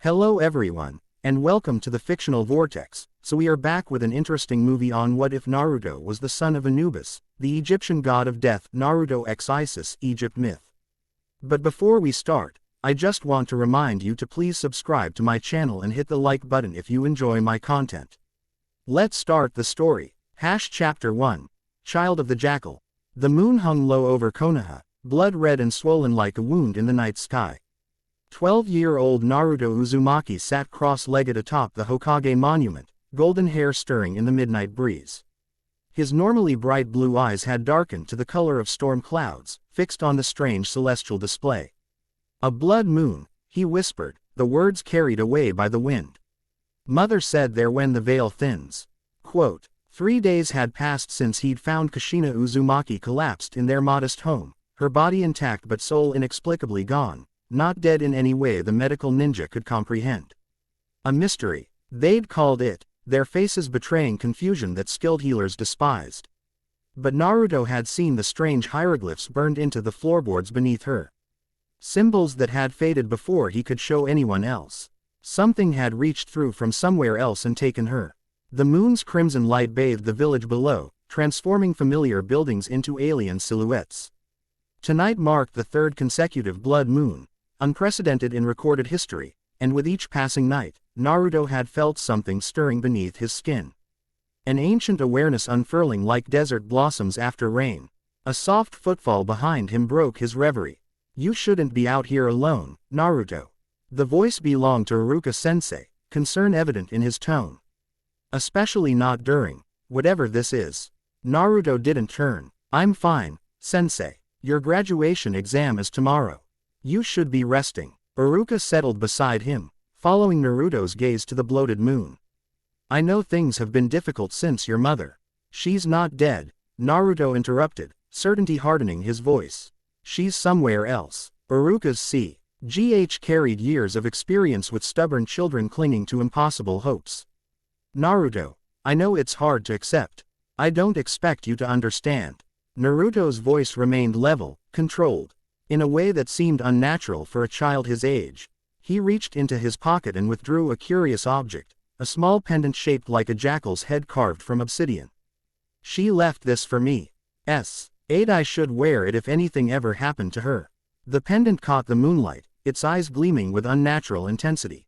Hello everyone, and welcome to the Fictional Vortex. So we are back with an interesting movie on what if Naruto was the son of Anubis, the Egyptian god of death. Naruto x Isis Egypt myth. But before we start, I just want to remind you to please subscribe to my channel and hit the like button if you enjoy my content. Let's start the story. Chapter 1. Child of the Jackal. The moon hung low over Konoha, blood red and swollen like a wound in the night sky. 12-year-old Naruto Uzumaki sat cross-legged atop the Hokage monument, golden hair stirring in the midnight breeze. His normally bright blue eyes had darkened to the color of storm clouds, fixed on the strange celestial display. "A blood moon," he whispered, the words carried away by the wind. "Mother said there when the veil thins." Quote, 3 days had passed since he'd found Kushina Uzumaki collapsed in their modest home, her body intact but soul inexplicably gone. Not dead in any way the medical ninja could comprehend. A mystery, they'd called it, their faces betraying confusion that skilled healers despised. But Naruto had seen the strange hieroglyphs burned into the floorboards beneath her. Symbols that had faded before he could show anyone else. Something had reached through from somewhere else and taken her. The moon's crimson light bathed the village below, transforming familiar buildings into alien silhouettes. Tonight marked the third consecutive blood moon, unprecedented in recorded history, and with each passing night, Naruto had felt something stirring beneath his skin. An ancient awareness unfurling like desert blossoms after rain. A soft footfall behind him broke his reverie. "You shouldn't be out here alone, Naruto." The voice belonged to Iruka-sensei, concern evident in his tone. "Especially not during, whatever this is." Naruto didn't turn. "I'm fine, sensei. Your graduation exam is tomorrow. You should be resting." Iruka settled beside him, following Naruto's gaze to the bloated moon. "I know things have been difficult since your mother." "She's not dead," Naruto interrupted, certainty hardening his voice. "She's somewhere else." Iruka's C.G.H. carried years of experience with stubborn children clinging to impossible hopes. "Naruto, I know it's hard to accept. I don't expect you to understand." Naruto's voice remained level, controlled, in a way that seemed unnatural for a child his age. He reached into his pocket and withdrew a curious object, a small pendant shaped like a jackal's head carved from obsidian. "She left this for me. I should wear it if anything ever happened to her." The pendant caught the moonlight, its eyes gleaming with unnatural intensity.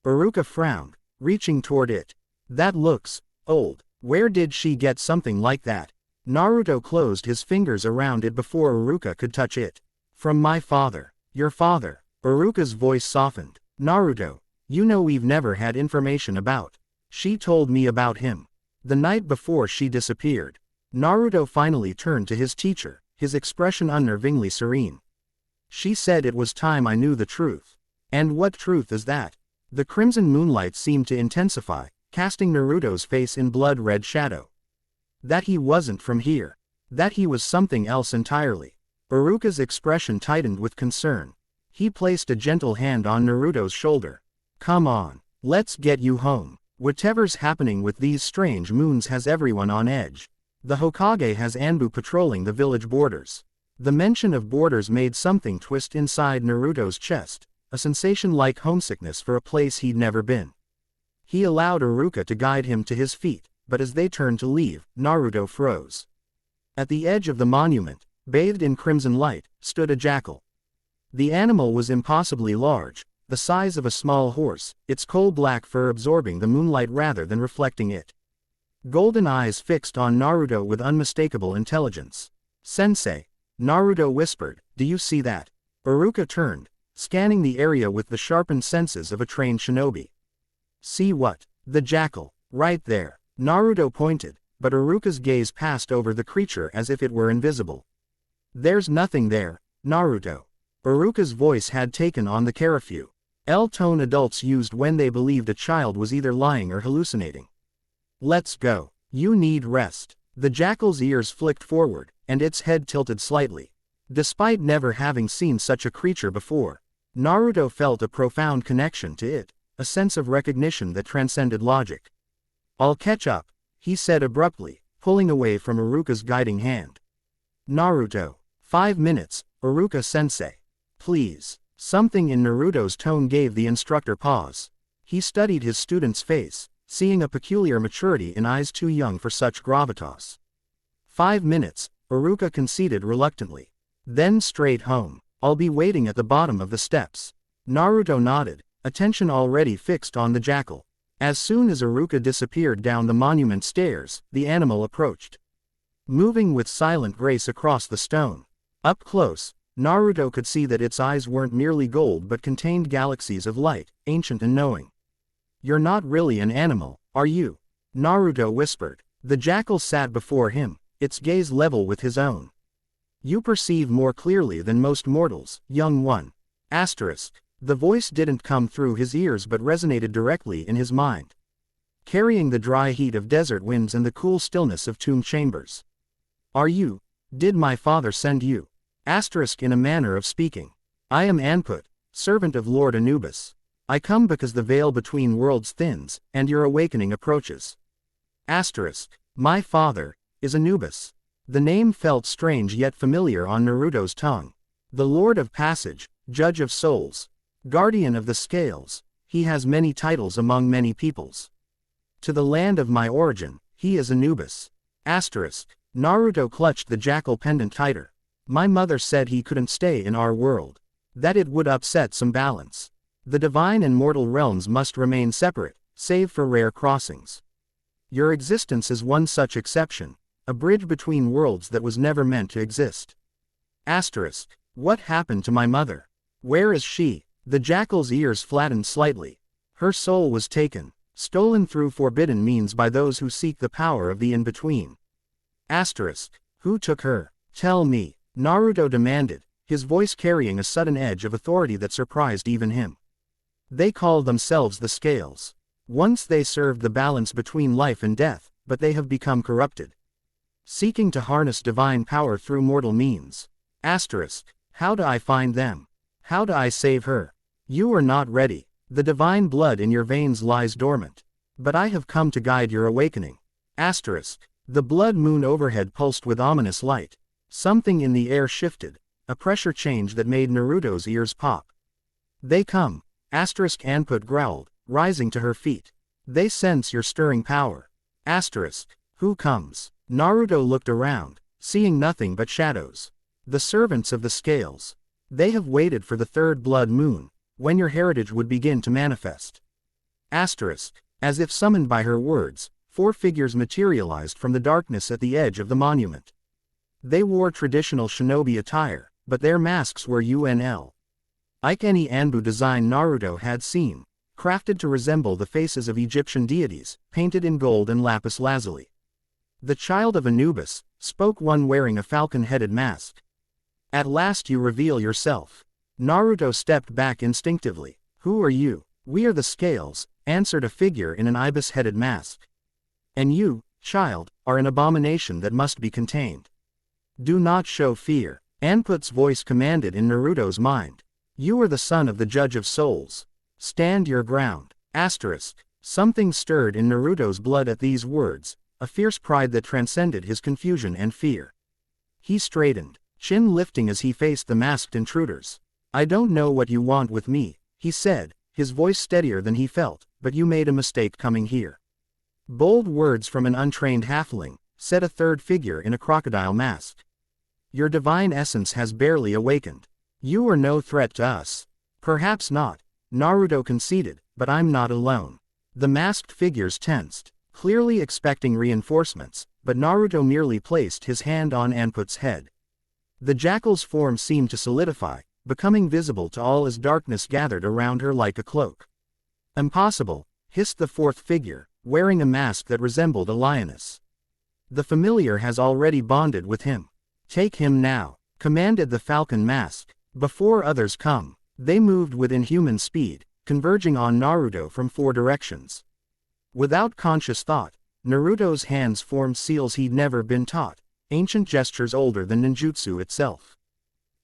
Iruka frowned, reaching toward it. "That looks old. Where did she get something like that?" Naruto closed his fingers around it before Iruka could touch it. "From my father." "Your father?" Iruka's voice softened. "Naruto, you know we've never had information about." "She told me about him the night before she disappeared." Naruto finally turned to his teacher, his expression unnervingly serene. "She said it was time I knew the truth." "And what truth is that?" The crimson moonlight seemed to intensify, casting Naruto's face in blood-red shadow. "That he wasn't from here. That he was something else entirely." Iruka's expression tightened with concern. He placed a gentle hand on Naruto's shoulder. "Come on, let's get you home. Whatever's happening with these strange moons has everyone on edge. The Hokage has Anbu patrolling the village borders." The mention of borders made something twist inside Naruto's chest, a sensation like homesickness for a place he'd never been. He allowed Iruka to guide him to his feet, but as they turned to leave, Naruto froze. At the edge of the monument, bathed in crimson light, stood a jackal. The animal was impossibly large, the size of a small horse, its coal-black fur absorbing the moonlight rather than reflecting it. Golden eyes fixed on Naruto with unmistakable intelligence. "Sensei," Naruto whispered, "do you see that?" Iruka turned, scanning the area with the sharpened senses of a trained shinobi. "See what?" "The jackal. Right there." Naruto pointed, but Iruka's gaze passed over the creature as if it were invisible. "There's nothing there, Naruto." Iruka's voice had taken on the curfew tone adults used when they believed a child was either lying or hallucinating. "Let's go. You need rest." The jackal's ears flicked forward, and its head tilted slightly. Despite never having seen such a creature before, Naruto felt a profound connection to it, a sense of recognition that transcended logic. "I'll catch up," he said abruptly, pulling away from Iruka's guiding hand. "Naruto. 5 minutes, Iruka-sensei. Please." Something in Naruto's tone gave the instructor pause. He studied his student's face, seeing a peculiar maturity in eyes too young for such gravitas. 5 minutes, Iruka conceded reluctantly. Then straight home. I'll be waiting at the bottom of the steps. Naruto nodded, attention already fixed on the jackal. As soon as Iruka disappeared down the monument stairs, the animal approached, moving with silent grace across the stone. Up close, Naruto could see that its eyes weren't merely gold but contained galaxies of light, ancient and knowing. "You're not really an animal, are you?" Naruto whispered. The jackal sat before him, its gaze level with his own. "You perceive more clearly than most mortals, young one." The voice didn't come through his ears but resonated directly in his mind, carrying the dry heat of desert winds and the cool stillness of tomb chambers. Did my father send you?" In a manner of speaking. "I am Anput, servant of Lord Anubis. I come because the veil between worlds thins, and your awakening approaches." My father is Anubis. The name felt strange yet familiar on Naruto's tongue. The Lord of Passage, Judge of Souls, Guardian of the Scales, he has many titles among many peoples. To the land of my origin, he is Anubis. Naruto clutched the jackal pendant tighter. "My mother said he couldn't stay in our world. That it would upset some balance. The divine and mortal realms must remain separate, save for rare crossings. Your existence is one such exception, a bridge between worlds that was never meant to exist." What happened to my mother? Where is she? The jackal's ears flattened slightly. Her soul was taken, stolen through forbidden means by those who seek the power of the in-between. Who took her? Tell me, Naruto demanded, his voice carrying a sudden edge of authority that surprised even him. "They call themselves the Scales. Once they served the balance between life and death, but they have become corrupted, seeking to harness divine power through mortal means." How do I find them? How do I save her? You are not ready. The divine blood in your veins lies dormant. But I have come to guide your awakening. The blood moon overhead pulsed with ominous light. Something in the air shifted, a pressure change that made Naruto's ears pop. "They come," Anput growled, rising to her feet. "They sense your stirring power." Who comes? Naruto looked around, seeing nothing but shadows. "The servants of the Scales. They have waited for the third blood moon, when your heritage would begin to manifest." As if summoned by her words, 4 figures materialized from the darkness at the edge of the monument. They wore traditional shinobi attire, but their masks were unlike any Anbu design Naruto had seen, crafted to resemble the faces of Egyptian deities, painted in gold and lapis lazuli. "The child of Anubis," spoke one wearing a falcon-headed mask. "At last you reveal yourself." Naruto stepped back instinctively. "Who are you?" "We are the Scales," answered a figure in an ibis-headed mask. "And you, child, are an abomination that must be contained. Do not show fear," Anput's voice commanded in Naruto's mind. "You are the son of the Judge of Souls. Stand your ground." Something stirred in Naruto's blood at these words, a fierce pride that transcended his confusion and fear. He straightened, chin lifting as he faced the masked intruders. "I don't know what you want with me," he said, his voice steadier than he felt, "but you made a mistake coming here." Bold words from an untrained halfling, said a third figure in a crocodile mask. "Your divine essence has barely awakened. You are no threat to us." "Perhaps not," Naruto conceded, "but I'm not alone." The masked figures tensed, clearly expecting reinforcements, but Naruto merely placed his hand on Anput's head. The jackal's form seemed to solidify, becoming visible to all as darkness gathered around her like a cloak. "Impossible," hissed the fourth figure, wearing a mask that resembled a lioness. "The familiar has already bonded with him. Take him now," commanded the falcon mask. Before others come, they moved with inhuman speed, converging on Naruto from 4 directions. Without conscious thought, Naruto's hands formed seals he'd never been taught, ancient gestures older than ninjutsu itself.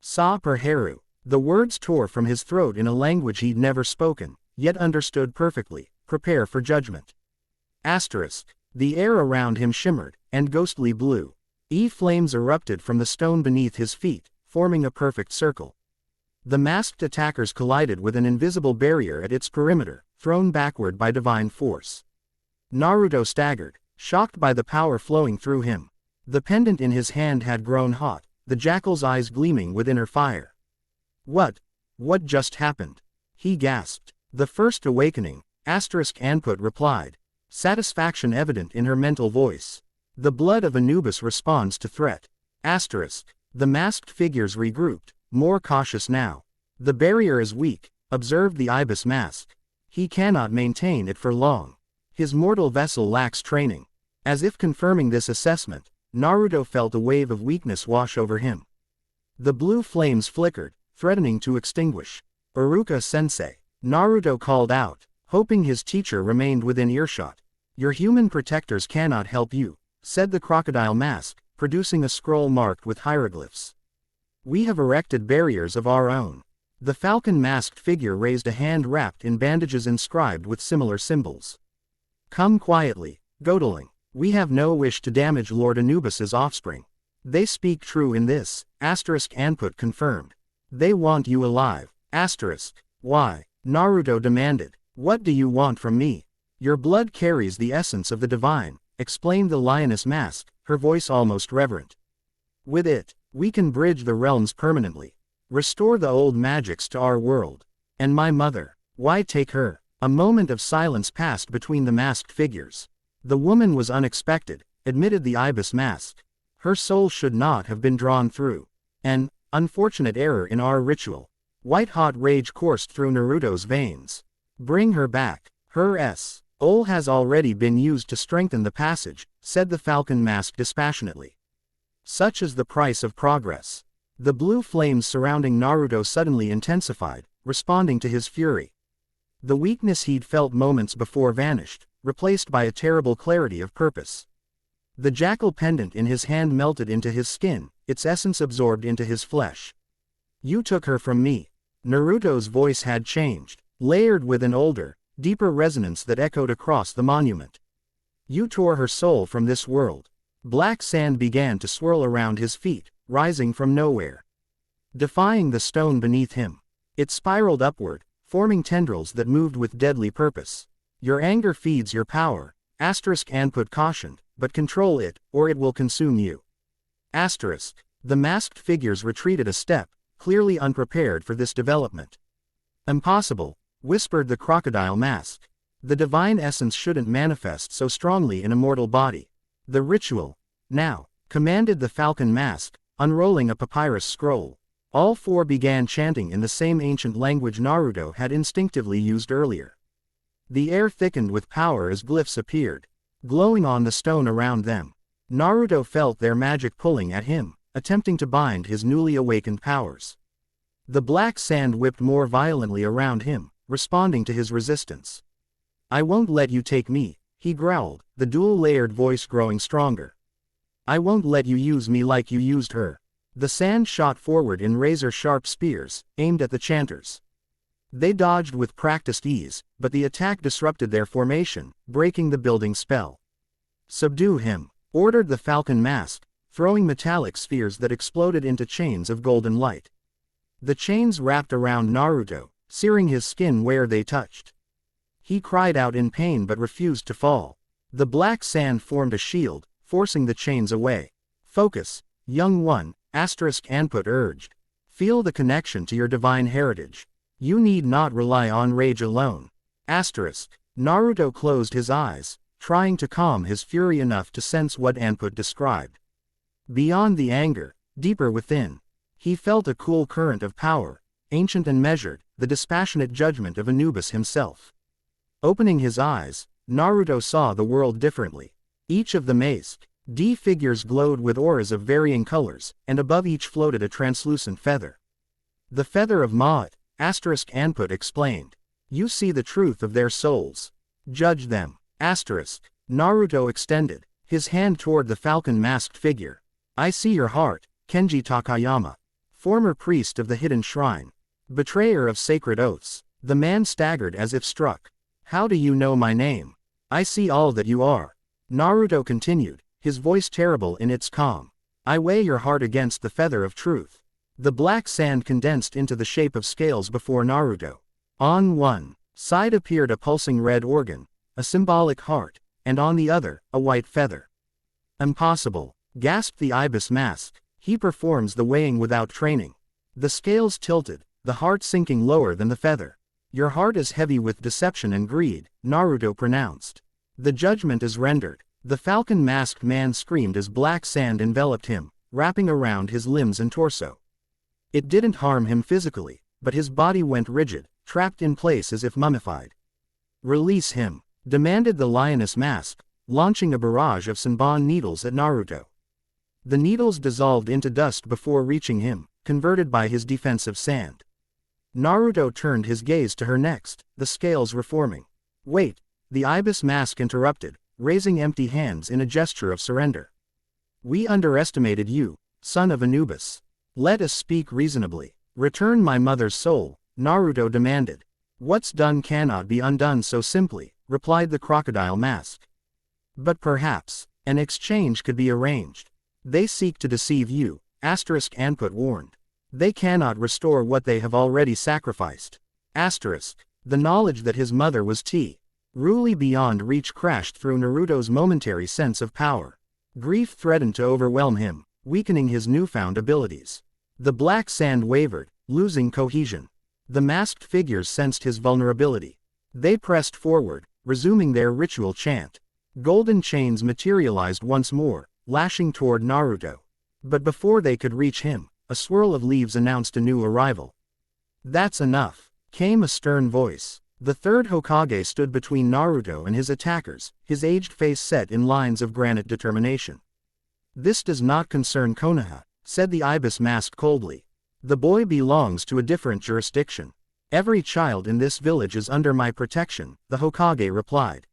"Sa per Heru." The words tore from his throat in a language he'd never spoken, yet understood perfectly. "Prepare for judgment." The air around him shimmered, and ghostly blue. Flames erupted from the stone beneath his feet, forming a perfect circle. The masked attackers collided with an invisible barrier at its perimeter, thrown backward by divine force. Naruto staggered, shocked by the power flowing through him. The pendant in his hand had grown hot, the jackal's eyes gleaming with inner fire. What just happened? He gasped. The first awakening, Anput replied, satisfaction evident in her mental voice. The blood of Anubis responds to threat. The masked figures regrouped, more cautious now. The barrier is weak, observed the ibis mask. He cannot maintain it for long. His mortal vessel lacks training. As if confirming this assessment, Naruto felt a wave of weakness wash over him. The blue flames flickered, threatening to extinguish. Uruka-sensei, Naruto called out, hoping his teacher remained within earshot. Your human protectors cannot help you, said the crocodile mask, producing a scroll marked with hieroglyphs. We have erected barriers of our own. The falcon masked figure raised a hand wrapped in bandages inscribed with similar symbols. Come quietly, Godling. We have no wish to damage Lord Anubis's offspring. They speak true in this, Anput confirmed. They want you alive, Why? Naruto demanded. What do you want from me? Your blood carries the essence of the divine, explained the lioness mask, her voice almost reverent. With it, we can bridge the realms permanently. Restore the old magics to our world. And my mother, why take her? A moment of silence passed between the masked figures. The woman was unexpected, admitted the ibis mask. Her soul should not have been drawn through an unfortunate error in our ritual. White-hot rage coursed through Naruto's veins. Bring her back. Her soul has already been used to strengthen the passage, said the falcon mask dispassionately. Such is the price of progress. The blue flames surrounding Naruto suddenly intensified, responding to his fury. The weakness he'd felt moments before vanished, replaced by a terrible clarity of purpose. The jackal pendant in his hand melted into his skin, its essence absorbed into his flesh. You took her from me. Naruto's voice had changed, layered with an older, deeper resonance that echoed across the monument. You tore her soul from this world. Black sand began to swirl around his feet, rising from nowhere. Defying the stone beneath him. It spiraled upward, forming tendrils that moved with deadly purpose. Your anger feeds your power, Anput cautioned, but control it, or it will consume you. The masked figures retreated a step, clearly unprepared for this development. Impossible, whispered the crocodile mask. The divine essence shouldn't manifest so strongly in a mortal body. The ritual, now, commanded the falcon mask, unrolling a papyrus scroll. All four began chanting in the same ancient language Naruto had instinctively used earlier. The air thickened with power as glyphs appeared, glowing on the stone around them. Naruto felt their magic pulling at him, attempting to bind his newly awakened powers. The black sand whipped more violently around him, responding to his resistance. I won't let you take me, he growled, the dual-layered voice growing stronger. I won't let you use me like you used her. The sand shot forward in razor-sharp spears, aimed at the chanters. They dodged with practiced ease, but the attack disrupted their formation, breaking the building spell. Subdue him, ordered the falcon mask, throwing metallic spheres that exploded into chains of golden light. The chains wrapped around Naruto, searing his skin where they touched. He cried out in pain but refused to fall. The black sand formed a shield, forcing the chains away. Focus, young one, Anput urged. Feel the connection to your divine heritage. You need not rely on rage alone. Naruto closed his eyes, trying to calm his fury enough to sense what Anput described. Beyond the anger, deeper within, he felt a cool current of power, ancient and measured, the dispassionate judgment of Anubis himself. Opening his eyes, Naruto saw the world differently. Each of the masked figures glowed with auras of varying colors, and above each floated a translucent feather. The feather of Ma'at, Anput explained. You see the truth of their souls. Judge them. Naruto extended, his hand toward the falcon masked figure. I see your heart, Kenji Takayama. Former priest of the hidden shrine. Betrayer of sacred oaths. The man staggered as if struck. How do you know my name? I see all that you are. Naruto continued, his voice terrible in its calm. I weigh your heart against the feather of truth. The black sand condensed into the shape of scales before Naruto. On one side appeared a pulsing red organ, a symbolic heart, and on the other, a white feather. Impossible, gasped the ibis mask. He performs the weighing without training. The scales tilted, the heart sinking lower than the feather. Your heart is heavy with deception and greed, Naruto pronounced. The judgment is rendered. The falcon-masked man screamed as black sand enveloped him, wrapping around his limbs and torso. It didn't harm him physically, but his body went rigid, trapped in place as if mummified. Release him, demanded the lioness mask, launching a barrage of Senbon needles at Naruto. The needles dissolved into dust before reaching him, converted by his defensive sand. Naruto turned his gaze to her next, the scales reforming. Wait, the ibis mask interrupted, raising empty hands in a gesture of surrender. We underestimated you, son of Anubis. Let us speak reasonably. Return my mother's soul, Naruto demanded. What's done cannot be undone so simply, replied the crocodile mask. But perhaps, an exchange could be arranged. They seek to deceive you, Anput warned. They cannot restore what they have already sacrificed. The knowledge that his mother was truly beyond reach crashed through Naruto's momentary sense of power. Grief threatened to overwhelm him, weakening his newfound abilities. The black sand wavered, losing cohesion. The masked figures sensed his vulnerability. They pressed forward, resuming their ritual chant. Golden chains materialized once more, lashing toward Naruto. But before they could reach him, a swirl of leaves announced a new arrival. That's enough, came a stern voice. The third Hokage stood between Naruto and his attackers, his aged face set in lines of granite determination. This does not concern Konoha, said the ibis mask coldly. The boy belongs to a different jurisdiction. Every child in this village is under my protection, the Hokage replied.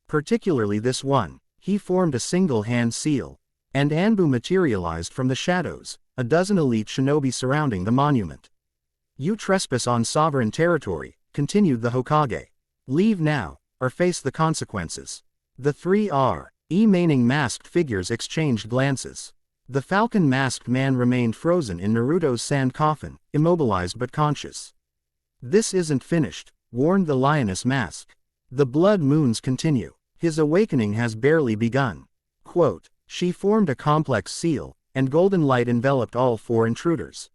Particularly this one. He formed a single-hand seal. And Anbu materialized from the shadows, a dozen elite shinobi surrounding the monument. You trespass on sovereign territory, continued the Hokage. Leave now, or face the consequences. The three remaining masked figures exchanged glances. The falcon-masked man remained frozen in Naruto's sand coffin, immobilized but conscious. This isn't finished, warned the lioness mask. The blood moons continue. His awakening has barely begun. Quote, she formed a complex seal, and golden light enveloped all four intruders.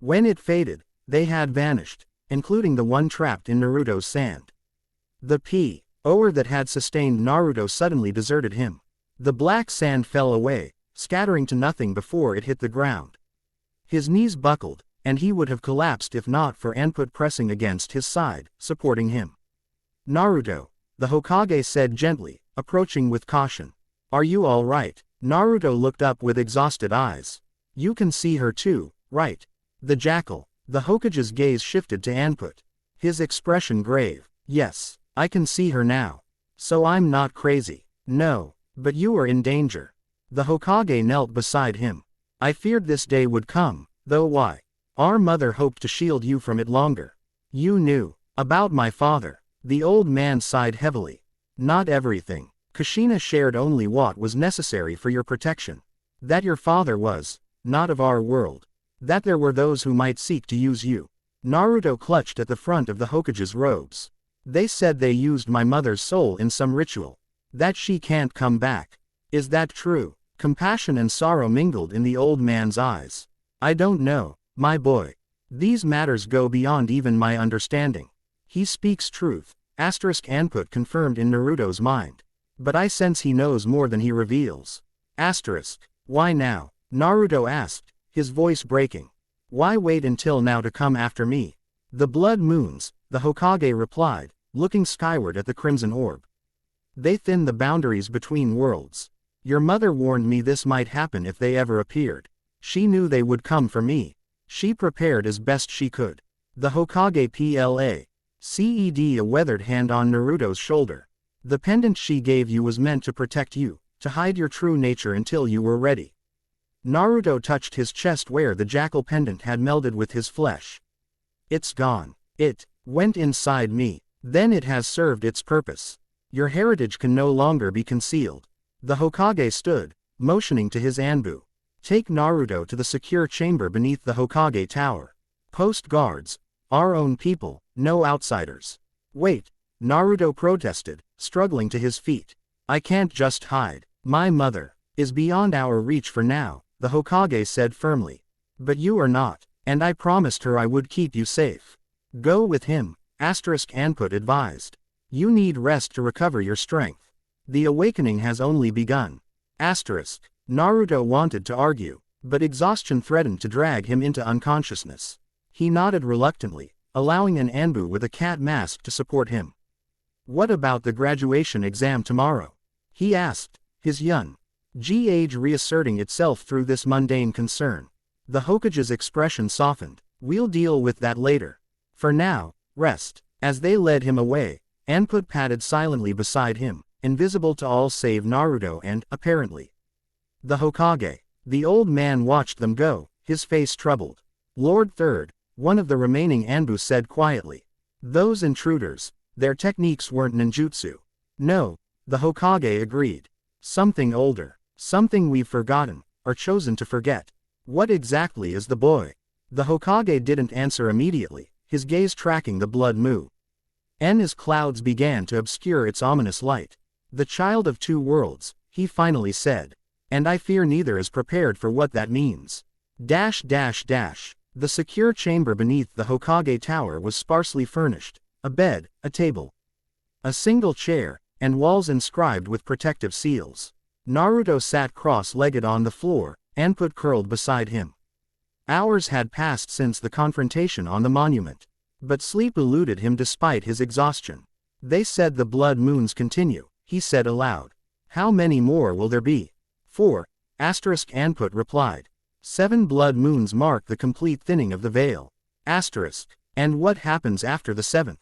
When it faded, they had vanished, including the one trapped in Naruto's sand. The power that had sustained Naruto suddenly deserted him. The black sand fell away, scattering to nothing before it hit the ground. His knees buckled, and he would have collapsed if not for Anput pressing against his side, supporting him. Naruto, the Hokage said gently, approaching with caution. Are you all right? Naruto looked up with exhausted eyes. You can see her too, right? The jackal. The Hokage's gaze shifted to Anput. His expression grave. Yes, I can see her now. So I'm not crazy. No, but you are in danger. The Hokage knelt beside him. I feared this day would come, though why? Our mother hoped to shield you from it longer. You knew about my father. The old man sighed heavily. Not everything. Kushina shared only what was necessary for your protection. That your father was not of our world. That there were those who might seek to use you. Naruto clutched at the front of the Hokage's robes. They said they used my mother's soul in some ritual. That she can't come back. Is that true? Compassion and sorrow mingled in the old man's eyes. I don't know, my boy. These matters go beyond even my understanding. He speaks truth. Anput confirmed in Naruto's mind. But I sense he knows more than he reveals. Why now? Naruto asked, his voice breaking. Why wait until now to come after me? The blood moons, the Hokage replied, looking skyward at the crimson orb. They thin the boundaries between worlds. Your mother warned me this might happen if they ever appeared. She knew they would come for me. She prepared as best she could. The Hokage placed a weathered hand on Naruto's shoulder. The pendant she gave you was meant to protect you, to hide your true nature until you were ready. Naruto touched his chest where the jackal pendant had melded with his flesh. It's gone. It went inside me. Then it has served its purpose. Your heritage can no longer be concealed. The Hokage stood, motioning to his Anbu. Take Naruto to the secure chamber beneath the Hokage Tower. Post guards. Our own people, no outsiders. Wait, Naruto protested, struggling to his feet. I can't just hide. My mother is beyond our reach for now, the Hokage said firmly. But you are not, and I promised her I would keep you safe. Go with him, Anput advised. You need rest to recover your strength. The awakening has only begun. Naruto wanted to argue, but exhaustion threatened to drag him into unconsciousness. He nodded reluctantly, allowing an Anbu with a cat mask to support him. What about the graduation exam tomorrow? He asked, his age reasserting itself through this mundane concern. The Hokage's expression softened. We'll deal with that later. For now, rest. As they led him away, Anput padded silently beside him, invisible to all save Naruto and, apparently, the Hokage. The old man watched them go, his face troubled. Lord Third, one of the remaining Anbu said quietly. Those intruders, their techniques weren't ninjutsu. No, the Hokage agreed. Something older, something we've forgotten, or chosen to forget. What exactly is the boy? The Hokage didn't answer immediately, his gaze tracking the blood moo. As clouds began to obscure its ominous light. The child of two worlds, he finally said. And I fear neither is prepared for what that means. The secure chamber beneath the Hokage Tower was sparsely furnished. A bed, a table, a single chair, and walls inscribed with protective seals. Naruto sat cross-legged on the floor, Anput curled beside him. Hours had passed since the confrontation on the monument. But sleep eluded him despite his exhaustion. They said the blood moons continue, he said aloud. How many more will there be? 4. Anput replied. 7 blood moons mark the complete thinning of the veil. And what happens after the 7th?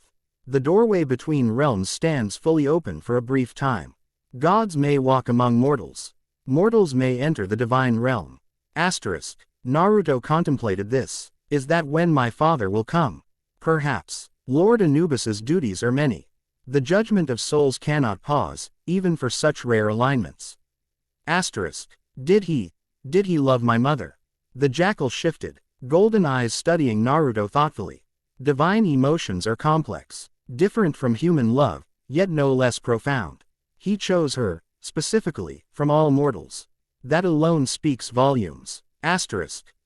The doorway between realms stands fully open for a brief time. Gods may walk among mortals. Mortals may enter the divine realm. Naruto contemplated this. Is that when my father will come? Perhaps. Lord Anubis's duties are many. The judgment of souls cannot pause, even for such rare alignments. Did he love my mother? The jackal shifted, golden eyes studying Naruto thoughtfully. Divine emotions are complex, different from human love, yet no less profound. He chose her, specifically, from all mortals. That alone speaks volumes.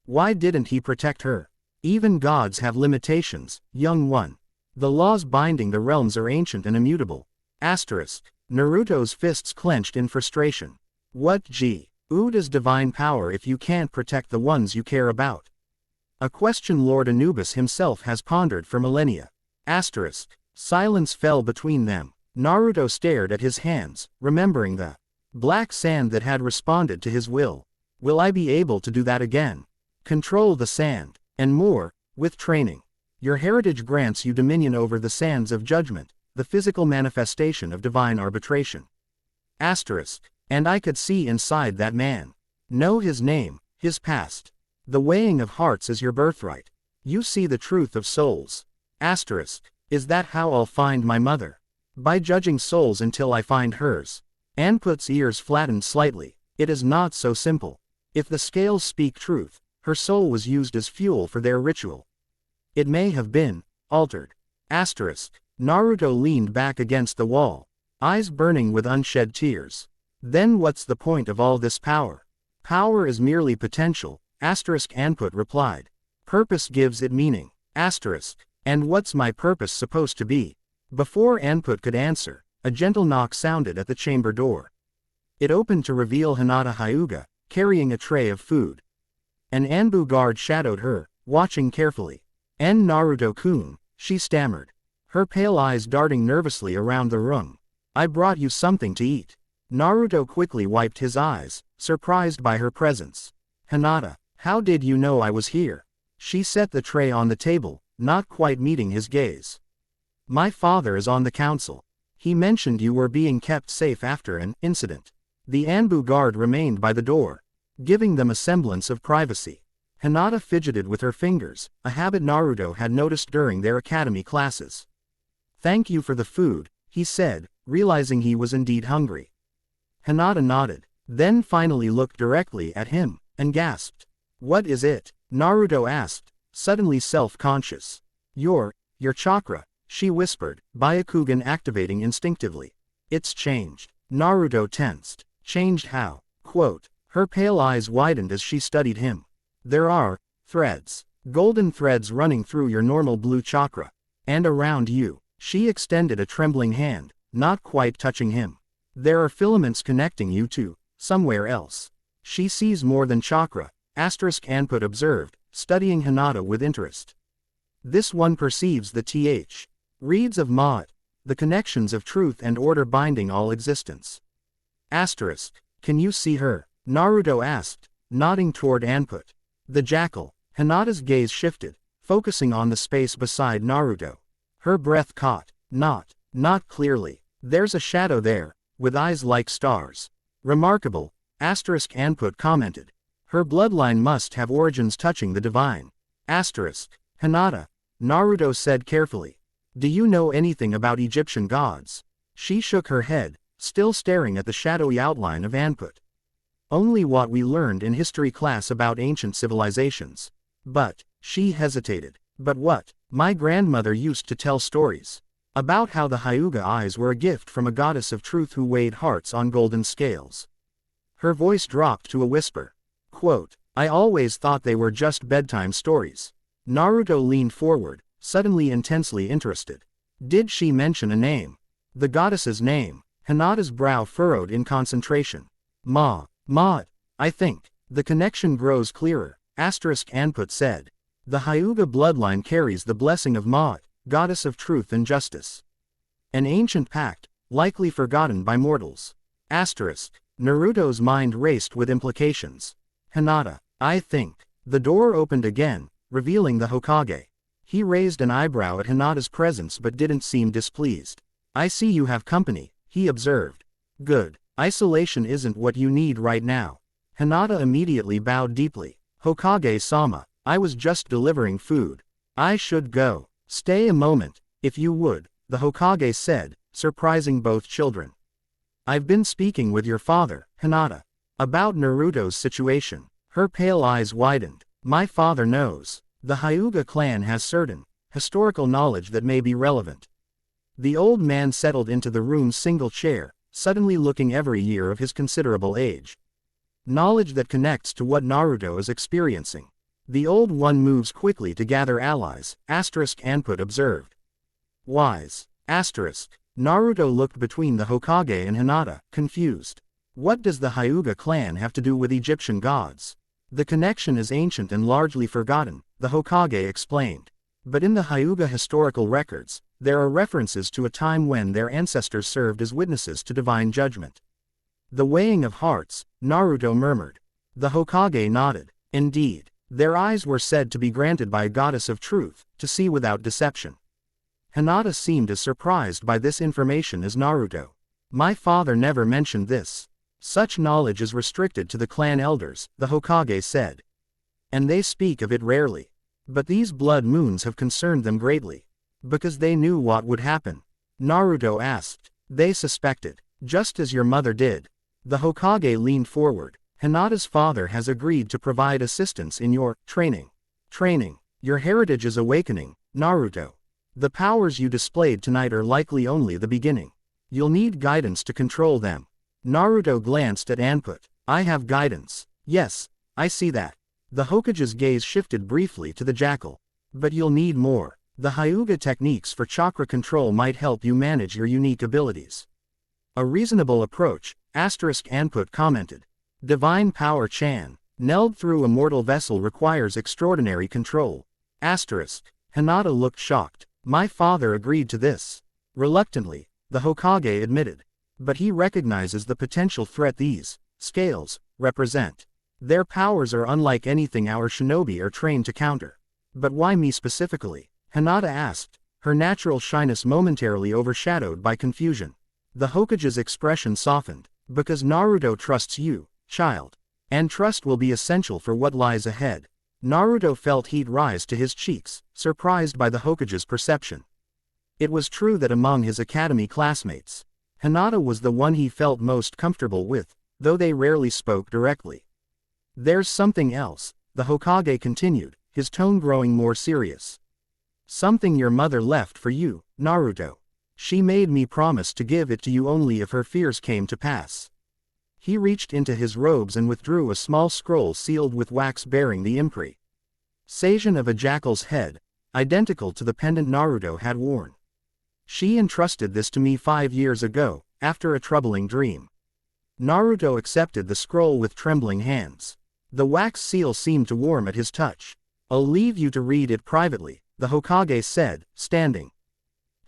Why didn't he protect her? Even gods have limitations, young one. The laws binding the realms are ancient and immutable. Naruto's fists clenched in frustration. What does divine power if you can't protect the ones you care about? A question Lord Anubis himself has pondered for millennia. Silence fell between them. Naruto stared at his hands, remembering the black sand that had responded to his will. Will I be able to do that again? Control the sand, and more, with training. Your heritage grants you dominion over the sands of judgment, the physical manifestation of divine arbitration. And I could see inside that man. Know his name, his past. The weighing of hearts is your birthright. You see the truth of souls. Is that how I'll find my mother? By judging souls until I find hers. Anput's ears flattened slightly. It is not so simple. If the scales speak truth, her soul was used as fuel for their ritual. It may have been altered. Naruto leaned back against the wall, eyes burning with unshed tears. Then what's the point of all this power? Power is merely potential, Anput replied. Purpose gives it meaning. And what's my purpose supposed to be? Before Anput could answer, a gentle knock sounded at the chamber door. It opened to reveal Hinata Hyuga, carrying a tray of food. An Anbu guard shadowed her, watching carefully. Naruto-kun, she stammered, her pale eyes darting nervously around the room. I brought you something to eat. Naruto quickly wiped his eyes, surprised by her presence. Hinata, how did you know I was here? She set the tray on the table, not quite meeting his gaze. My father is on the council. He mentioned you were being kept safe after an incident. The Anbu guard remained by the door, giving them a semblance of privacy. Hinata fidgeted with her fingers, a habit Naruto had noticed during their academy classes. Thank you for the food, he said, realizing he was indeed hungry. Hinata nodded, then finally looked directly at him, and gasped. What is it? Naruto asked, suddenly self-conscious. Your chakra, she whispered, Byakugan activating instinctively. It's changed. Naruto tensed. Changed how? Quote. Her pale eyes widened as she studied him. There are threads. Golden threads running through your normal blue chakra. And around you. She extended a trembling hand, not quite touching him. There are filaments connecting you to somewhere else. She sees more than chakra, Anput observed, studying Hinata with interest. This one perceives the reeds of Ma'at, the connections of truth and order binding all existence. Can you see her? Naruto asked, nodding toward Anput. The jackal. Hinata's gaze shifted, focusing on the space beside Naruto. Her breath caught. Not clearly. There's a shadow there, with eyes like stars. Remarkable, Anput commented. Her bloodline must have origins touching the divine. Hinata, Naruto said carefully. Do you know anything about Egyptian gods? She shook her head, still staring at the shadowy outline of Anput. Only what we learned in history class about ancient civilizations. But, she hesitated. But what? My grandmother used to tell stories. About how the Hyuga eyes were a gift from a goddess of truth who weighed hearts on golden scales. Her voice dropped to a whisper. Quote, I always thought they were just bedtime stories. Naruto leaned forward, suddenly intensely interested. Did she mention a name? The goddess's name. Hinata's brow furrowed in concentration. Ma'at, I think. The connection grows clearer, Anput said. The Hyuga bloodline carries the blessing of Ma'at, goddess of truth and justice. An ancient pact, likely forgotten by mortals. Naruto's mind raced with implications. Hinata, I think. The door opened again, revealing the Hokage. He raised an eyebrow at Hinata's presence but didn't seem displeased. I see you have company, he observed. Good. Isolation isn't what you need right now. Hinata immediately bowed deeply. Hokage-sama, I was just delivering food. I should go. Stay a moment, if you would, the Hokage said, surprising both children. I've been speaking with your father, Hinata, about Naruto's situation. Her pale eyes widened. My father knows. The Hyuga clan has certain historical knowledge that may be relevant. The old man settled into the room's single chair, suddenly looking every year of his considerable age. Knowledge that connects to what Naruto is experiencing. The old one moves quickly to gather allies, Anput observed. Wise. Naruto looked between the Hokage and Hinata, confused. What does the Hyuga clan have to do with Egyptian gods? The connection is ancient and largely forgotten, the Hokage explained. But in the Hyuga historical records, there are references to a time when their ancestors served as witnesses to divine judgment. The weighing of hearts, Naruto murmured. The Hokage nodded. Indeed. Their eyes were said to be granted by a goddess of truth, to see without deception. Hinata seemed as surprised by this information as Naruto. My father never mentioned this. Such knowledge is restricted to the clan elders, the Hokage said. And they speak of it rarely. But these blood moons have concerned them greatly. Because they knew what would happen. Naruto asked. They suspected. Just as your mother did. The Hokage leaned forward. Hinata's father has agreed to provide assistance in your training. Your heritage is awakening, Naruto. The powers you displayed tonight are likely only the beginning. You'll need guidance to control them. Naruto glanced at Anput. I have guidance. Yes, I see that. The Hokage's gaze shifted briefly to the jackal. But you'll need more. The Hyuga techniques for chakra control might help you manage your unique abilities. A reasonable approach, Anput commented. Divine power Neld through a mortal vessel requires extraordinary control. Hinata looked shocked. My father agreed to this. Reluctantly, the Hokage admitted. But he recognizes the potential threat these scales represent. Their powers are unlike anything our shinobi are trained to counter. But why me specifically? Hinata asked, her natural shyness momentarily overshadowed by confusion. The Hokage's expression softened. Because Naruto trusts you, child. And trust will be essential for what lies ahead. Naruto felt heat rise to his cheeks, surprised by the Hokage's perception. It was true that among his academy classmates, Hinata was the one he felt most comfortable with, though they rarely spoke directly. There's something else, the Hokage continued, his tone growing more serious. Something your mother left for you, Naruto. She made me promise to give it to you only if her fears came to pass. He reached into his robes and withdrew a small scroll sealed with wax bearing the imprint. Seijin of a jackal's head, identical to the pendant Naruto had worn. She entrusted this to me 5 years ago, after a troubling dream. Naruto accepted the scroll with trembling hands. The wax seal seemed to warm at his touch. I'll leave you to read it privately, the Hokage said, standing.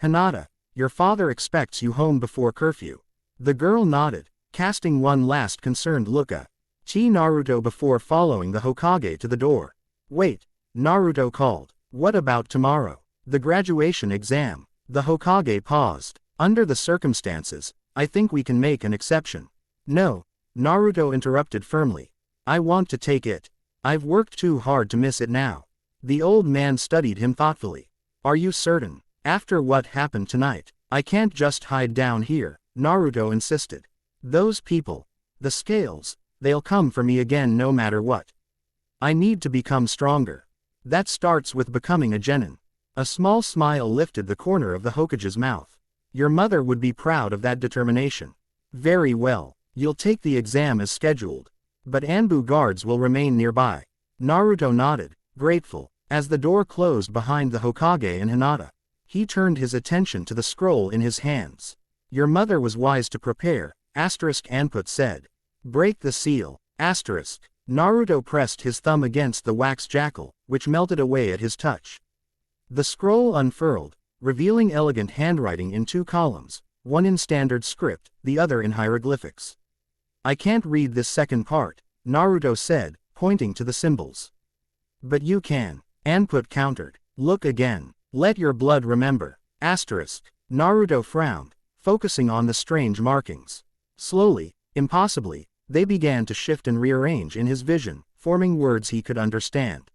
Hinata, your father expects you home before curfew. The girl nodded, casting one last concerned look at Naruto before following the Hokage to the door. Wait, Naruto called. What about tomorrow? The graduation exam. The Hokage paused. Under the circumstances, I think we can make an exception. No, Naruto interrupted firmly. I want to take it. I've worked too hard to miss it now. The old man studied him thoughtfully. Are you certain? After what happened tonight, I can't just hide down here, Naruto insisted. Those people, the scales, they'll come for me again no matter what. I need to become stronger. That starts with becoming a genin. A small smile lifted the corner of the Hokage's mouth. Your mother would be proud of that determination. Very well, you'll take the exam as scheduled. But Anbu guards will remain nearby. Naruto nodded, grateful. As the door closed behind the Hokage and Hinata, he turned his attention to the scroll in his hands. Your mother was wise to prepare, Anput said. Break the seal, Naruto pressed his thumb against the wax jackal, which melted away at his touch. The scroll unfurled, revealing elegant handwriting in 2 columns, one in standard script, the other in hieroglyphics. I can't read this second part, Naruto said, pointing to the symbols. But you can, Anput countered. Look again. Let your blood remember. Naruto frowned, focusing on the strange markings. Slowly, impossibly, they began to shift and rearrange in his vision, forming words he could understand.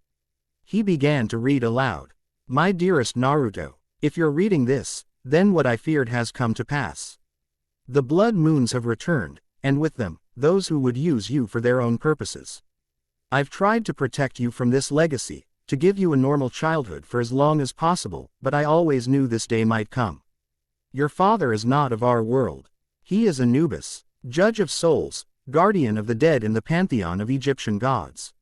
He began to read aloud. My dearest Naruto, if you're reading this, then what I feared has come to pass. The blood moons have returned, and with them, those who would use you for their own purposes. I've tried to protect you from this legacy, to give you a normal childhood for as long as possible, but I always knew this day might come. Your father is not of our world. He is Anubis, judge of souls, guardian of the dead in the pantheon of Egyptian gods.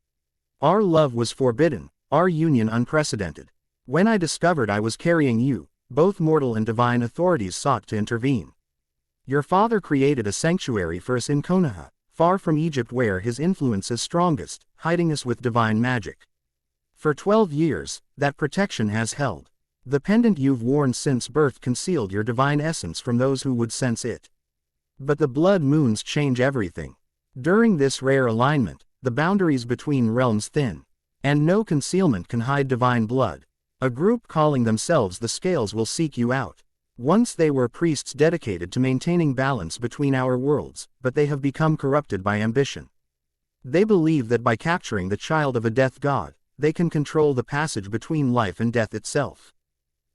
Our love was forbidden, our union unprecedented. When I discovered I was carrying you, both mortal and divine authorities sought to intervene. Your father created a sanctuary for us in Konoha, far from Egypt where his influence is strongest, hiding us with divine magic. For 12 years, that protection has held. The pendant you've worn since birth concealed your divine essence from those who would sense it. But the blood moons change everything. During this rare alignment, the boundaries between realms thin. And no concealment can hide divine blood. A group calling themselves the Scales will seek you out. Once they were priests dedicated to maintaining balance between our worlds, but they have become corrupted by ambition. They believe that by capturing the child of a death god, they can control the passage between life and death itself.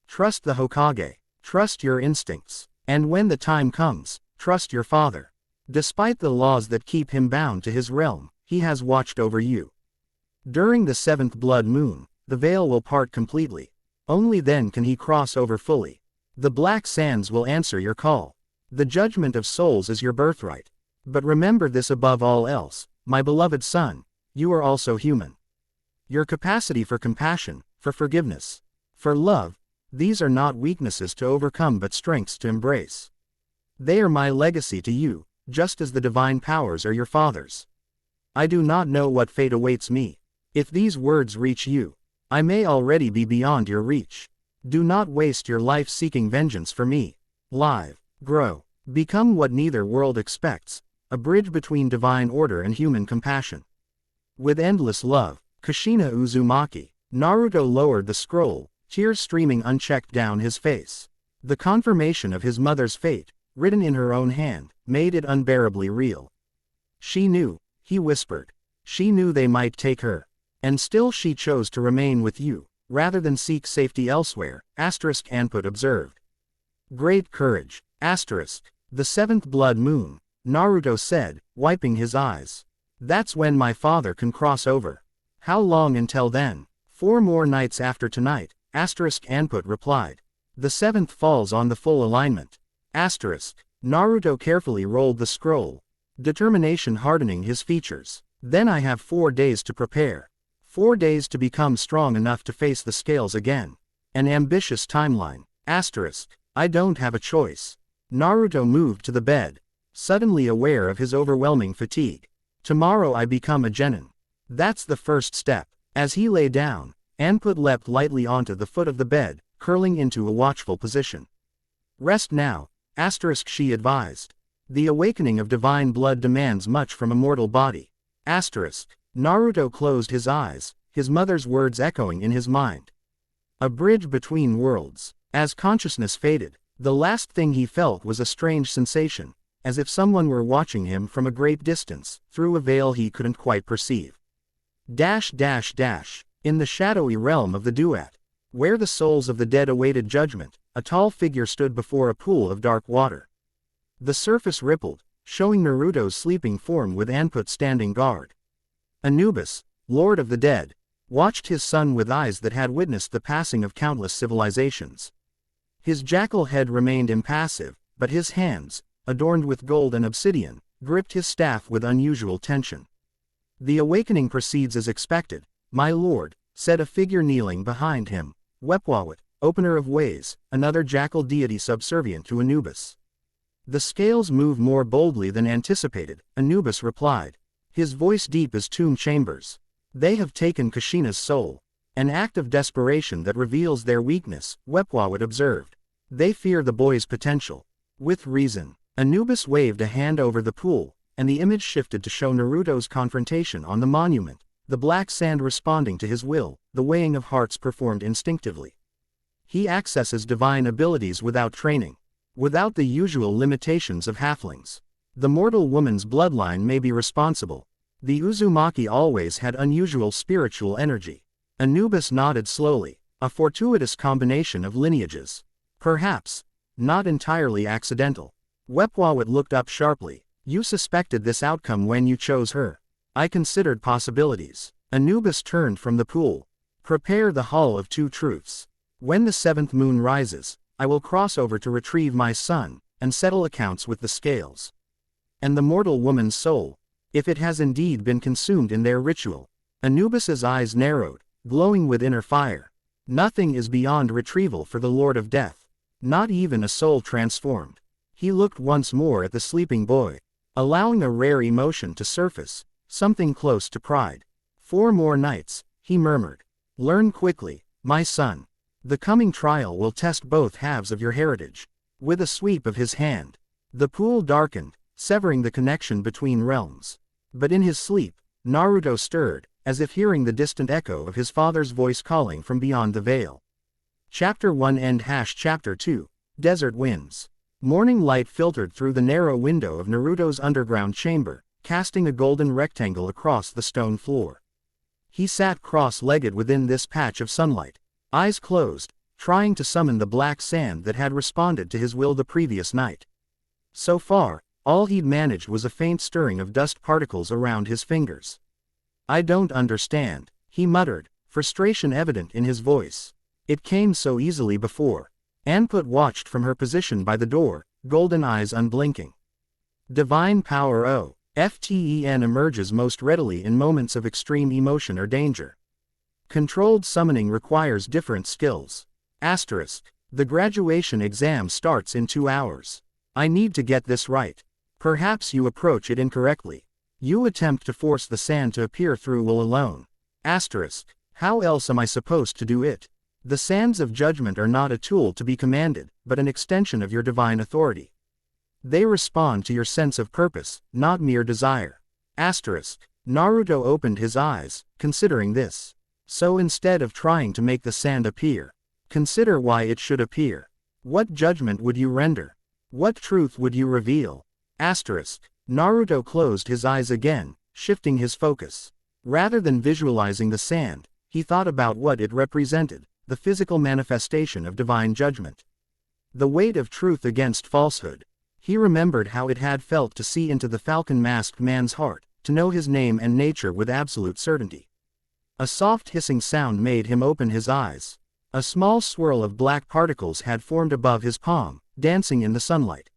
Trust the Hokage. Trust your instincts. And when the time comes, trust your father. Despite the laws that keep him bound to his realm, he has watched over you. During the 7th blood moon, the veil will part completely. Only then can he cross over fully. The Black Sands will answer your call. The judgment of souls is your birthright. But remember this above all else, my beloved son, you are also human. Your capacity for compassion, for forgiveness, for love, these are not weaknesses to overcome but strengths to embrace. They are my legacy to you, just as the divine powers are your father's. I do not know what fate awaits me. If these words reach you, I may already be beyond your reach. Do not waste your life seeking vengeance for me. Live, grow, become what neither world expects, a bridge between divine order and human compassion. With endless love, Kushina Uzumaki. Naruto lowered the scroll, tears streaming unchecked down his face. The confirmation of his mother's fate, written in her own hand, made it unbearably real. She knew, he whispered. She knew they might take her. And still she chose to remain with you, rather than seek safety elsewhere, Anput observed. Great courage, The 7th blood moon, Naruto said, wiping his eyes. That's when my father can cross over. How long until then? 4 more nights after tonight, Anput replied. The 7th falls on the full alignment. Naruto carefully rolled the scroll, determination hardening his features. Then I have 4 days to prepare. 4 days to become strong enough to face the scales again. An ambitious timeline. I don't have a choice. Naruto moved to the bed, suddenly aware of his overwhelming fatigue. Tomorrow I become a genin. That's the first step. As he lay down, Anput leapt lightly onto the foot of the bed, curling into a watchful position. Rest now, she advised. The awakening of divine blood demands much from a mortal body. Naruto closed his eyes, his mother's words echoing in his mind. A bridge between worlds. As consciousness faded, the last thing he felt was a strange sensation, as if someone were watching him from a great distance, through a veil he couldn't quite perceive. In the shadowy realm of the duat, where the souls of the dead awaited judgment, a tall figure stood before a pool of dark water. The surface rippled, showing Naruto's sleeping form with Anput standing guard. Anubis, Lord of the Dead, watched his son with eyes that had witnessed the passing of countless civilizations. His jackal head remained impassive, but his hands, adorned with gold and obsidian, gripped his staff with unusual tension. The awakening proceeds as expected, my lord, said a figure kneeling behind him. Wepwawet, opener of ways, another jackal deity subservient to Anubis. The scales move more boldly than anticipated, Anubis replied, his voice deep as tomb chambers. They have taken Kushina's soul. An act of desperation that reveals their weakness, Wepwawet observed. They fear the boy's potential. With reason. Anubis waved a hand over the pool, and the image shifted to show Naruto's confrontation on the monument, the black sand responding to his will, the weighing of hearts performed instinctively. He accesses divine abilities without training, without the usual limitations of halflings. The mortal woman's bloodline may be responsible. The Uzumaki always had unusual spiritual energy. Anubis nodded slowly, a fortuitous combination of lineages. Perhaps. Not entirely accidental. Wepwawet looked up sharply. You suspected this outcome when you chose her. I considered possibilities. Anubis turned from the pool. Prepare the Hall of Two Truths. When the 7th moon rises, I will cross over to retrieve my son, and settle accounts with the scales. And the mortal woman's soul, if it has indeed been consumed in their ritual. Anubis's eyes narrowed, glowing with inner fire. Nothing is beyond retrieval for the Lord of Death. Not even a soul transformed. He looked once more at the sleeping boy, allowing a rare emotion to surface, something close to pride. 4 more nights, he murmured. Learn quickly, my son. The coming trial will test both halves of your heritage. With a sweep of his hand, the pool darkened, severing the connection between realms. But in his sleep, Naruto stirred, as if hearing the distant echo of his father's voice calling from beyond the veil. Chapter 1 End Chapter 2, Desert Winds. Morning light filtered through the narrow window of Naruto's underground chamber, casting a golden rectangle across the stone floor. He sat cross-legged within this patch of sunlight, eyes closed, trying to summon the black sand that had responded to his will the previous night. So far, all he'd managed was a faint stirring of dust particles around his fingers. I don't understand, he muttered, frustration evident in his voice. It came so easily before. Anput watched from her position by the door, golden eyes unblinking. Divine power OFTEN emerges most readily in moments of extreme emotion or danger. Controlled summoning requires different skills. The graduation exam starts in 2 hours. I need to get this right. Perhaps you approach it incorrectly. You attempt to force the sand to appear through will alone. How else am I supposed to do it? The sands of judgment are not a tool to be commanded, but an extension of your divine authority. They respond to your sense of purpose, not mere desire. Naruto opened his eyes, considering this. So instead of trying to make the sand appear, consider why it should appear. What judgment would you render? What truth would you reveal? Naruto closed his eyes again, shifting his focus. Rather than visualizing the sand, he thought about what it represented, the physical manifestation of divine judgment. The weight of truth against falsehood. He remembered how it had felt to see into the falcon-masked man's heart, to know his name and nature with absolute certainty. A soft hissing sound made him open his eyes. A small swirl of black particles had formed above his palm, dancing in the sunlight.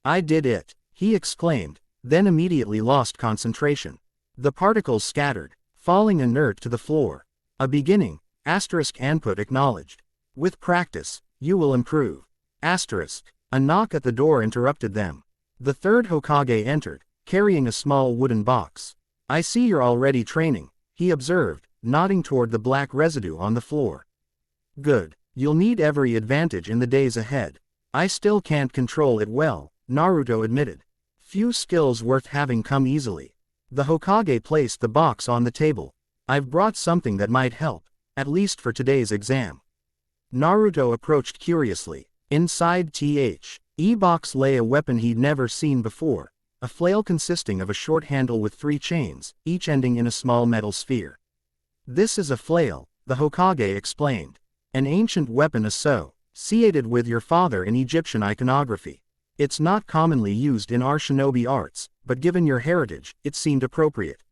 "I did it," he exclaimed, then immediately lost concentration. The particles scattered, falling inert to the floor. "A beginning," Anput acknowledged. "With practice, you will improve." A knock at the door interrupted them. The third Hokage entered, carrying a small wooden box. "I see you're already training," he observed, nodding toward the black residue on the floor. "Good. You'll need every advantage in the days ahead." "I still can't control it well," Naruto admitted. "Few skills worth having come easily." The Hokage placed the box on the table. "I've brought something that might help, at least for today's exam." Naruto approached curiously. Inside the box lay a weapon he'd never seen before, a flail consisting of a short handle with 3 chains, each ending in a small metal sphere. "This is a flail," the Hokage explained. "An ancient weapon associated with your father in Egyptian iconography. It's not commonly used in our shinobi arts, but given your heritage, it seemed appropriate."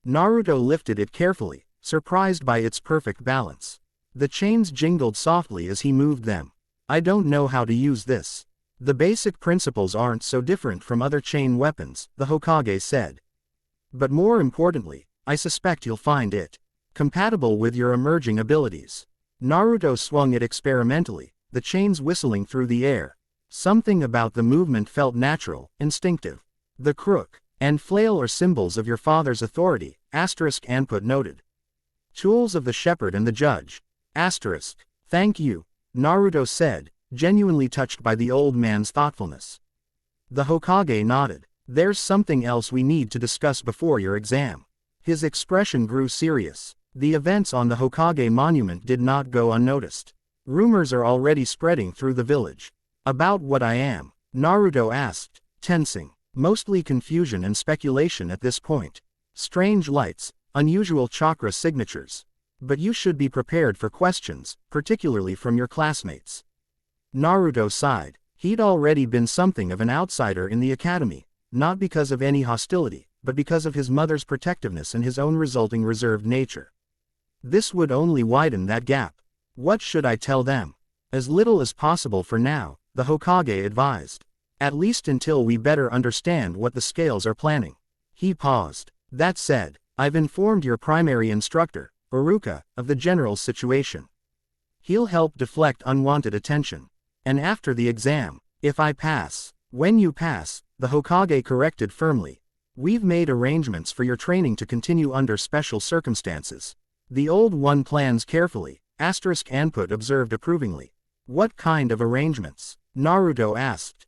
Naruto lifted it carefully, surprised by its perfect balance. The chains jingled softly as he moved them. "I don't know how to use this." "The basic principles aren't so different from other chain weapons," the Hokage said. "But more importantly, I suspect you'll find it compatible with your emerging abilities." Naruto swung it experimentally, the chains whistling through the air. Something about the movement felt natural, instinctive. "The crook and flail are symbols of your father's authority," Anput noted. "Tools of the shepherd and the judge." "Thank you," Naruto said, genuinely touched by the old man's thoughtfulness. The Hokage nodded. "There's something else we need to discuss before your exam." His expression grew serious. The events on the Hokage monument did not go unnoticed. "Rumors are already spreading through the village." "About what I am?" Naruto asked, tensing. "Mostly confusion and speculation at this point. Strange lights, unusual chakra signatures. But you should be prepared for questions, particularly from your classmates." Naruto sighed. He'd already been something of an outsider in the academy, not because of any hostility, but because of his mother's protectiveness and his own resulting reserved nature. This would only widen that gap. "What should I tell them?" "As little as possible for now," the Hokage advised. "At least until we better understand what the scales are planning." He paused. "That said, I've informed your primary instructor, Iruka, of the general situation. He'll help deflect unwanted attention. And after the exam, if I pass." "When you pass," the Hokage corrected firmly. "We've made arrangements for your training to continue under special circumstances." "The old one plans carefully," Anput observed approvingly. "What kind of arrangements?" Naruto asked.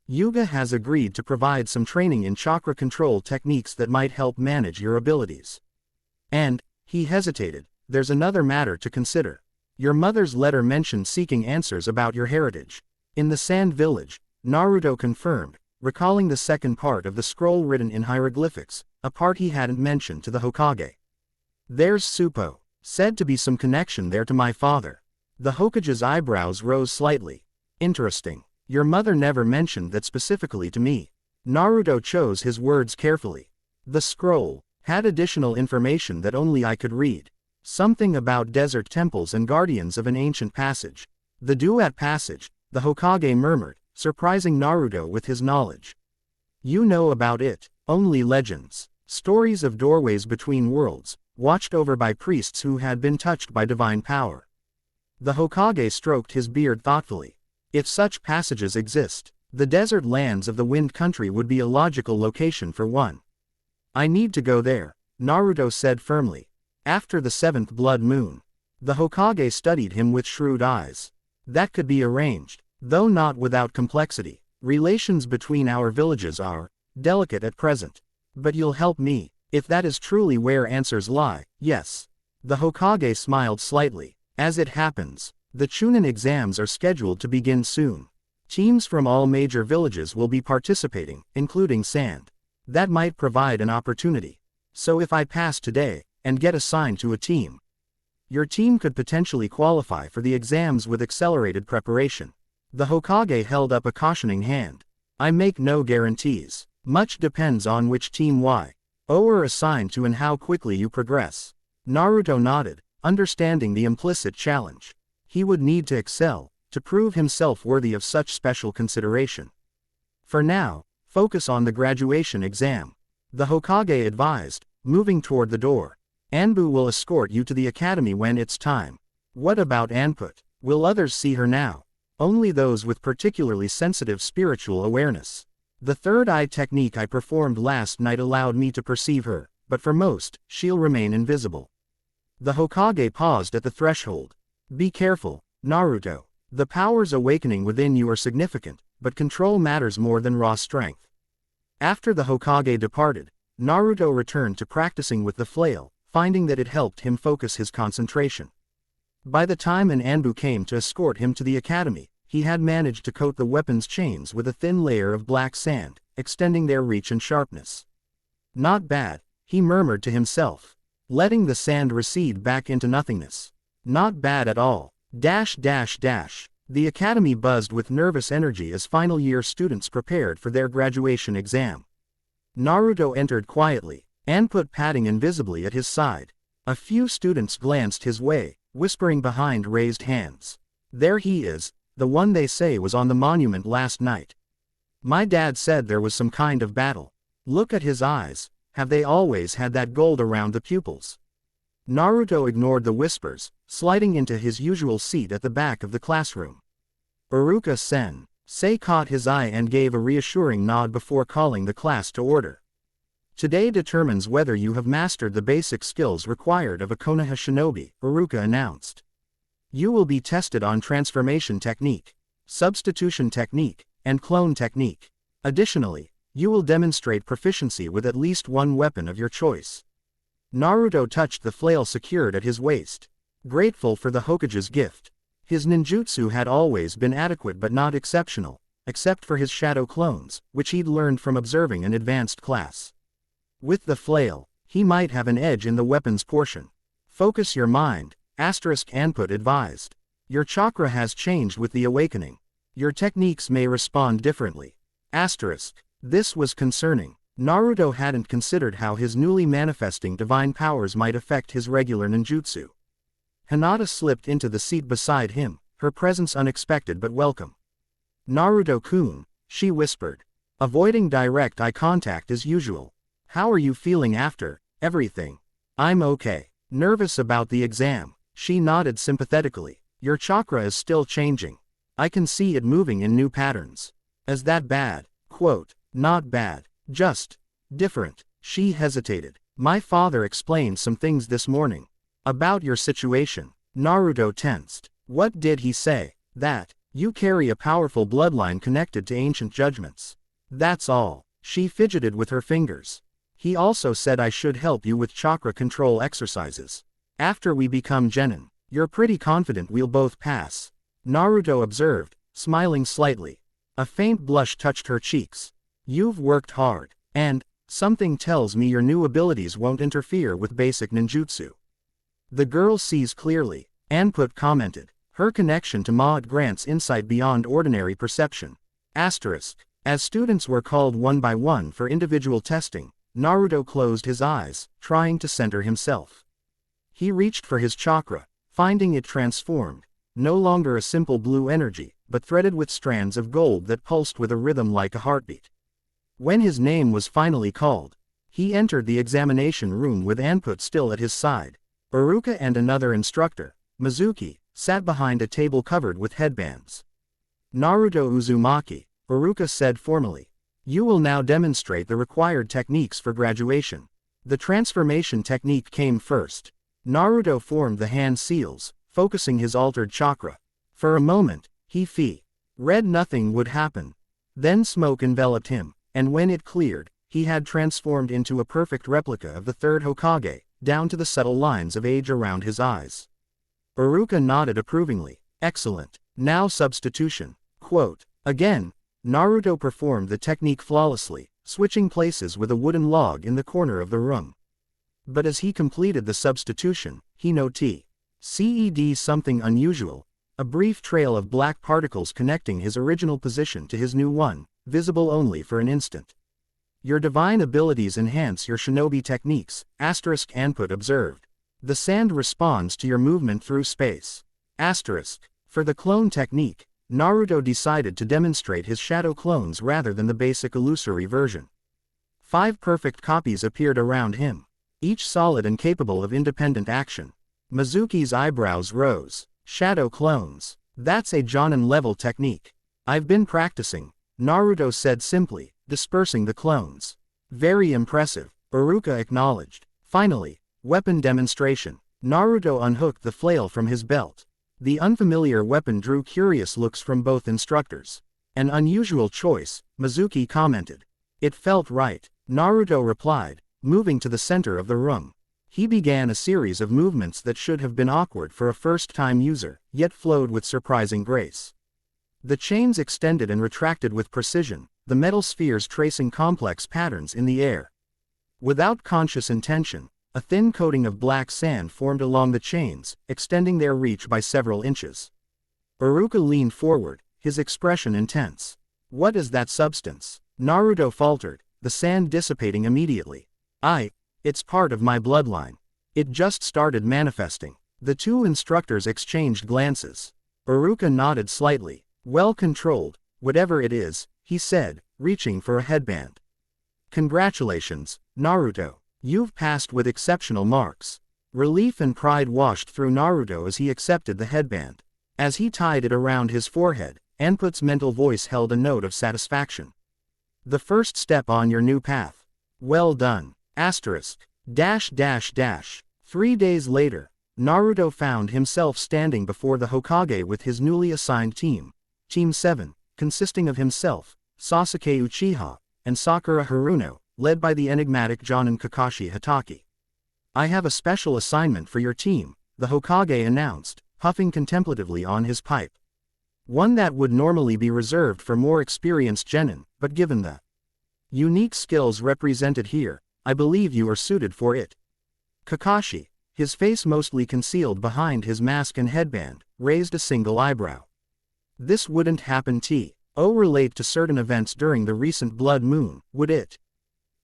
Hyuga has agreed to provide some training in chakra control techniques that might help manage your abilities. And," he hesitated, "there's another matter to consider. Your mother's letter mentioned seeking answers about your heritage. In the Sand Village," Naruto confirmed, recalling the second part of the scroll written in hieroglyphics, a part he hadn't mentioned to the Hokage. "There's said to be some connection there to my father." The Hokage's eyebrows rose slightly. "Interesting. Your mother never mentioned that specifically to me." Naruto chose his words carefully. "The scroll had additional information that only I could read. Something about desert temples and guardians of an ancient passage." "The Duat Passage," the Hokage murmured, surprising Naruto with his knowledge. "You know about it." "Only legends. Stories of doorways between worlds, watched over by priests who had been touched by divine power." The Hokage stroked his beard thoughtfully. "If such passages exist, the desert lands of the Wind Country would be a logical location for one." "I need to go there," Naruto said firmly. "After the 7th blood moon." The Hokage studied him with shrewd eyes. "That could be arranged, though not without complexity. Relations between our villages are delicate at present. But you'll help me, if that is truly where answers lie." "Yes." The Hokage smiled slightly. "As it happens, the Chunin exams are scheduled to begin soon. Teams from all major villages will be participating, including Sand. That might provide an opportunity. So if I pass today, and get assigned to a team, your team could potentially qualify for the exams with accelerated preparation." The Hokage held up a cautioning hand. "I make no guarantees." Much depends on which team Y.O are assigned to and how quickly you progress. Naruto nodded, understanding the implicit challenge. He would need to excel, to prove himself worthy of such special consideration. For now, focus on the graduation exam. The Hokage advised, moving toward the door. Anbu will escort you to the academy when it's time. What about Anput? Will others see her now? Only those with particularly sensitive spiritual awareness. The third eye technique I performed last night allowed me to perceive her, but for most, she'll remain invisible. The Hokage paused at the threshold. Be careful, Naruto. The powers awakening within you are significant, but control matters more than raw strength. After the Hokage departed, Naruto returned to practicing with the flail, finding that it helped him focus his concentration. By the time an Anbu came to escort him to the academy, he had managed to coat the weapon's chains with a thin layer of black sand, extending their reach and sharpness. Not bad, he murmured to himself, letting the sand recede back into nothingness. Not bad at all. The academy buzzed with nervous energy as final year students prepared for their graduation exam. Naruto entered quietly, Anput padding invisibly at his side. A few students glanced his way, whispering behind raised hands. There he is, the one they say was on the monument last night. My dad said there was some kind of battle. Look at his eyes, have they always had that gold around the pupils? Naruto ignored the whispers, sliding into his usual seat at the back of the classroom. Uruka-sen caught his eye and gave a reassuring nod before calling the class to order. Today determines whether you have mastered the basic skills required of a Konoha shinobi, Uruka announced. You will be tested on transformation technique, substitution technique, and clone technique. Additionally, you will demonstrate proficiency with at least one weapon of your choice. Naruto touched the flail secured at his waist. Grateful for the Hokage's gift. His ninjutsu had always been adequate but not exceptional, except for his shadow clones, which he'd learned from observing an advanced class. With the flail, he might have an edge in the weapons portion. Focus your mind, Anput advised. Your chakra has changed with the awakening. Your techniques may respond differently. This was concerning. Naruto hadn't considered how his newly manifesting divine powers might affect his regular ninjutsu. Hinata slipped into the seat beside him, her presence unexpected but welcome. Naruto-kun, she whispered. Avoiding direct eye contact as usual. How are you feeling after everything? I'm okay. Nervous about the exam. She nodded sympathetically. Your chakra is still changing. I can see it moving in new patterns. Is that bad? Quote, not bad. Just different. She hesitated. My father explained some things this morning. About your situation. Naruto tensed. What did he say? That you carry a powerful bloodline connected to ancient judgments. That's all. She fidgeted with her fingers. He also said I should help you with chakra control exercises. After we become genin, you're pretty confident we'll both pass. Naruto observed, smiling slightly. A faint blush touched her cheeks. You've worked hard, and something tells me your new abilities won't interfere with basic ninjutsu. The girl sees clearly, Anput commented. Her connection to Maat grants insight beyond ordinary perception. As students were called one by one for individual testing, Naruto closed his eyes, trying to center himself. He reached for his chakra, finding it transformed, no longer a simple blue energy, but threaded with strands of gold that pulsed with a rhythm like a heartbeat. When his name was finally called, he entered the examination room with Anput still at his side. Uruka and another instructor, Mizuki, sat behind a table covered with headbands. Naruto Uzumaki, Uruka said formally. You will now demonstrate the required techniques for graduation. The transformation technique came first. Naruto formed the hand seals, focusing his altered chakra. For a moment, he read nothing would happen. Then smoke enveloped him, and when it cleared, he had transformed into a perfect replica of the third Hokage, down to the subtle lines of age around his eyes. Uruka nodded approvingly. Excellent. Now substitution. Quote. Again, Naruto performed the technique flawlessly, switching places with a wooden log in the corner of the room. But as he completed the substitution, he noticed something unusual, a brief trail of black particles connecting his original position to his new one, visible only for an instant. Your divine abilities enhance your shinobi techniques, Anput observed. The sand responds to your movement through space. For the clone technique, Naruto decided to demonstrate his shadow clones rather than the basic illusory version. 5 perfect copies appeared around him, each solid and capable of independent action. Mizuki's eyebrows rose. Shadow clones. That's a Jonin-level technique. I've been practicing, Naruto said simply, dispersing the clones. Very impressive, Iruka acknowledged. Finally, weapon demonstration. Naruto unhooked the flail from his belt. The unfamiliar weapon drew curious looks from both instructors. An unusual choice, Mizuki commented. It felt right, Naruto replied, moving to the center of the room. He began a series of movements that should have been awkward for a first-time user, yet flowed with surprising grace. The chains extended and retracted with precision, the metal spheres tracing complex patterns in the air. Without conscious intention, a thin coating of black sand formed along the chains, extending their reach by several inches. Iruka leaned forward, his expression intense. What is that substance? Naruto faltered, the sand dissipating immediately. It's part of my bloodline. It just started manifesting. The two instructors exchanged glances. Iruka nodded slightly. Well controlled, whatever it is, he said, reaching for a headband. Congratulations, Naruto. You've passed with exceptional marks. Relief and pride washed through Naruto as he accepted the headband. As he tied it around his forehead, Anput's mental voice held a note of satisfaction. The first step on your new path. Well done. 3 days later, Naruto found himself standing before the Hokage with his newly assigned team, Team 7, consisting of himself, Sasuke Uchiha, and Sakura Haruno, led by the enigmatic Jonin Kakashi Hatake. I have a special assignment for your team, the Hokage announced, puffing contemplatively on his pipe. One that would normally be reserved for more experienced genin, but given the unique skills represented here, I believe you are suited for it. Kakashi, his face mostly concealed behind his mask and headband, raised a single eyebrow. This wouldn't happen relate to certain events during the recent blood moon, would it?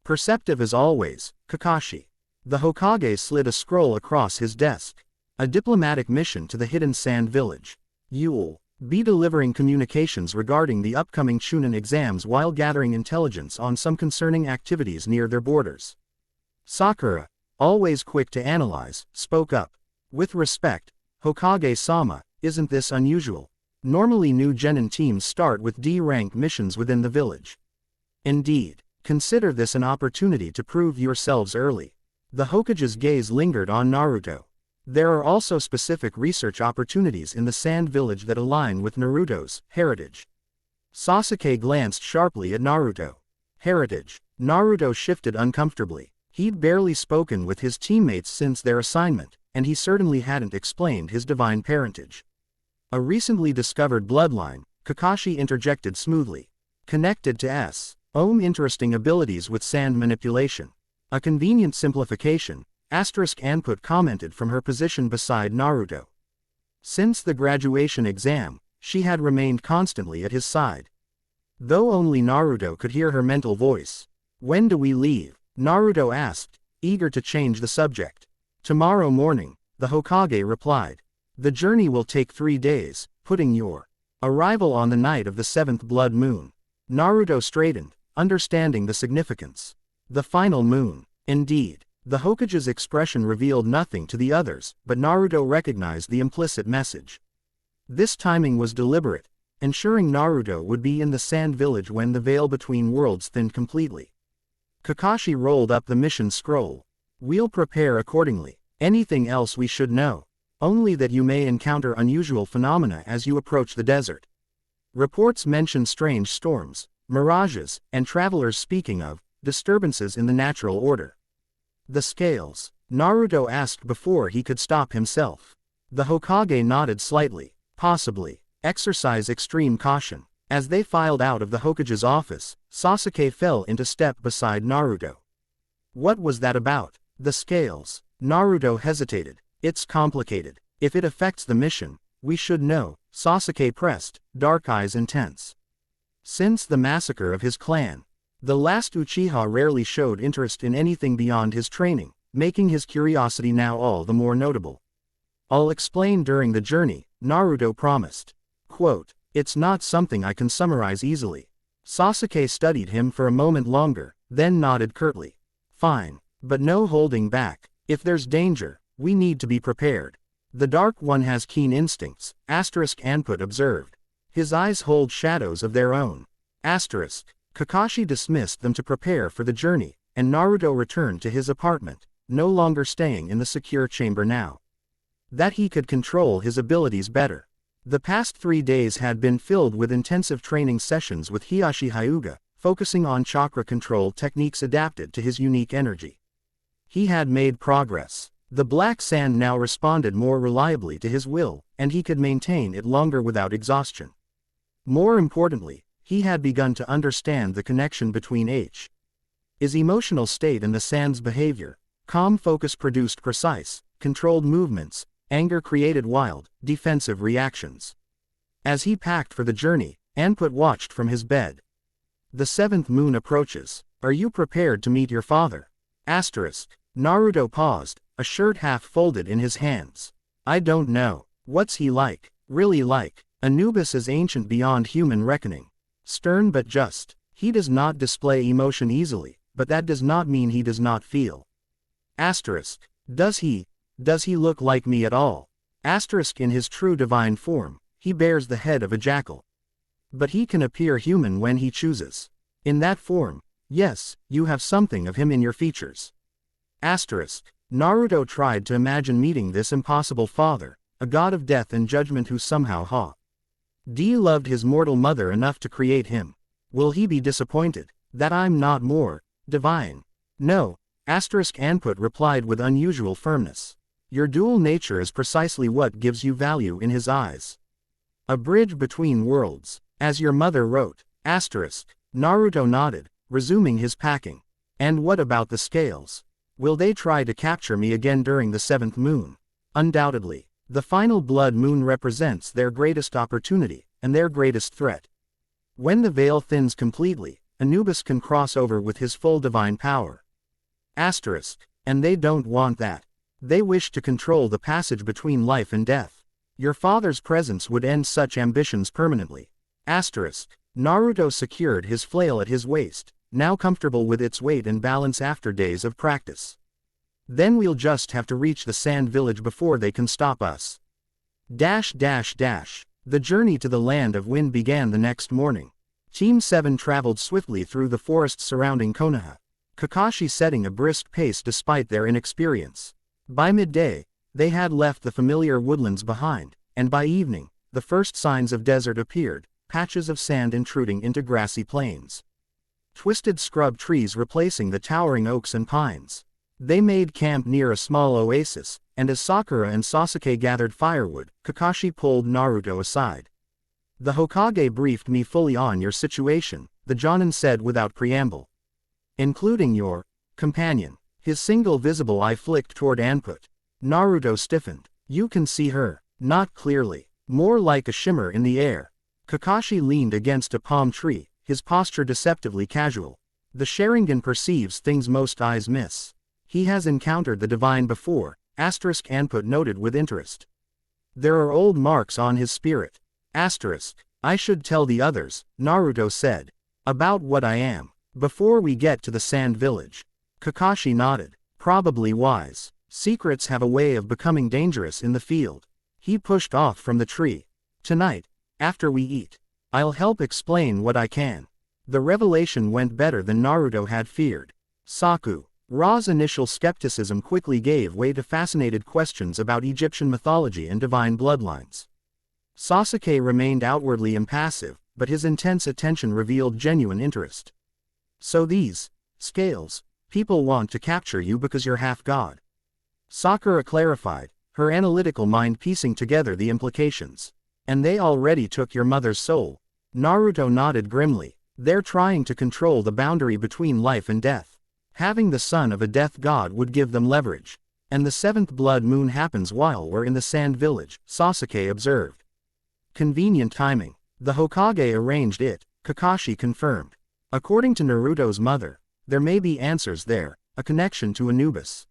Perceptive as always, Kakashi. The Hokage slid a scroll across his desk. A diplomatic mission to the hidden sand village. You'll be delivering communications regarding the upcoming Chunin exams while gathering intelligence on some concerning activities near their borders. Sakura, always quick to analyze, spoke up. With respect, Hokage-sama, isn't this unusual? Normally new genin teams start with D-rank missions within the village. Indeed, consider this an opportunity to prove yourselves early. The Hokage's gaze lingered on Naruto. There are also specific research opportunities in the Sand Village that align with Naruto's heritage. Sasuke glanced sharply at Naruto. Heritage. Naruto shifted uncomfortably. He'd barely spoken with his teammates since their assignment, and he certainly hadn't explained his divine parentage. A recently discovered bloodline, Kakashi interjected smoothly. Connected to S. Interesting abilities with sand manipulation. A convenient simplification, Anput commented from her position beside Naruto. Since the graduation exam, she had remained constantly at his side. Though only Naruto could hear her mental voice. When do we leave? Naruto asked, eager to change the subject. Tomorrow morning, the Hokage replied. The journey will take 3 days, putting your arrival on the night of the 7th blood moon. Naruto straightened, understanding the significance. The final moon. Indeed. The Hokage's expression revealed nothing to the others, but Naruto recognized the implicit message. This timing was deliberate, ensuring Naruto would be in the Sand Village when the veil between worlds thinned completely. Kakashi rolled up the mission scroll. We'll prepare accordingly. Anything else we should know? Only that you may encounter unusual phenomena as you approach the desert. Reports mention strange storms, mirages, and travelers speaking of disturbances in the natural order. The scales, Naruto asked before he could stop himself. The Hokage nodded slightly. Possibly. Exercise extreme caution. As they filed out of the Hokage's office, Sasuke fell into step beside Naruto. What was that about? The scales. Naruto hesitated. It's complicated. If it affects the mission, we should know, Sasuke pressed, dark eyes intense. Since the massacre of his clan, The last Uchiha rarely showed interest in anything beyond his training, making his curiosity now all the more notable. "I'll explain during the journey," Naruto promised. Quote, "It's not something I can summarize easily." Sasuke studied him for a moment longer, then nodded curtly. "Fine. But no holding back. If there's danger, we need to be prepared. The Dark One has keen instincts," Anput observed. "His eyes hold shadows of their own." Kakashi dismissed them to prepare for the journey, and Naruto returned to his apartment, no longer staying in the secure chamber now that he could control his abilities better. The past 3 days had been filled with intensive training sessions with Hiashi Hyuga, focusing on chakra control techniques adapted to his unique energy. He had made progress. The black sand now responded more reliably to his will, and he could maintain it longer without exhaustion. More importantly, he had begun to understand the connection between his emotional state and the sand's behavior. Calm focus produced precise, controlled movements. Anger created wild, defensive reactions. As he packed for the journey, Anput watched from his bed. "The 7th moon approaches. Are you prepared to meet your father?" Naruto paused, a shirt half folded in his hands. "I don't know. What's he like? Really like?" "Anubis is ancient beyond human reckoning. Stern but just. He does not display emotion easily, but that does not mean he does not feel." Does he look like me at all?" "In his true divine form, he bears the head of a jackal. But he can appear human when he chooses. In that form, yes, you have something of him in your features." Naruto tried to imagine meeting this impossible father, a god of death and judgment who somehow loved his mortal mother enough to create him. Will he be disappointed that I'm not more divine? "No," Anput replied with unusual firmness. "Your dual nature is precisely what gives you value in his eyes. A bridge between worlds, as your mother wrote." Naruto nodded, resuming his packing. "And what about the scales? Will they try to capture me again during the 7th moon?" "Undoubtedly. The final blood moon represents their greatest opportunity, and their greatest threat. When the veil thins completely, Anubis can cross over with his full divine power." "And they don't want that. They wish to control the passage between life and death. Your father's presence would end such ambitions permanently." Naruto secured his flail at his waist, now comfortable with its weight and balance after days of practice. "Then we'll just have to reach the sand village before they can stop us." The journey to the land of wind began the next morning. Team 7 traveled swiftly through the forests surrounding Konoha, Kakashi setting a brisk pace despite their inexperience. By midday, they had left the familiar woodlands behind, and by evening, the first signs of desert appeared, patches of sand intruding into grassy plains. Twisted scrub trees replacing the towering oaks and pines. They made camp near a small oasis, and as Sakura and Sasuke gathered firewood, Kakashi pulled Naruto aside. "The Hokage briefed me fully on your situation," the Jonin said without preamble. "Including your companion." His single visible eye flicked toward Anput. Naruto stiffened. "You can see her." "Not clearly. More like a shimmer in the air." Kakashi leaned against a palm tree, his posture deceptively casual. "The Sharingan perceives things most eyes miss. He has encountered the divine before," Anput noted with interest. "There are old marks on his spirit." "I should tell the others," Naruto said. "About what I am, before we get to the sand village." Kakashi nodded. "Probably wise. Secrets have a way of becoming dangerous in the field." He pushed off from the tree. "Tonight, after we eat, I'll help explain what I can." The revelation went better than Naruto had feared. Ra's initial skepticism quickly gave way to fascinated questions about Egyptian mythology and divine bloodlines. Sasuke remained outwardly impassive, but his intense attention revealed genuine interest. "So these scales, people want to capture you because you're half god?" Sakura clarified, her analytical mind piecing together the implications. "And they already took your mother's soul." Naruto nodded grimly. "They're trying to control the boundary between life and death. Having the son of a death god would give them leverage. And the 7th blood moon happens while we're in the sand village," Sasuke observed. "Convenient timing. The Hokage arranged it," Kakashi confirmed. According to Naruto's mother, there may be answers there, a connection to Anubis.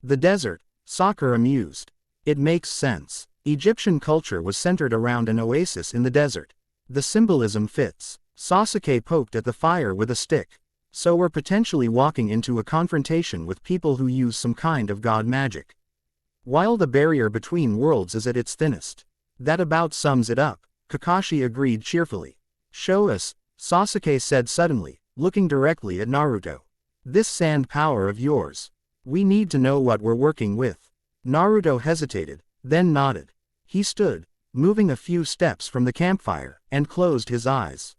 The desert, Sakura mused. It makes sense. Egyptian culture was centered around an oasis in the desert. The symbolism fits. Sasuke poked at the fire with a stick. So we're potentially walking into a confrontation with people who use some kind of god magic. While the barrier between worlds is at its thinnest. That about sums it up, Kakashi agreed cheerfully. Show us, Sasuke said suddenly, looking directly at Naruto. This sand power of yours. We need to know what we're working with. Naruto hesitated, then nodded. He stood, moving a few steps from the campfire, and closed his eyes.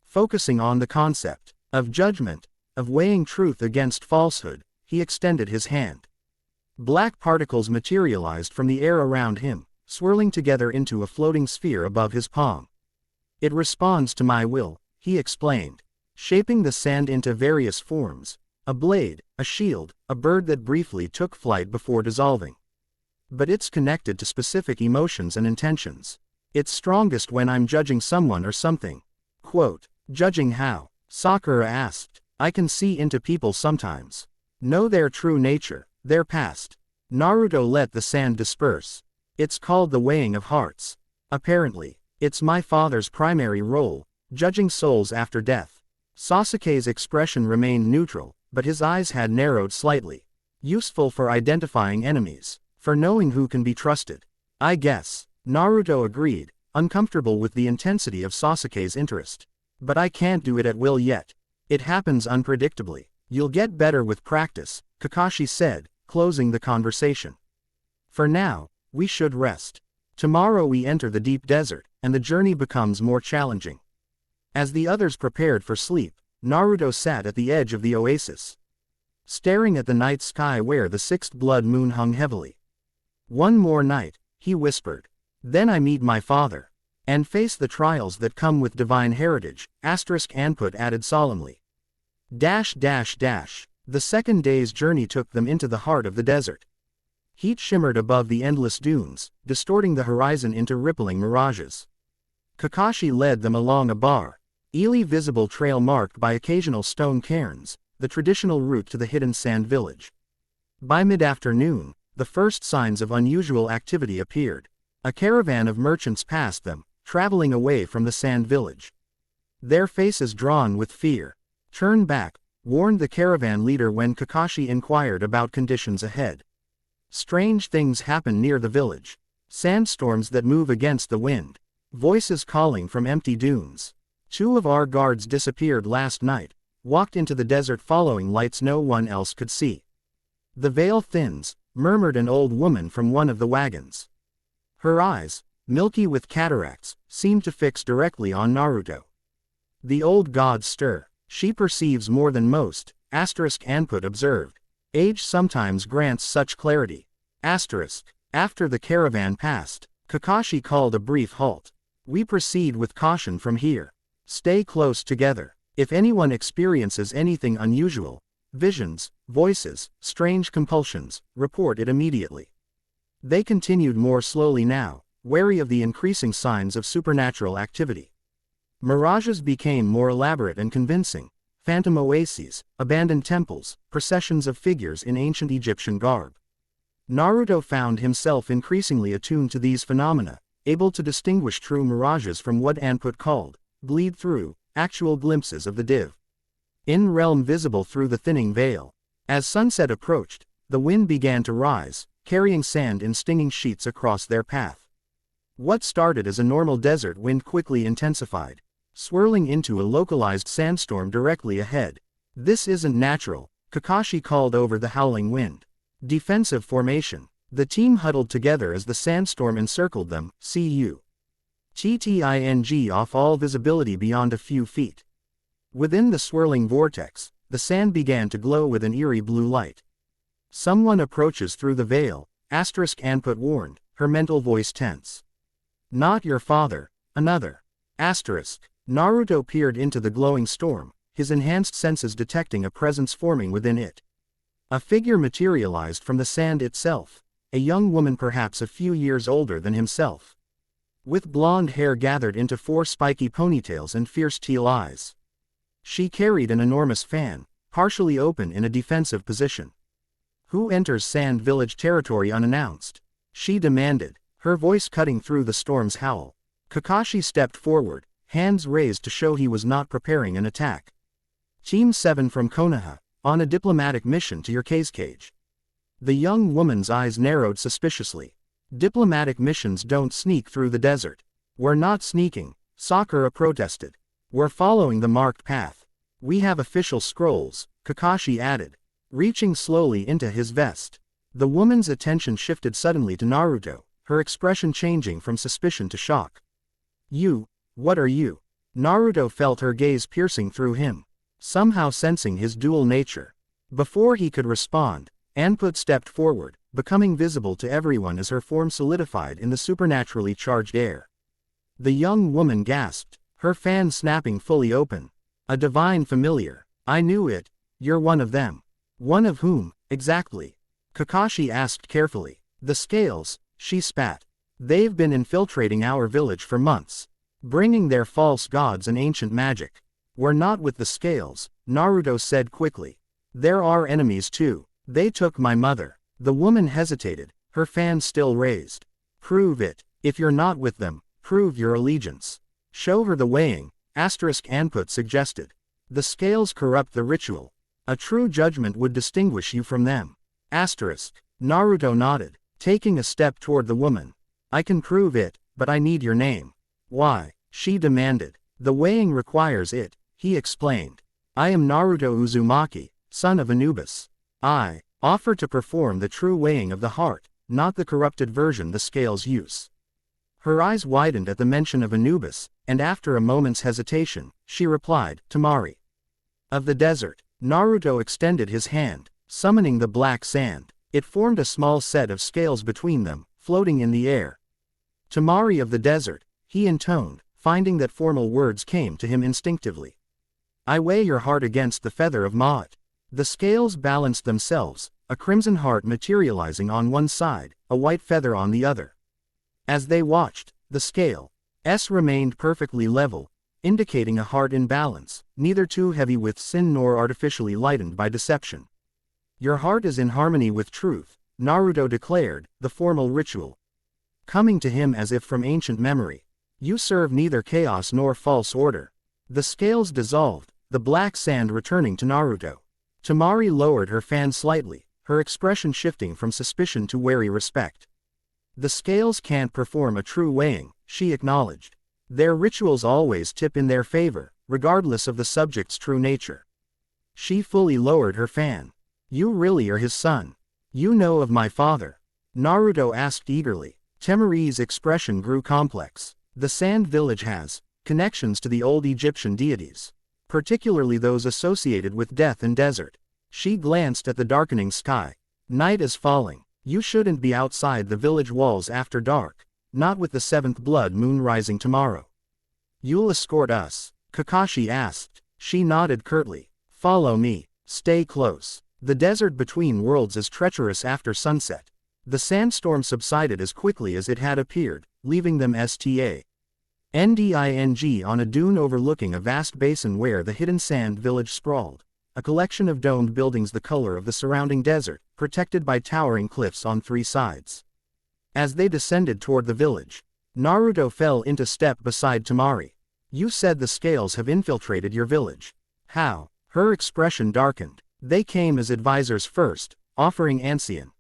Focusing on the concept of judgment, of weighing truth against falsehood, he extended his hand. Black particles materialized from the air around him, swirling together into a floating sphere above his palm. It responds to my will, he explained, shaping the sand into various forms, a blade, a shield, a bird that briefly took flight before dissolving. But it's connected to specific emotions and intentions. It's strongest when I'm judging someone or something. Quote, judging how? Sakura asked. I can see into people sometimes. Know their true nature, their past. Naruto let the sand disperse. It's called the weighing of hearts. Apparently, it's my father's primary role, judging souls after death. Sasuke's expression remained neutral, but his eyes had narrowed slightly. Useful for identifying enemies, for knowing who can be trusted. I guess, Naruto agreed, uncomfortable with the intensity of Sasuke's interest. But I can't do it at will yet. It happens unpredictably. You'll get better with practice, Kakashi said, closing the conversation. For now, we should rest. Tomorrow we enter the deep desert, and the journey becomes more challenging. As the others prepared for sleep, Naruto sat at the edge of the oasis, staring at the night sky where the sixth blood moon hung heavily. One more night, he whispered. Then I meet my father. And face the trials that come with divine heritage, Anput added solemnly. The second day's journey took them into the heart of the desert. Heat shimmered above the endless dunes, distorting the horizon into rippling mirages. Kakashi led them along a barely visible trail marked by occasional stone cairns, the traditional route to the hidden sand village. By mid-afternoon, the first signs of unusual activity appeared. A caravan of merchants passed them, traveling away from the sand village. Their faces drawn with fear. Turn back, warned the caravan leader when Kakashi inquired about conditions ahead. Strange things happen near the village. Sandstorms that move against the wind. Voices calling from empty dunes. 2 of our guards disappeared last night, walked into the desert following lights no one else could see. The veil thins, murmured an old woman from one of the wagons. Her eyes, milky with cataracts, seemed to fix directly on Naruto. The old god stir. She perceives more than most, Anput observed. Age sometimes grants such clarity. After the caravan passed, Kakashi called a brief halt. We proceed with caution from here. Stay close together. If anyone experiences anything unusual, visions, voices, strange compulsions, report it immediately. They continued more slowly now, wary of the increasing signs of supernatural activity. Mirages became more elaborate and convincing. Phantom oases, abandoned temples, processions of figures in ancient Egyptian garb. Naruto found himself increasingly attuned to these phenomena, able to distinguish true mirages from what Anput called, bleed-through, actual glimpses of the in-realm visible through the thinning veil. As sunset approached, the wind began to rise, carrying sand in stinging sheets across their path. What started as a normal desert wind quickly intensified, swirling into a localized sandstorm directly ahead. This isn't natural, Kakashi called over the howling wind. Defensive formation. The team huddled together as the sandstorm encircled them, TTING off all visibility beyond a few feet. Within the swirling vortex, the sand began to glow with an eerie blue light. Someone approaches through the veil, Anput warned, her mental voice tense. Not your father, another. Naruto peered into the glowing storm, his enhanced senses detecting a presence forming within it. A figure materialized from the sand itself, a young woman perhaps a few years older than himself. With blonde hair gathered into 4 spiky ponytails and fierce teal eyes. She carried an enormous fan, partially open in a defensive position. Who enters Sand Village territory unannounced? She demanded, her voice cutting through the storm's howl. Kakashi stepped forward, hands raised to show he was not preparing an attack. Team 7 from Konoha, on a diplomatic mission to your cage. The young woman's eyes narrowed suspiciously. Diplomatic missions don't sneak through the desert. We're not sneaking, Sakura protested. We're following the marked path. We have official scrolls, Kakashi added, reaching slowly into his vest. The woman's attention shifted suddenly to Naruto, her expression changing from suspicion to shock. You, what are you? Naruto felt her gaze piercing through him, somehow sensing his dual nature. Before he could respond, Anput stepped forward, becoming visible to everyone as her form solidified in the supernaturally charged air. The young woman gasped, her fan snapping fully open. A divine familiar. I knew it. You're one of them. One of whom, exactly? Kakashi asked carefully. The scales, she spat. They've been infiltrating our village for months, bringing their false gods and ancient magic. We're not with the scales, Naruto said quickly. There are enemies too. They took my mother. The woman hesitated, her fan still raised. Prove it. If you're not with them, prove your allegiance. Show her the weighing, Anput suggested. The scales corrupt the ritual. A true judgment would distinguish you from them. Naruto nodded, taking a step toward the woman. I can prove it, but I need your name. Why? She demanded. The weighing requires it, he explained. I am Naruto Uzumaki, son of Anubis. I offer to perform the true weighing of the heart, not the corrupted version the scales use. Her eyes widened at the mention of Anubis, and after a moment's hesitation, she replied, Tamari. Of the desert. Naruto extended his hand, summoning the black sand. It formed a small set of scales between them, floating in the air. Tamari of the desert, he intoned, finding that formal words came to him instinctively. I weigh your heart against the feather of Ma'at. The scales balanced themselves, a crimson heart materializing on one side, a white feather on the other. As they watched, the scales remained perfectly level, indicating a heart in balance, neither too heavy with sin nor artificially lightened by deception. Your heart is in harmony with truth, Naruto declared, the formal ritual coming to him as if from ancient memory. You serve neither chaos nor false order. The scales dissolved, the black sand returning to Naruto. Tamari lowered her fan slightly, her expression shifting from suspicion to wary respect. The scales can't perform a true weighing, she acknowledged. Their rituals always tip in their favor, regardless of the subject's true nature. She fully lowered her fan. You really are his son. You know of my father? Naruto asked eagerly. Temari's expression grew complex. The Sand Village has connections to the old Egyptian deities, particularly those associated with death and desert. She glanced at the darkening sky. Night is falling. You shouldn't be outside the village walls after dark, not with the seventh blood moon rising tomorrow. You'll escort us? Kakashi asked. She nodded curtly. Follow me. Stay close. The desert between worlds is treacherous after sunset. The sandstorm subsided as quickly as it had appeared, leaving them standing on a dune overlooking a vast basin where the hidden Sand Village sprawled, a collection of domed buildings the color of the surrounding desert, protected by towering cliffs on three sides. As they descended toward the village, Naruto fell into step beside Tamari. You said the scales have infiltrated your village. How? Her expression darkened. They came as advisors first, offering ancient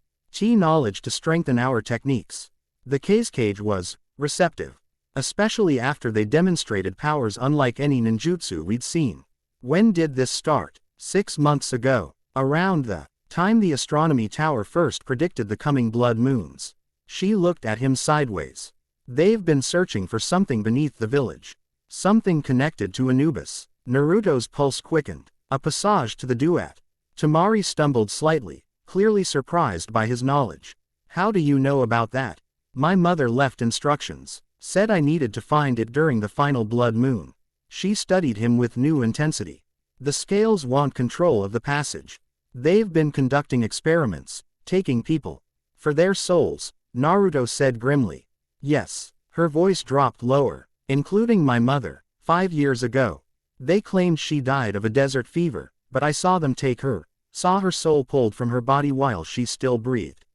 knowledge to strengthen our techniques. The cage was receptive, especially after they demonstrated powers unlike any ninjutsu we'd seen. When did this start? 6 months ago, around the time the astronomy tower first predicted the coming blood moons. She looked at him sideways. They've been searching for something beneath the village. Something connected to Anubis. Naruto's pulse quickened. A passage to the duat. Tamari stumbled slightly, clearly surprised by his knowledge. How do you know about that? My mother left instructions. Said I needed to find it during the final blood moon. She studied him with new intensity. The scales want control of the passage. They've been conducting experiments, taking people for their souls, Naruto said grimly. Yes. Her voice dropped lower. Including my mother, 5 years ago. They claimed she died of a desert fever, but I saw them take her, saw her soul pulled from her body while she still breathed.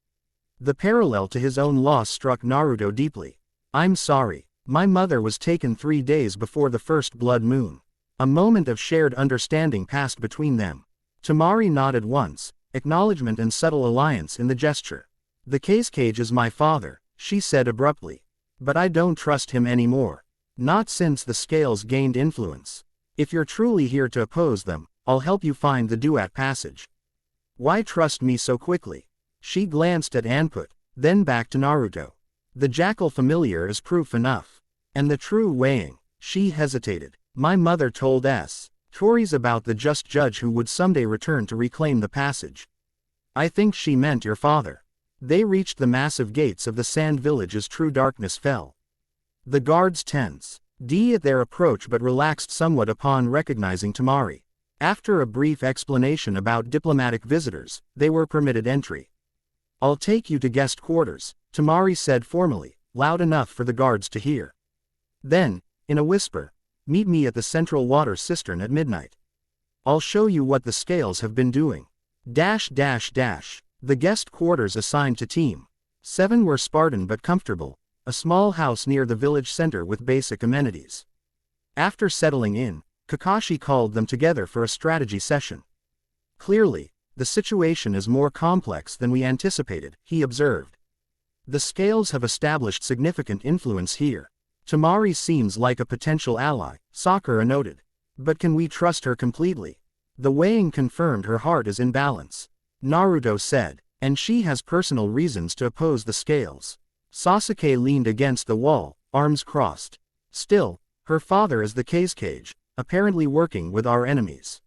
The parallel to his own loss struck Naruto deeply. I'm sorry. My mother was taken 3 days before the first blood moon. A moment of shared understanding passed between them. Temari nodded once, acknowledgement and subtle alliance in the gesture. The Cage is my father, she said abruptly. But I don't trust him anymore. Not since the scales gained influence. If you're truly here to oppose them, I'll help you find the Duat passage. Why trust me so quickly? She glanced at Anput, then back to Naruto. The jackal familiar is proof enough. And the true weighing, she hesitated. My mother told Stories about the just judge who would someday return to reclaim the passage. I think she meant your father. They reached the massive gates of the sand village as true darkness fell. The guards tense at their approach but relaxed somewhat upon recognizing Temari. After a brief explanation about diplomatic visitors, they were permitted entry. I'll take you to guest quarters, Temari said formally, loud enough for the guards to hear. Then, in a whisper, meet me at the central water cistern at midnight. I'll show you what the scales have been doing. The guest quarters assigned to Team 7 were Spartan but comfortable, a small house near the village center with basic amenities. After settling in, Kakashi called them together for a strategy session. Clearly, the situation is more complex than we anticipated, he observed. The scales have established significant influence here. Temari seems like a potential ally, Sakura noted. But can we trust her completely? The weighing confirmed her heart is in balance. Naruto said, and she has personal reasons to oppose the scales. Sasuke leaned against the wall, arms crossed. Still, her father is the Cage, apparently working with our enemies.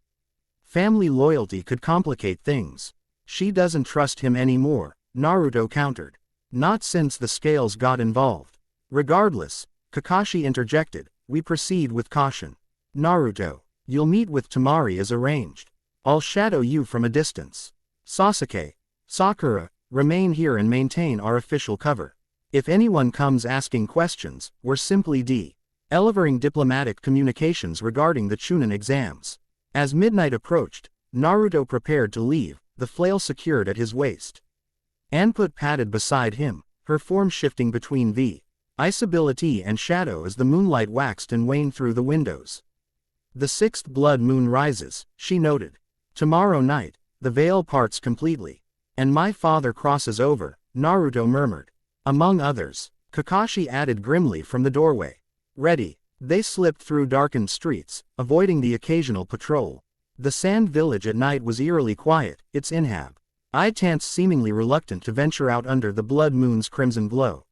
Family loyalty could complicate things. She doesn't trust him anymore, Naruto countered. Not since the scales got involved. Regardless, Kakashi interjected, we proceed with caution. Naruto, you'll meet with Temari as arranged. I'll shadow you from a distance. Sasuke, Sakura, remain here and maintain our official cover. If anyone comes asking questions, we're simply delivering diplomatic communications regarding the Chunin exams. As midnight approached, Naruto prepared to leave, the flail secured at his waist. Anput padded beside him, her form shifting between visibility and shadow as the moonlight waxed and waned through the windows. The 6th blood moon rises, she noted. Tomorrow night, the veil parts completely. And my father crosses over, Naruto murmured. Among others, Kakashi added grimly from the doorway. Ready. They slipped through darkened streets, avoiding the occasional patrol. The sand village at night was eerily quiet, its inhabitants seemingly reluctant to venture out under the blood moon's crimson glow.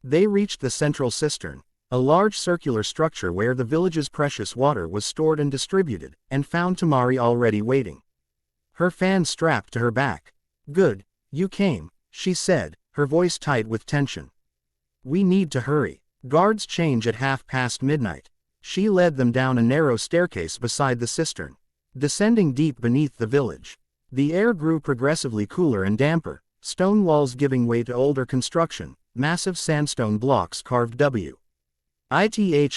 They reached the central cistern, a large circular structure where the village's precious water was stored and distributed, and found Temari already waiting. Her fan strapped to her back. Good, you came, she said, her voice tight with tension. We need to hurry. Guards change at midnight. She led them down a narrow staircase beside the cistern, descending deep beneath the village. The air grew progressively cooler and damper, stone walls giving way to older construction, massive sandstone blocks carved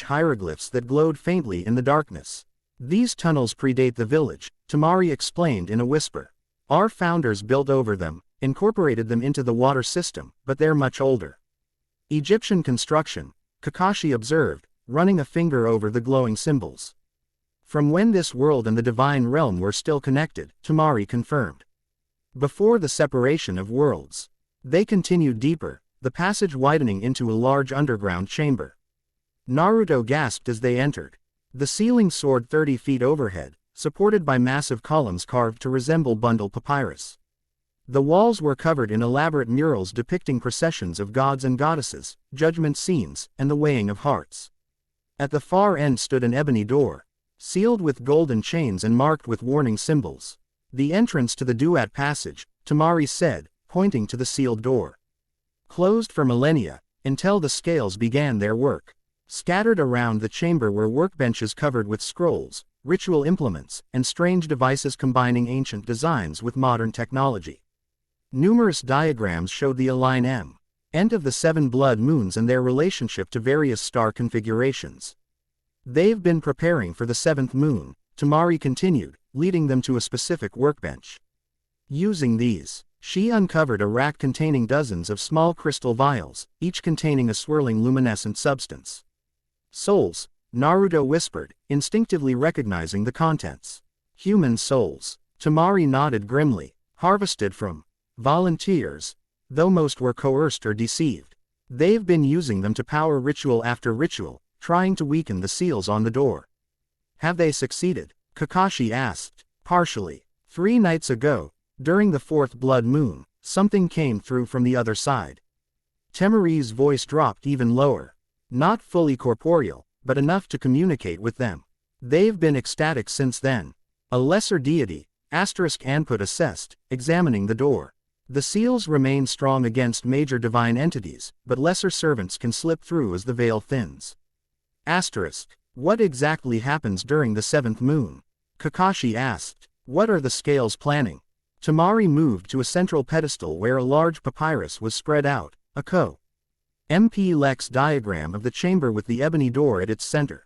hieroglyphs that glowed faintly in the darkness. These tunnels predate the village, Temari explained in a whisper. Our founders built over them, incorporated them into the water system, but they're much older. Egyptian construction, Kakashi observed, running a finger over the glowing symbols. From when this world and the divine realm were still connected, Temari confirmed. Before the separation of worlds. They continued deeper, the passage widening into a large underground chamber. Naruto gasped as they entered. The ceiling soared 30 feet overhead, supported by massive columns carved to resemble bundle papyrus. The walls were covered in elaborate murals depicting processions of gods and goddesses, judgment scenes, and the weighing of hearts. At the far end stood an ebony door, sealed with golden chains and marked with warning symbols. The entrance to the Duat passage, Temari said, pointing to the sealed door. Closed for millennia, until the scales began their work. Scattered around the chamber were workbenches covered with scrolls, ritual implements, and strange devices combining ancient designs with modern technology. Numerous diagrams showed the end of the 7 blood moons and their relationship to various star configurations. They've been preparing for the seventh moon, Tamari continued, leading them to a specific workbench. Using these, she uncovered a rack containing dozens of small crystal vials, each containing a swirling luminescent substance. Souls, Naruto whispered, instinctively recognizing the contents. Human souls. Tamari nodded grimly. Harvested from volunteers, though most were coerced or deceived. They've been using them to power ritual after ritual, trying to weaken the seals on the door. Have they succeeded? Kakashi asked. Partially. 3 nights ago, during the 4th blood moon, something came through from the other side. Temari's voice dropped even lower. Not fully corporeal, but enough to communicate with them. They've been ecstatic since then. A lesser deity, Anput assessed, examining the door. The seals remain strong against major divine entities, but lesser servants can slip through as the veil thins. What exactly happens during the 7th moon? Kakashi asked. What are the scales planning? Tamari moved to a central pedestal where a large papyrus was spread out, a MP-Lex diagram of the chamber with the ebony door at its center.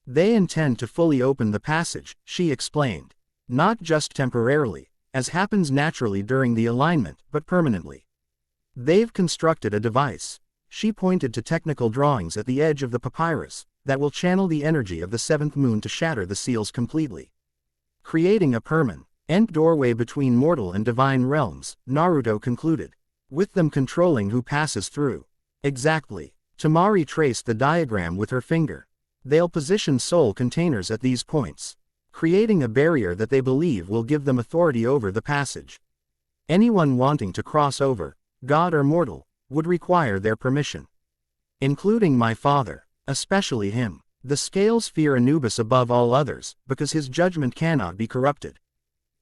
They intend to fully open the passage, she explained. Not just temporarily, as happens naturally during the alignment, but permanently. They've constructed a device. She pointed to technical drawings at the edge of the papyrus, that will channel the energy of the 7th moon to shatter the seals completely. Creating a permanent doorway between mortal and divine realms, Naruto concluded. With them controlling who passes through. Exactly. Tamari traced the diagram with her finger. They'll position soul containers at these points, creating a barrier that they believe will give them authority over the passage. Anyone wanting to cross over, god or mortal, would require their permission. Including my father, especially him. The scales fear Anubis above all others, because his judgment cannot be corrupted.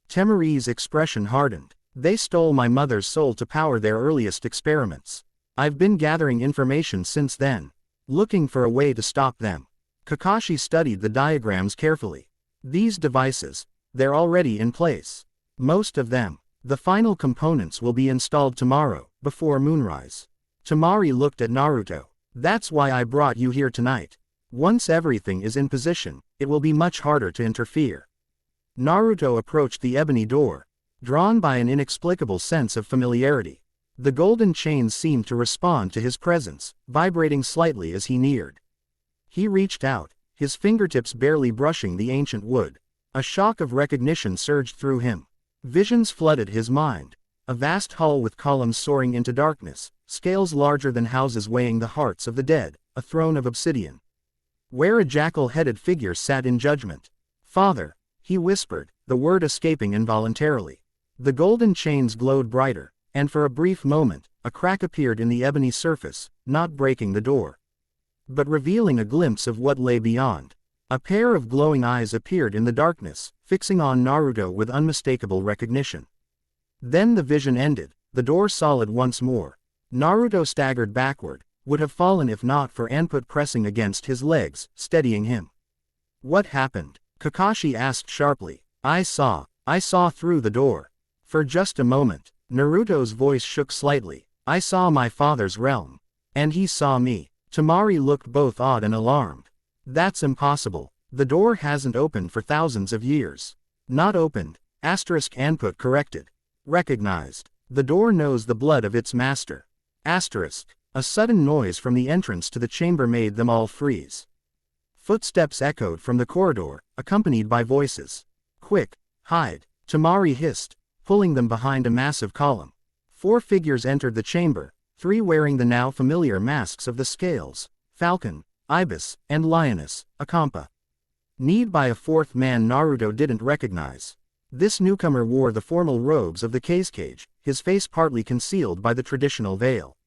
Temari's expression hardened. They stole my mother's soul to power their earliest experiments. I've been gathering information since then, looking for a way to stop them. Kakashi studied the diagrams carefully. These devices, they're already in place. Most of them. The final components will be installed tomorrow, before moonrise. Tamari looked at Naruto. That's why I brought you here tonight. Once everything is in position, it will be much harder to interfere. Naruto approached the ebony door, drawn by an inexplicable sense of familiarity. The golden chains seemed to respond to his presence, vibrating slightly as he neared. He reached out, his fingertips barely brushing the ancient wood. A shock of recognition surged through him. Visions flooded his mind. A vast hall with columns soaring into darkness, scales larger than houses weighing the hearts of the dead, a throne of obsidian, where a jackal-headed figure sat in judgment. Father, he whispered, the word escaping involuntarily. The golden chains glowed brighter, and for a brief moment, a crack appeared in the ebony surface, not breaking the door, but revealing a glimpse of what lay beyond. A pair of glowing eyes appeared in the darkness, fixing on Naruto with unmistakable recognition. Then the vision ended, the door solid once more. Naruto staggered backward, would have fallen if not for Anput pressing against his legs, steadying him. What happened? Kakashi asked sharply. I saw through the door. For just a moment, Naruto's voice shook slightly. I saw my father's realm. And he saw me. Tamari looked both awed and alarmed. That's impossible. The door hasn't opened for thousands of years. Not opened, Anput corrected. Recognized. The door knows the blood of its master. A sudden noise from the entrance to the chamber made them all freeze. Footsteps echoed from the corridor, accompanied by voices. Quick, hide, Tamari hissed, pulling them behind a massive column. 4 figures entered the chamber, 3 wearing the now familiar masks of the scales, Falcon, Ibis, and Lioness, Akampa. Kneed by a 4th man Naruto didn't recognize. This newcomer wore the formal robes of the Cage, his face partly concealed by the traditional veil.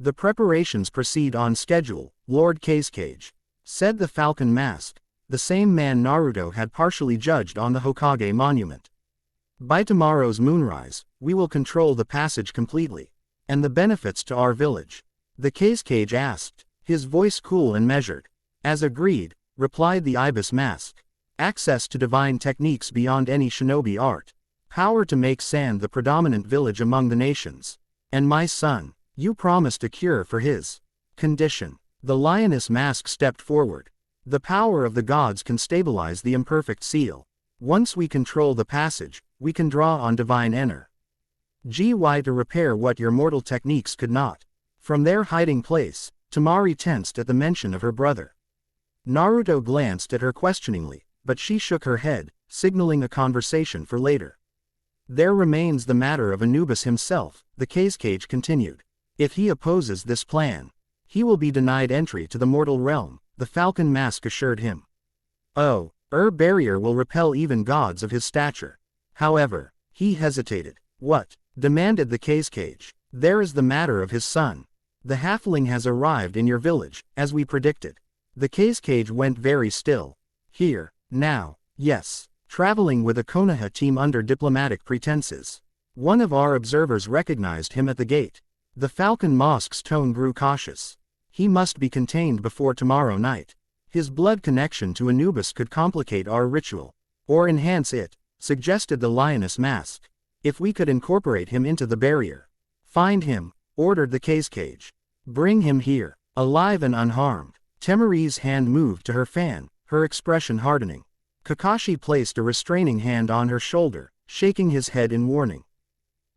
The preparations proceed on schedule, Lord Cage, said the Falcon Mask, the same man Naruto had partially judged on the Hokage monument. By tomorrow's moonrise, we will control the passage completely. And the benefits to our village? The Cage asked, his voice cool and measured. As agreed, replied the Ibis Mask. Access to divine techniques beyond any shinobi art. Power to make sand the predominant village among the nations. And my son, you promised a cure for his condition. The Lioness Mask stepped forward. The power of the gods can stabilize the imperfect seal. Once we control the passage, we can draw on divine energy to repair what your mortal techniques could not. From their hiding place, Temari tensed at the mention of her brother. Naruto glanced at her questioningly, but she shook her head, signaling a conversation for later. There remains the matter of Anubis himself, the Kazekage continued. If he opposes this plan, he will be denied entry to the mortal realm, the Falcon Mask assured him. Oh, barrier will repel even gods of his stature. However, he hesitated. What? Demanded the Kazekage. There is the matter of his son. The halfling has arrived in your village, as we predicted. The Kazekage went very still. Here, now, yes. Traveling with a Konoha team under diplomatic pretenses. One of our observers recognized him at the gate. The Falcon Mask's tone grew cautious. He must be contained before tomorrow night. His blood connection to Anubis could complicate our ritual. Or enhance it, suggested the Lioness Mask. If we could incorporate him into the barrier. Find him, ordered the Kazekage. Bring him here, alive and unharmed. Temari's hand moved to her fan, her expression hardening. Kakashi placed a restraining hand on her shoulder, shaking his head in warning.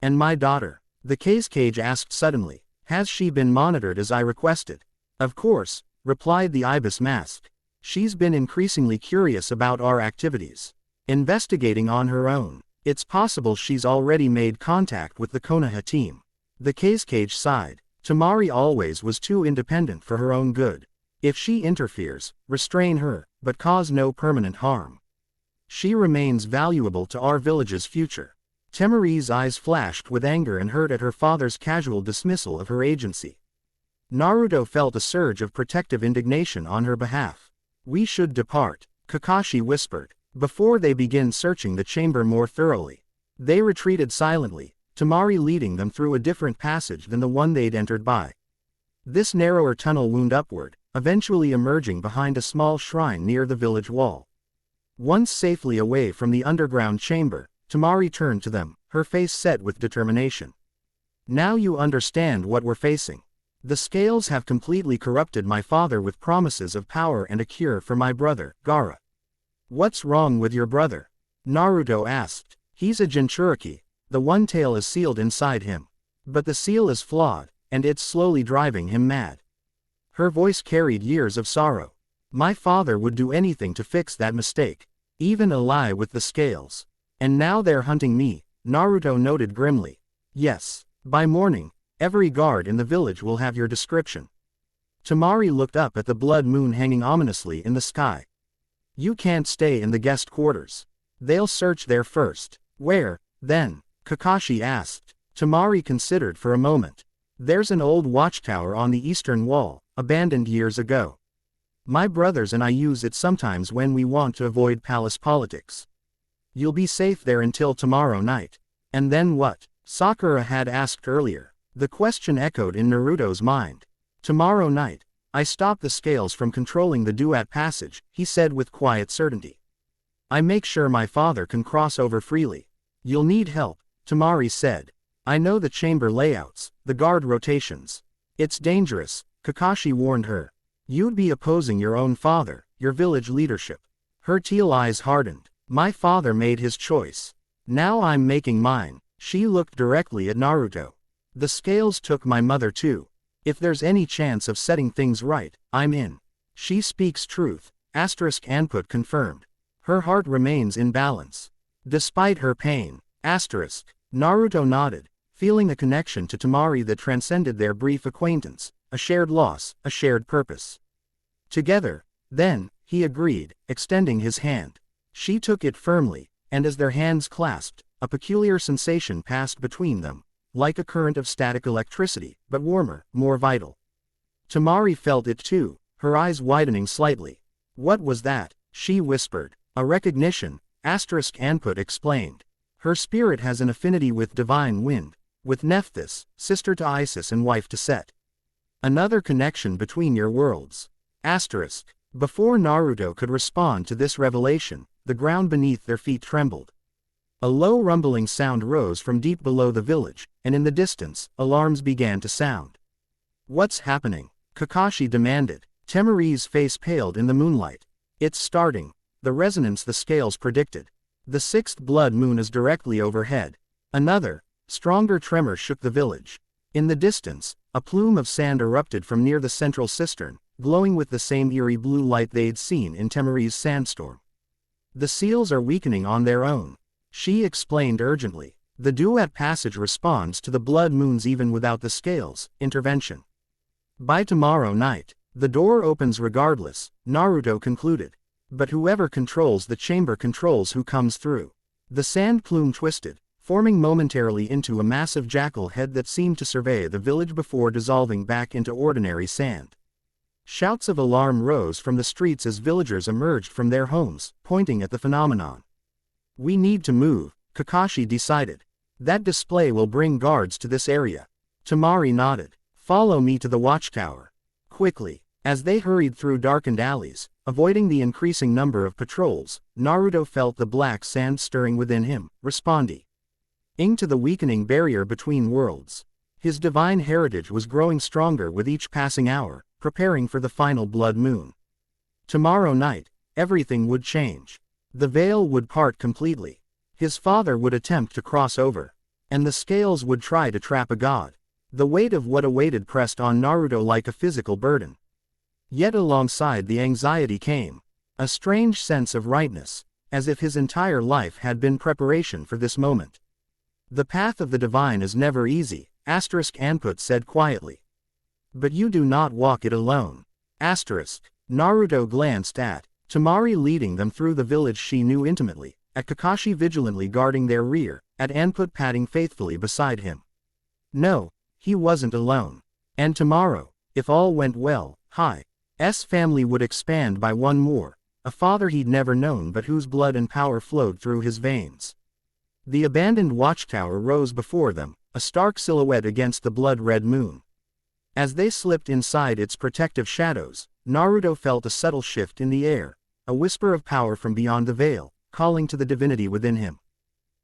And my daughter? The Kazekage asked suddenly. Has she been monitored as I requested? Of course, replied the Ibis Mask. She's been increasingly curious about our activities. Investigating on her own. It's possible she's already made contact with the Konoha team. The Kazekage sighed. Temari always was too independent for her own good. If she interferes, restrain her, but cause no permanent harm. She remains valuable to our village's future. Temari's eyes flashed with anger and hurt at her father's casual dismissal of her agency. Naruto felt a surge of protective indignation on her behalf. We should depart, Kakashi whispered, before they begin searching the chamber more thoroughly. They retreated silently, Temari leading them through a different passage than the one they'd entered by. This narrower tunnel wound upward, eventually emerging behind a small shrine near the village wall. Once safely away from the underground chamber, Temari turned to them, her face set with determination. Now you understand what we're facing. The scales have completely corrupted my father with promises of power and a cure for my brother, Gaara. What's wrong with your brother? Naruto asked. He's a Jinchuriki. The one tail is sealed inside him. But the seal is flawed, and it's slowly driving him mad. Her voice carried years of sorrow. My father would do anything to fix that mistake, even ally with the scales. And now they're hunting me, Naruto noted grimly. Yes, by morning, every guard in the village will have your description. Temari looked up at the blood moon hanging ominously in the sky. You can't stay in the guest quarters. They'll search there first. Where, then? Kakashi asked. Temari considered for a moment. There's an old watchtower on the eastern wall, abandoned years ago. My brothers and I use it sometimes when we want to avoid palace politics. You'll be safe there until tomorrow night. And then what? Sakura had asked earlier. The question echoed in Naruto's mind. Tomorrow night, I stop the scales from controlling the Duat passage, he said with quiet certainty. I make sure my father can cross over freely. You'll need help, Temari said. I know the chamber layouts, the guard rotations. It's dangerous, Kakashi warned her. You'd be opposing your own father, your village leadership. Her teal eyes hardened. My father made his choice. Now I'm making mine. She looked directly at Naruto. The scales took my mother too. If there's any chance of setting things right, I'm in. She speaks truth, Anput confirmed. Her heart remains in balance. Despite her pain, Naruto nodded, feeling a connection to Temari that transcended their brief acquaintance, a shared loss, a shared purpose. Together, then, he agreed, extending his hand. She took it firmly, and as their hands clasped, a peculiar sensation passed between them, like a current of static electricity, but warmer, more vital. Temari felt it too, her eyes widening slightly. What was that? She whispered. A recognition, Anput explained. Her spirit has an affinity with divine wind, with Nephthys, sister to Isis and wife to Set. Another connection between your worlds. Before Naruto could respond to this revelation, the ground beneath their feet trembled. A low rumbling sound rose from deep below the village, and in the distance, alarms began to sound. What's happening? Kakashi demanded. Temari's face paled in the moonlight. It's starting. The resonance the scales predicted. The sixth blood moon is directly overhead. Another, stronger tremor shook the village. In the distance, a plume of sand erupted from near the central cistern, glowing with the same eerie blue light they'd seen in Temari's sandstorm. The seals are weakening on their own, she explained urgently. The duet passage responds to the blood moons even without the scales. Intervention. By tomorrow night, the door opens regardless, Naruto concluded. But whoever controls the chamber controls who comes through. The sand plume twisted, forming momentarily into a massive jackal head that seemed to survey the village before dissolving back into ordinary sand. Shouts of alarm rose from the streets as villagers emerged from their homes, pointing at the phenomenon. We need to move, Kakashi decided. That display will bring guards to this area. Temari nodded. Follow me to the watchtower. Quickly. As they hurried through darkened alleys, avoiding the increasing number of patrols, Naruto felt the black sand stirring within him, responding to the weakening barrier between worlds. His divine heritage was growing stronger with each passing hour, preparing for the final blood moon. Tomorrow night, everything would change. The veil would part completely. His father would attempt to cross over. And the scales would try to trap a god. The weight of what awaited pressed on Naruto like a physical burden. Yet alongside the anxiety came a strange sense of rightness, as if his entire life had been preparation for this moment. The path of the divine is never easy, Anput said quietly. But you do not walk it alone. Naruto glanced at Temari leading them through the village she knew intimately, at Kakashi vigilantly guarding their rear, at Anput padding faithfully beside him. No, he wasn't alone. And tomorrow, if all went well, S family would expand by one more, a father he'd never known but whose blood and power flowed through his veins. The abandoned watchtower rose before them, a stark silhouette against the blood-red moon. As they slipped inside its protective shadows, Naruto felt a subtle shift in the air, a whisper of power from beyond the veil, calling to the divinity within him.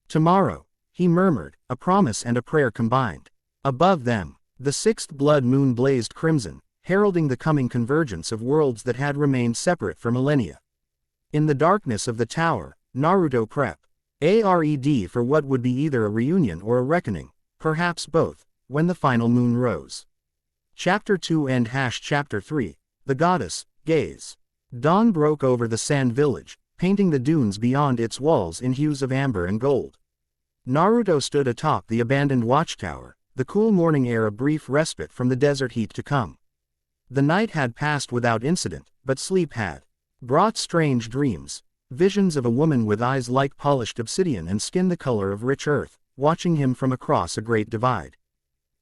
Tomorrow, he murmured, a promise and a prayer combined. Above them, the sixth blood moon blazed crimson, heralding the coming convergence of worlds that had remained separate for millennia. In the darkness of the tower, Naruto prepared for what would be either a reunion or a reckoning, perhaps both, when the final moon rose. Chapter 2 and Chapter 3, The Goddess, Gaze. Dawn broke over the sand village, painting the dunes beyond its walls in hues of amber and gold. Naruto stood atop the abandoned watchtower, the cool morning air a brief respite from the desert heat to come. The night had passed without incident, but sleep had brought strange dreams, visions of a woman with eyes like polished obsidian and skin the color of rich earth, watching him from across a great divide.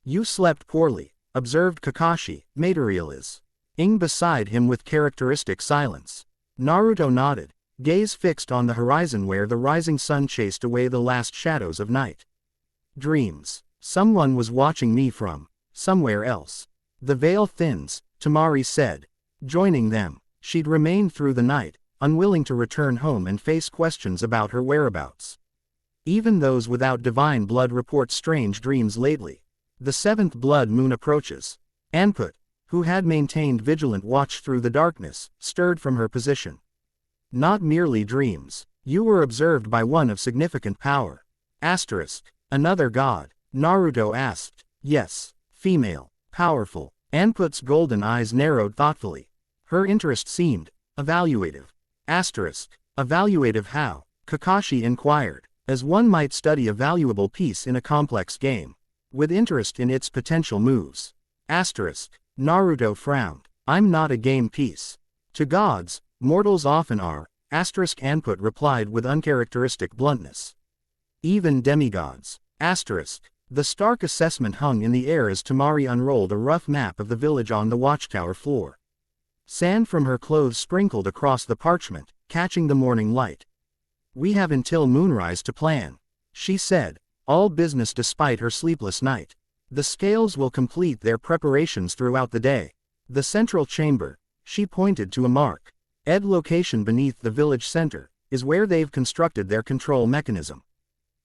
You slept poorly, observed Kakashi, materializing beside him with characteristic silence. Naruto nodded, gaze fixed on the horizon where the rising sun chased away the last shadows of night. Dreams. Someone was watching me from somewhere else. The veil thins, Temari said. Joining them, she'd remained through the night, unwilling to return home and face questions about her whereabouts. Even those without divine blood report strange dreams lately. The seventh blood moon approaches. Anput, who had maintained vigilant watch through the darkness, stirred from her position. Not merely dreams. You were observed by one of significant power. Another god. Naruto asked. Yes. Female. Powerful. Anput's golden eyes narrowed thoughtfully. Her interest seemed evaluative. Evaluative how? Kakashi inquired. As one might study a valuable piece in a complex game. With interest in its potential moves. Naruto frowned. I'm not a game piece. To gods, mortals often are. Anput replied with uncharacteristic bluntness. Even demigods. The stark assessment hung in the air as Temari unrolled a rough map of the village on the watchtower floor. Sand from her clothes sprinkled across the parchment, catching the morning light. We have until moonrise to plan, she said, all business despite her sleepless night. The scales will complete their preparations throughout the day. The central chamber, she pointed to a marked location beneath the village center, is where they've constructed their control mechanism.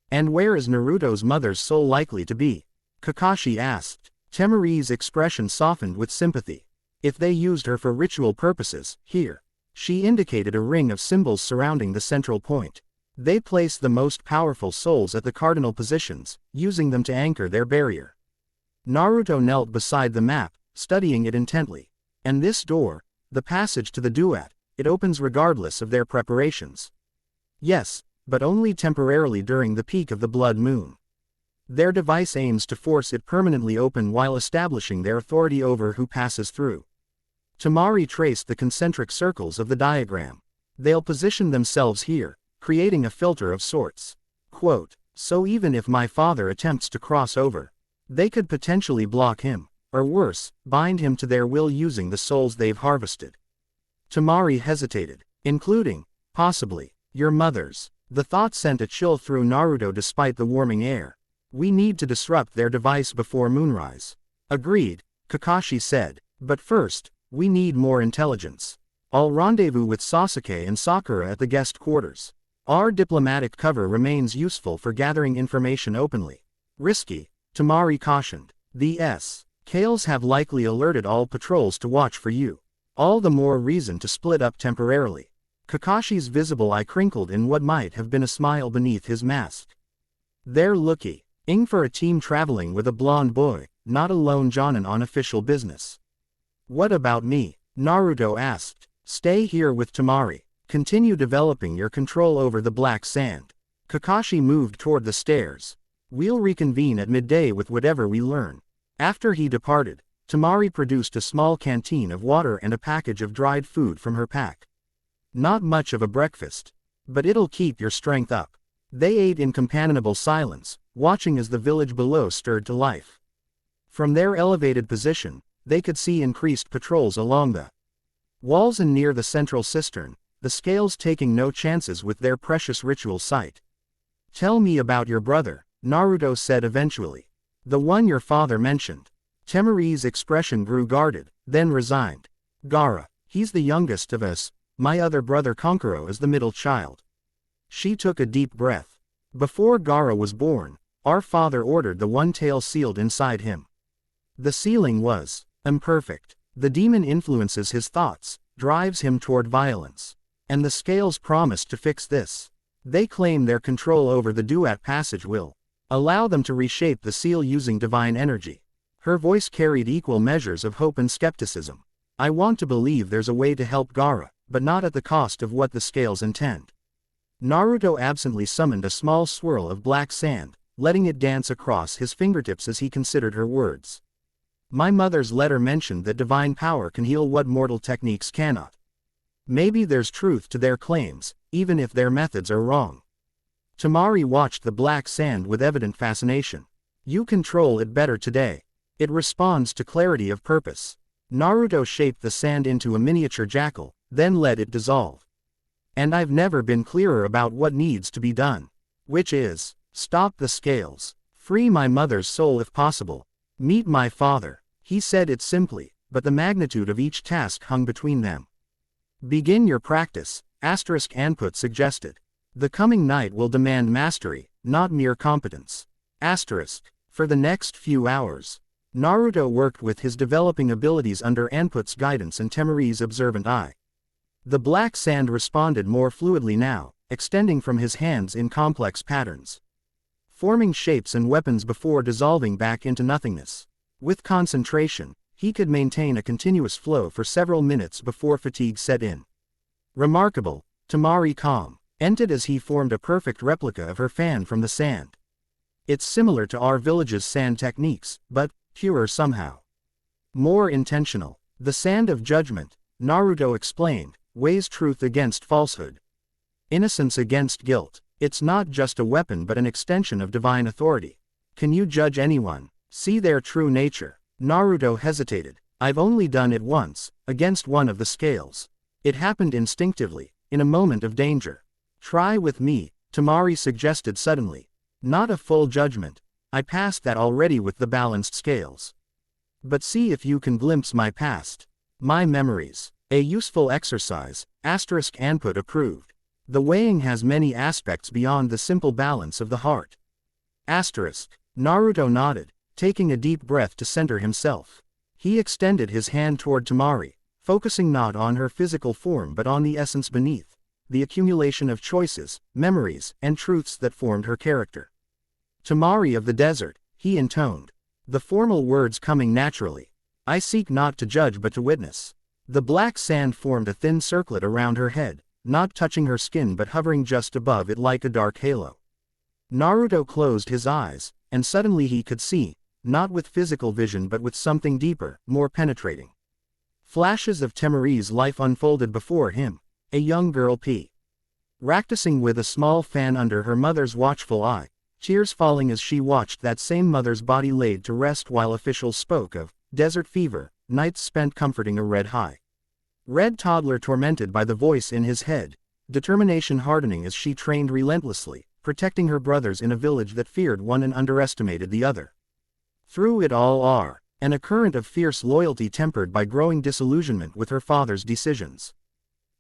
And where is Naruto's mother's soul likely to be? Kakashi asked. Temari's expression softened with sympathy. If they used her for ritual purposes, here. She indicated a ring of symbols surrounding the central point. They placed the most powerful souls at the cardinal positions, using them to anchor their barrier. Naruto knelt beside the map, studying it intently. And this door, the passage to the duat, it opens regardless of their preparations. Yes, but only temporarily during the peak of the blood moon. Their device aims to force it permanently open while establishing their authority over who passes through. Temari traced the concentric circles of the diagram. They'll position themselves here, creating a filter of sorts. Quote, so even if my father attempts to cross over, they could potentially block him, or worse, bind him to their will using the souls they've harvested. Temari hesitated, including, possibly, your mother's. The thought sent a chill through Naruto despite the warming air. We need to disrupt their device before moonrise. Agreed, Kakashi said, but first, we need more intelligence. I'll rendezvous with Sasuke and Sakura at the guest quarters. Our diplomatic cover remains useful for gathering information openly. Risky, Temari cautioned. The Kales have likely alerted all patrols to watch for you. All the more reason to split up temporarily. Kakashi's visible eye crinkled in what might have been a smile beneath his mask. They're looking for a team traveling with a blonde boy, not a lone jonin on official business. What about me? Naruto asked. Stay here with Temari. Continue developing your control over the black sand. Kakashi moved toward the stairs. We'll reconvene at midday with whatever we learn. After he departed, Temari produced a small canteen of water and a package of dried food from her pack. Not much of a breakfast, but it'll keep your strength up. They ate in companionable silence, watching as the village below stirred to life. From their elevated position, they could see increased patrols along the walls and near the central cistern, the scales taking no chances with their precious ritual site. Tell me about your brother, Naruto said eventually. The one your father mentioned. Temari's expression grew guarded, then resigned. Gaara, he's the youngest of us, my other brother Kankuro is the middle child. She took a deep breath. Before Gaara was born, our father ordered the one tail sealed inside him. The sealing was imperfect. The demon influences his thoughts, drives him toward violence. And the scales promised to fix this. They claim their control over the duat passage will allow them to reshape the seal using divine energy. Her voice carried equal measures of hope and skepticism. I want to believe there's a way to help Gaara, but not at the cost of what the scales intend. Naruto absently summoned a small swirl of black sand, letting it dance across his fingertips as he considered her words. My mother's letter mentioned that divine power can heal what mortal techniques cannot. Maybe there's truth to their claims, even if their methods are wrong. Temari watched the black sand with evident fascination. You control it better today. It responds to clarity of purpose. Naruto shaped the sand into a miniature jackal, then let it dissolve. And I've never been clearer about what needs to be done. Which is, stop the scales. Free my mother's soul if possible. Meet my father. He said it simply, but the magnitude of each task hung between them. Begin your practice, Anput suggested. The coming night will demand mastery, not mere competence. For the next few hours, Naruto worked with his developing abilities under Anput's guidance and Temari's observant eye. The black sand responded more fluidly now, extending from his hands in complex patterns, forming shapes and weapons before dissolving back into nothingness. With concentration, he could maintain a continuous flow for several minutes before fatigue set in. Remarkable, Temari commented as he formed a perfect replica of her fan from the sand. It's similar to our village's sand techniques, but purer somehow. More intentional. The sand of judgment, Naruto explained, weighs truth against falsehood. Innocence against guilt. It's not just a weapon but an extension of divine authority. Can you judge anyone? See their true nature? Naruto hesitated. I've only done it once, against one of the scales. It happened instinctively, in a moment of danger. Try with me, Temari suggested suddenly. Not a full judgment. I passed that already with the balanced scales. But see if you can glimpse my past. My memories. A useful exercise, Anput approved. The weighing has many aspects beyond the simple balance of the heart. Naruto nodded, taking a deep breath to center himself. He extended his hand toward Tamari, focusing not on her physical form but on the essence beneath, the accumulation of choices, memories, and truths that formed her character. Tamari of the desert, he intoned, the formal words coming naturally. I seek not to judge but to witness. The black sand formed a thin circlet around her head, not touching her skin but hovering just above it like a dark halo. Naruto closed his eyes, and suddenly he could see, not with physical vision but with something deeper, more penetrating. Flashes of Temari's life unfolded before him, a young girl practicing with a small fan under her mother's watchful eye, tears falling as she watched that same mother's body laid to rest while officials spoke of desert fever, nights spent comforting a red toddler tormented by the voice in his head, determination hardening as she trained relentlessly, protecting her brothers in a village that feared one and underestimated the other. Through it all and a current of fierce loyalty tempered by growing disillusionment with her father's decisions.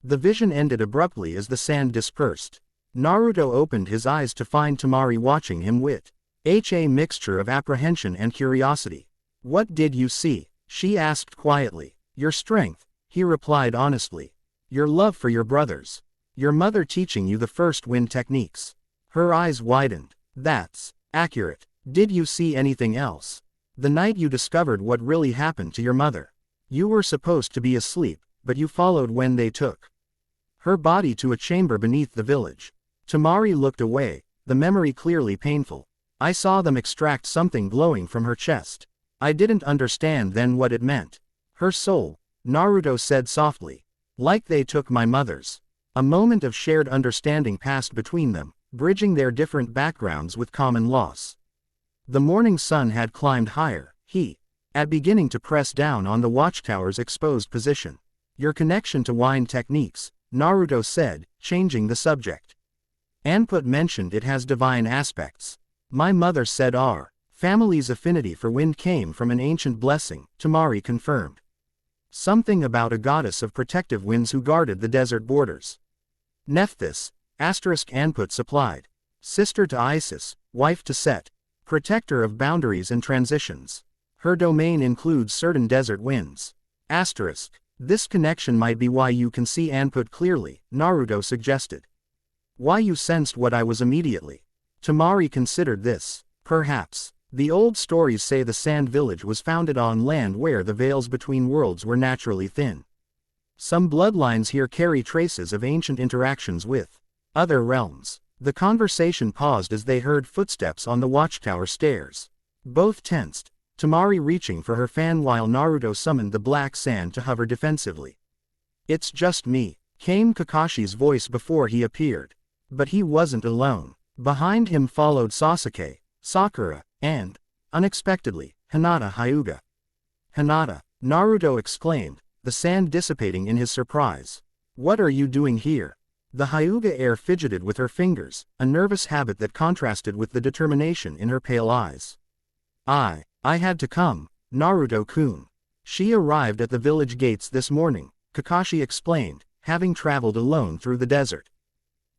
The vision ended abruptly as the sand dispersed. Naruto opened his eyes to find Tamari watching him with a mixture of apprehension and curiosity. What did you see? She asked quietly. Your strength, he replied honestly. Your love for your brothers. Your mother teaching you the first wind techniques. Her eyes widened. That's accurate. Did you see anything else? The night you discovered what really happened to your mother. You were supposed to be asleep, but you followed when they took her body to a chamber beneath the village. Tamari looked away, the memory clearly painful. I saw them extract something glowing from her chest. I didn't understand then what it meant. Her soul, Naruto said softly. Like they took my mother's. A moment of shared understanding passed between them, bridging their different backgrounds with common loss. The morning sun had climbed higher, beginning to press down on the watchtower's exposed position. Your connection to wind techniques, Naruto said, changing the subject. Anput mentioned it has divine aspects. My mother said our family's affinity for wind came from an ancient blessing, Tamari confirmed. Something about a goddess of protective winds who guarded the desert borders. Nephthys, Anput supplied. Sister to Isis, wife to Set. Protector of boundaries and transitions. Her domain includes certain desert winds. This connection might be why you can see Anput clearly, Naruto suggested. Why you sensed what I was immediately. Tamari considered this. Perhaps. The old stories say the Sand Village was founded on land where the veils between worlds were naturally thin. Some bloodlines here carry traces of ancient interactions with other realms. The conversation paused as they heard footsteps on the watchtower stairs. Both tensed, Tamari reaching for her fan while Naruto summoned the black sand to hover defensively. It's just me, came Kakashi's voice before he appeared. But he wasn't alone. Behind him followed Sasuke, Sakura, and, unexpectedly, Hinata Hyuga. Hinata, Naruto exclaimed, the sand dissipating in his surprise. What are you doing here? The Hyuga heir fidgeted with her fingers, a nervous habit that contrasted with the determination in her pale eyes. I had to come, Naruto-kun. She arrived at the village gates this morning, Kakashi explained, having traveled alone through the desert.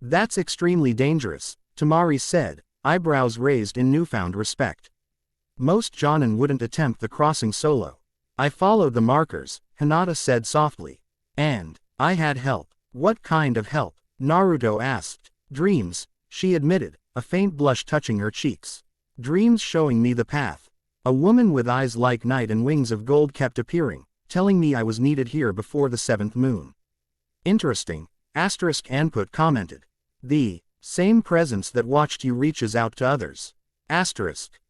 That's extremely dangerous, Tamari said, eyebrows raised in newfound respect. Most Jonin wouldn't attempt the crossing solo. I followed the markers, Hinata said softly. And I had help. What kind of help? Naruto asked. Dreams, she admitted, a faint blush touching her cheeks. Dreams showing me the path. A woman with eyes like night and wings of gold kept appearing, telling me I was needed here before the 7th moon. Interesting, Anput commented. The same presence that watched you reaches out to others.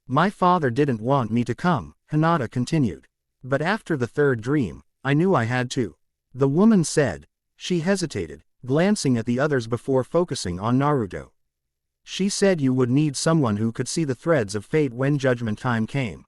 My father didn't want me to come, Hinata continued. But after the third dream, I knew I had to. The woman said. She hesitated, glancing at the others before focusing on Naruto. She said you would need someone who could see the threads of fate when judgment time came.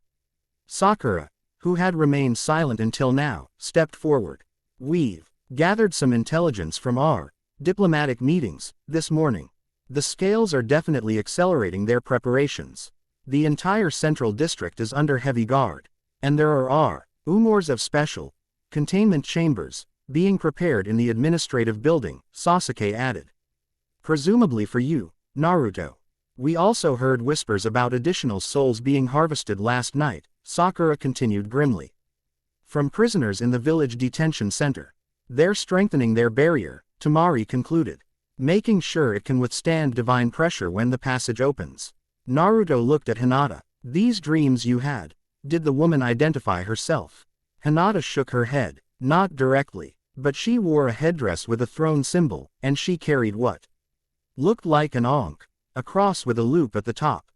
Sakura, who had remained silent until now, stepped forward. We've gathered some intelligence from our diplomatic meetings this morning. The scales are definitely accelerating their preparations. The entire central district is under heavy guard. And there are umors of special containment chambers being prepared in the administrative building, Sasuke added. Presumably for you, Naruto. We also heard whispers about additional souls being harvested last night, Sakura continued grimly. From prisoners in the village detention center. They're strengthening their barrier, Tamari concluded. Making sure it can withstand divine pressure when the passage opens. Naruto looked at Hinata. These dreams you had. Did the woman identify herself? Hinata shook her head. Not directly. But she wore a headdress with a throne symbol, and she carried what looked like an ankh, a cross with a loop at the top.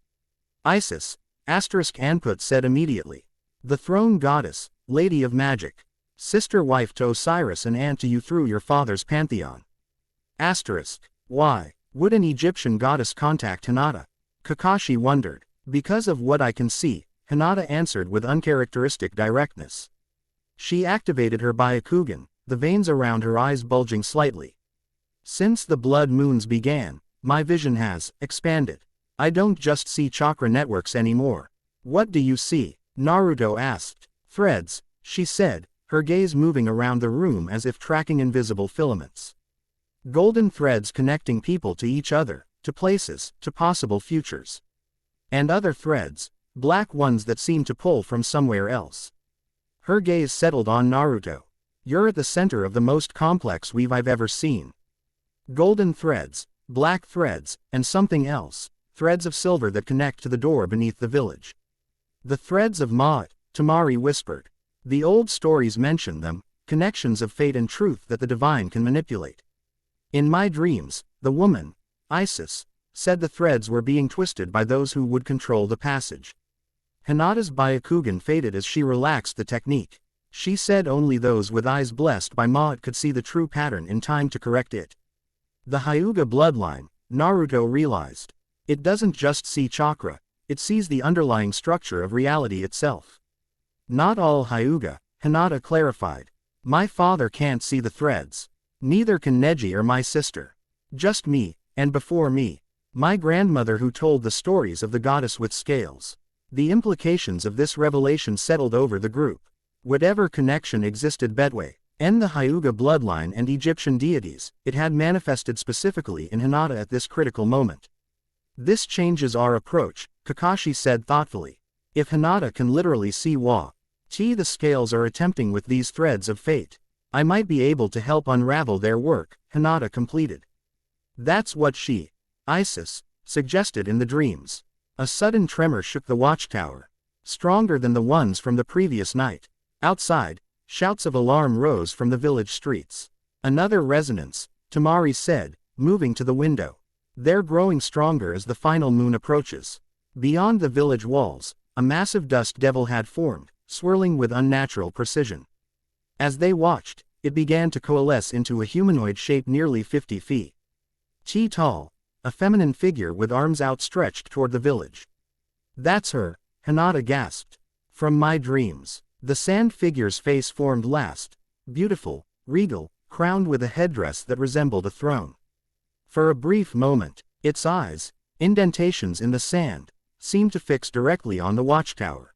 Isis, Anput said immediately. The throne goddess, lady of magic. Sister wife to Osiris and aunt to you through your father's pantheon. Why would an Egyptian goddess contact Hinata? Kakashi wondered. Because of what I can see, Hinata answered with uncharacteristic directness. She activated her Byakugan, the veins around her eyes bulging slightly. Since the blood moons began, my vision has expanded. I don't just see chakra networks anymore. What do you see? Naruto asked. Threads, she said, her gaze moving around the room as if tracking invisible filaments. Golden threads connecting people to each other, to places, to possible futures. And other threads, black ones that seem to pull from somewhere else. Her gaze settled on Naruto. You're at the center of the most complex weave I've ever seen. Golden threads, black threads, and something else, threads of silver that connect to the door beneath the village. The threads of Ma'at, Tamari whispered. The old stories mention them, connections of fate and truth that the divine can manipulate. In my dreams, the woman, Isis, said the threads were being twisted by those who would control the passage. Hinata's Byakugan faded as she relaxed the technique. She said only those with eyes blessed by Ma'at could see the true pattern in time to correct it. The Hyuga bloodline, Naruto realized. It doesn't just see chakra, it sees the underlying structure of reality itself. Not all Hyuga, Hinata clarified. My father can't see the threads. Neither can Neji or my sister. Just me, and before me, my grandmother who told the stories of the goddess with scales. The implications of this revelation settled over the group. Whatever connection existed between the Hyuga bloodline and Egyptian deities, it had manifested specifically in Hinata at this critical moment. This changes our approach, Kakashi said thoughtfully. If Hinata can literally see the scales are attempting with these threads of fate, I might be able to help unravel their work, Hinata completed. That's what Isis, suggested in the dreams. A sudden tremor shook the watchtower. Stronger than the ones from the previous night. Outside, shouts of alarm rose from the village streets. Another resonance, Tamari said, moving to the window. They're growing stronger as the final moon approaches. Beyond the village walls, a massive dust devil had formed, swirling with unnatural precision. As they watched, it began to coalesce into a humanoid shape nearly 50 feet tall, a feminine figure with arms outstretched toward the village. That's her, Hinata gasped. From my dreams. The sand figure's face formed last, beautiful, regal, crowned with a headdress that resembled a throne. For a brief moment, its eyes, indentations in the sand, seemed to fix directly on the watchtower.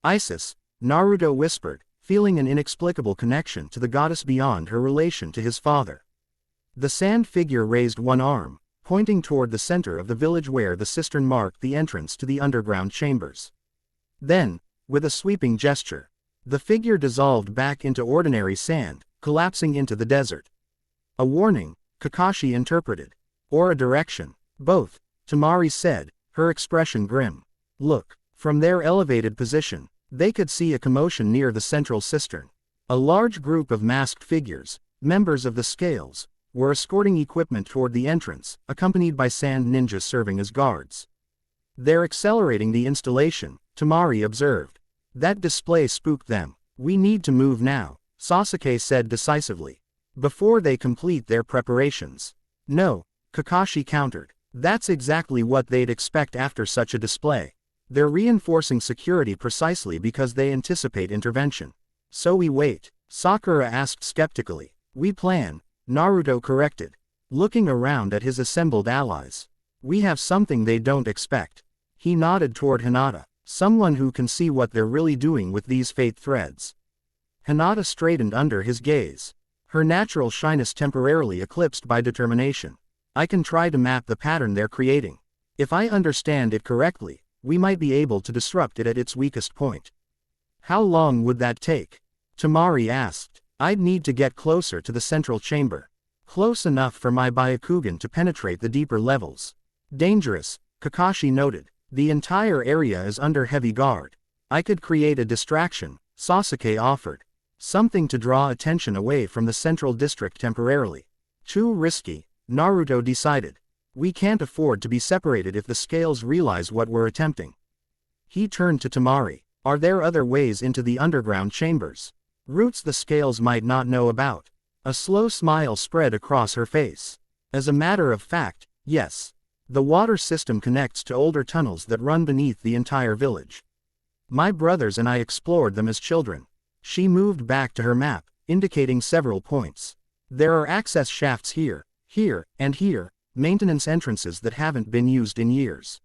Isis, Naruto whispered, feeling an inexplicable connection to the goddess beyond her relation to his father. The sand figure raised one arm, pointing toward the center of the village where the cistern marked the entrance to the underground chambers. Then, with a sweeping gesture, the figure dissolved back into ordinary sand, collapsing into the desert. A warning, Kakashi interpreted. Or a direction. Both, Tamari said, her expression grim. Look, from their elevated position, they could see a commotion near the central cistern. A large group of masked figures, members of the Scales, were escorting equipment toward the entrance, accompanied by sand ninjas serving as guards. They're accelerating the installation, Tamari observed. That display spooked them. We need to move now, Sasuke said decisively. Before they complete their preparations. No, Kakashi countered. That's exactly what they'd expect after such a display. They're reinforcing security precisely because they anticipate intervention. So we wait, Sakura asked skeptically. We plan, Naruto corrected. Looking around at his assembled allies. We have something they don't expect. He nodded toward Hinata. Someone who can see what they're really doing with these fate threads. Hinata straightened under his gaze. Her natural shyness temporarily eclipsed by determination. I can try to map the pattern they're creating. If I understand it correctly, we might be able to disrupt it at its weakest point. How long would that take? Tamari asked. I'd need to get closer to the central chamber. Close enough for my Byakugan to penetrate the deeper levels. Dangerous, Kakashi noted. The entire area is under heavy guard. I could create a distraction, Sasuke offered. Something to draw attention away from the central district temporarily. Too risky, Naruto decided. We can't afford to be separated if the scales realize what we're attempting. He turned to Tamari. Are there other ways into the underground chambers? Routes the scales might not know about. A slow smile spread across her face. As a matter of fact, yes. The water system connects to older tunnels that run beneath the entire village. My brothers and I explored them as children. She moved back to her map, indicating several points. There are access shafts here, and here, maintenance entrances that haven't been used in years.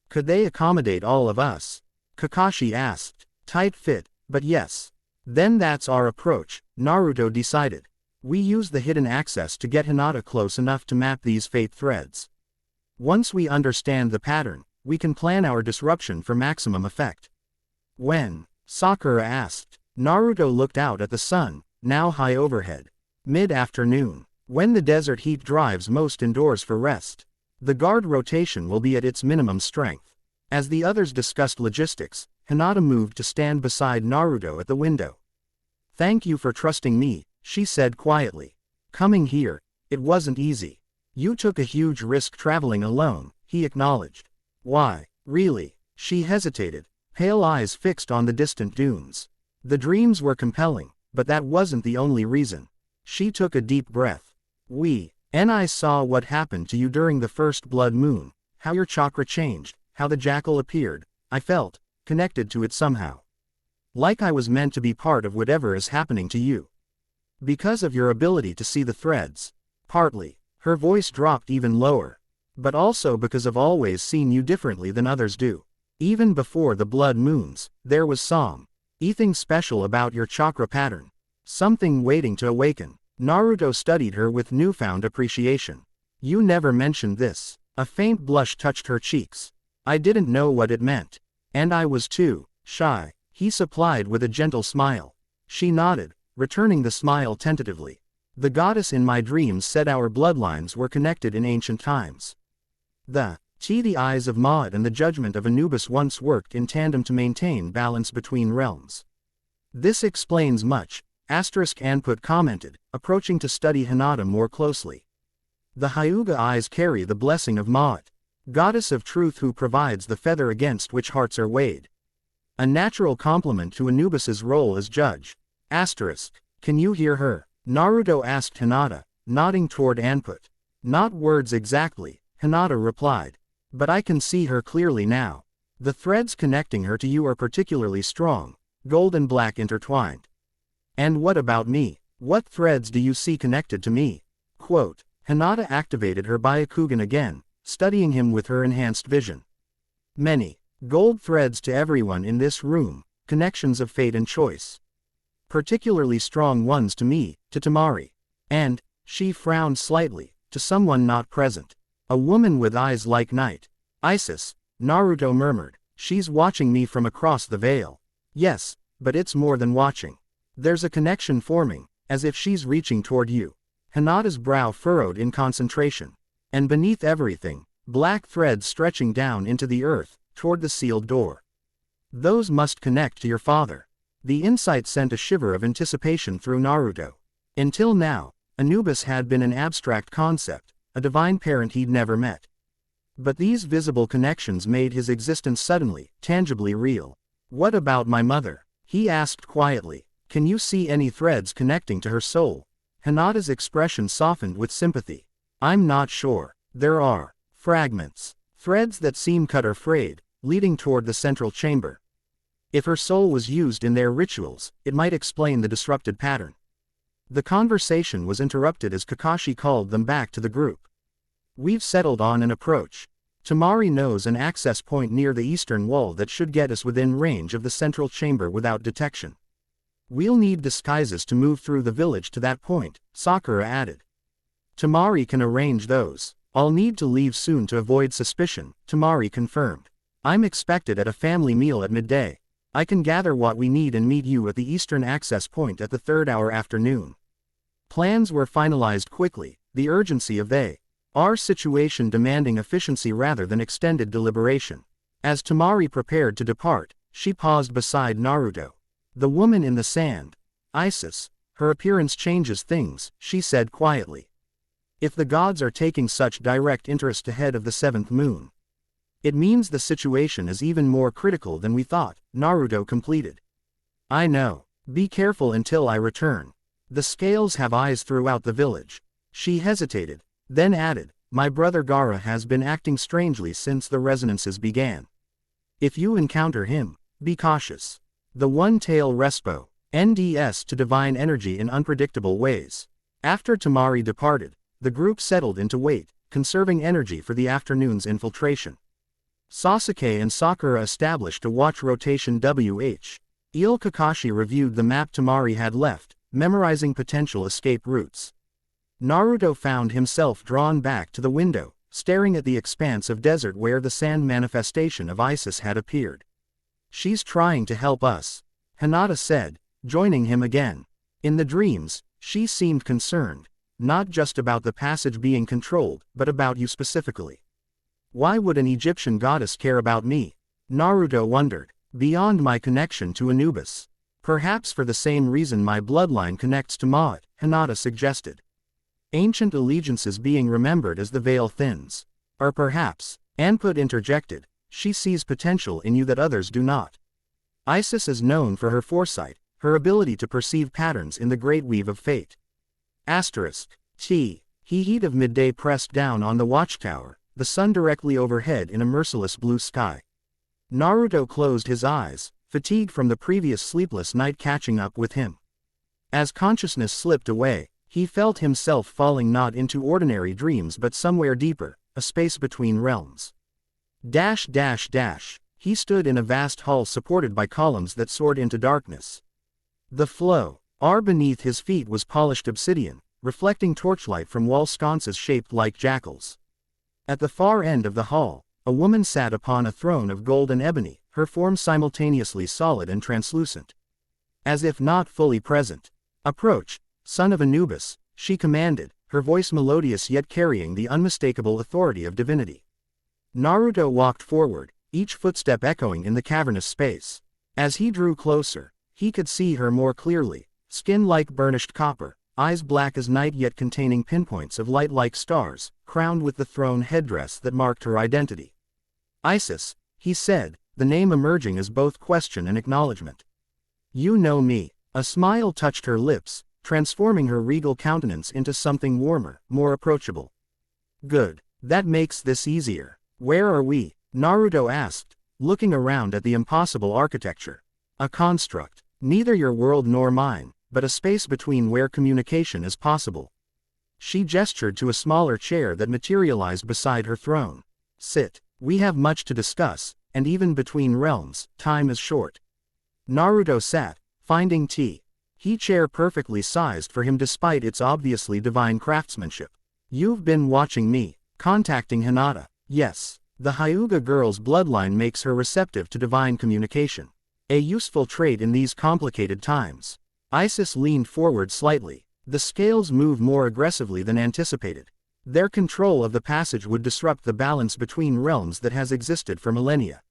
Could they accommodate all of us? Kakashi asked. Tight fit, but yes. Then that's our approach, Naruto decided. We use the hidden access to get Hinata close enough to map these fate threads. Once we understand the pattern, we can plan our disruption for maximum effect. When? Sakura asked. Naruto looked out at the sun, now high overhead. Mid-afternoon. When the desert heat drives most indoors for rest. The guard rotation will be at its minimum strength. As the others discussed logistics, Hinata moved to stand beside Naruto at the window. Thank you for trusting me, she said quietly. Coming here, it wasn't easy. You took a huge risk traveling alone, he acknowledged. Why, really? She hesitated, pale eyes fixed on the distant dunes. The dreams were compelling, but that wasn't the only reason. She took a deep breath. I saw what happened to you during the first blood moon, how your chakra changed, how the jackal appeared. I felt connected to it somehow. Like I was meant to be part of whatever is happening to you. Because of your ability to see the threads. Partly. Her voice dropped even lower. But also because I've always seen you differently than others do. Even before the blood moons, there was something special about your chakra pattern. Something waiting to awaken. Naruto studied her with newfound appreciation. You never mentioned this. A faint blush touched her cheeks. I didn't know what it meant. And I was too shy, he supplied with a gentle smile. She nodded, returning the smile tentatively. The goddess in my dreams said our bloodlines were connected in ancient times. The eyes of Maud and the judgment of Anubis once worked in tandem to maintain balance between realms. This explains much, Anput commented, approaching to study Hinata more closely. The Hyuga eyes carry the blessing of Maud, goddess of truth who provides the feather against which hearts are weighed. A natural complement to Anubis's role as judge. Can you hear her? Naruto asked Hinata, nodding toward Anput. Not words exactly, Hinata replied. But I can see her clearly now. The threads connecting her to you are particularly strong, gold and black intertwined. And what about me? What threads do you see connected to me? Quote. Hinata activated her Byakugan again, studying him with her enhanced vision. Many gold threads to everyone in this room, connections of fate and choice. Particularly strong ones to me, to Tamari. And, she frowned slightly, to someone not present. A woman with eyes like night. Isis, Naruto murmured. She's watching me from across the veil. Yes, but it's more than watching. There's a connection forming, as if she's reaching toward you. Hinata's brow furrowed in concentration. And beneath everything, black threads stretching down into the earth, toward the sealed door. Those must connect to your father. The insight sent a shiver of anticipation through Naruto. Until now, Anubis had been an abstract concept, a divine parent he'd never met. But these visible connections made his existence suddenly, tangibly real. What about my mother? He asked quietly. Can you see any threads connecting to her soul? Hinata's expression softened with sympathy. I'm not sure. There are fragments, threads that seem cut or frayed, leading toward the central chamber. If her soul was used in their rituals, it might explain the disrupted pattern. The conversation was interrupted as Kakashi called them back to the group. We've settled on an approach. Tamari knows an access point near the eastern wall that should get us within range of the central chamber without detection. We'll need disguises to move through the village to that point, Sakura added. Tamari can arrange those. I'll need to leave soon to avoid suspicion, Tamari confirmed. I'm expected at a family meal at midday. I can gather what we need and meet you at the eastern access point at the third hour afternoon. Plans were finalized quickly, the urgency of our situation demanding efficiency rather than extended deliberation. As Tamari prepared to depart, she paused beside Naruto. The woman in the sand. Isis. Her appearance changes things, she said quietly. If the gods are taking such direct interest ahead of the seventh moon, it means the situation is even more critical than we thought, Naruto completed. I know. Be careful until I return. The scales have eyes throughout the village. She hesitated, then added, my brother Gaara has been acting strangely since the resonances began. If you encounter him, be cautious. The one-tail Respo, NDS to divine energy in unpredictable ways. After Tamari departed, the group settled into wait, conserving energy for the afternoon's infiltration. Sasuke and Sakura established a watch rotation WH. Il Kakashi reviewed the map Tamari had left, memorizing potential escape routes. Naruto found himself drawn back to the window, staring at the expanse of desert where the sand manifestation of Isis had appeared. She's trying to help us, Hinata said, joining him again. In the dreams, she seemed concerned, not just about the passage being controlled, but about you specifically. Why would an Egyptian goddess care about me? Naruto wondered. Beyond my connection to Anubis. Perhaps for the same reason my bloodline connects to Ma'at, Hinata suggested. Ancient allegiances being remembered as the veil thins. Or perhaps, Anput interjected, she sees potential in you that others do not. Isis is known for her foresight, her ability to perceive patterns in the great weave of fate. Heat of midday pressed down on the watchtower, the sun directly overhead in a merciless blue sky. Naruto closed his eyes, fatigue from the previous sleepless night catching up with him. As consciousness slipped away, he felt himself falling not into ordinary dreams but somewhere deeper, a space between realms. He stood in a vast hall supported by columns that soared into darkness. The floor beneath his feet was polished obsidian, reflecting torchlight from wall sconces shaped like jackals. At the far end of the hall, a woman sat upon a throne of gold and ebony, her form simultaneously solid and translucent. As if not fully present. Approach, son of Anubis, she commanded, her voice melodious yet carrying the unmistakable authority of divinity. Naruto walked forward, each footstep echoing in the cavernous space. As he drew closer, he could see her more clearly, skin like burnished copper, eyes black as night yet containing pinpoints of light like stars, crowned with the throne headdress that marked her identity. Isis, he said, the name emerging as both question and acknowledgement. You know me. A smile touched her lips, transforming her regal countenance into something warmer, more approachable. Good. That makes this easier. Where are we? Naruto asked, looking around at the impossible architecture. A construct. Neither your world nor mine, but a space between where communication is possible. She gestured to a smaller chair that materialized beside her throne. Sit. We have much to discuss, and even between realms, time is short. Naruto sat, finding he chair perfectly sized for him despite its obviously divine craftsmanship. You've been watching me, contacting Hinata. Yes, the Hyuga girl's bloodline makes her receptive to divine communication. A useful trait in these complicated times. Isis leaned forward slightly. The scales moved more aggressively than anticipated. Their control of the passage would disrupt the balance between realms that has existed for millennia.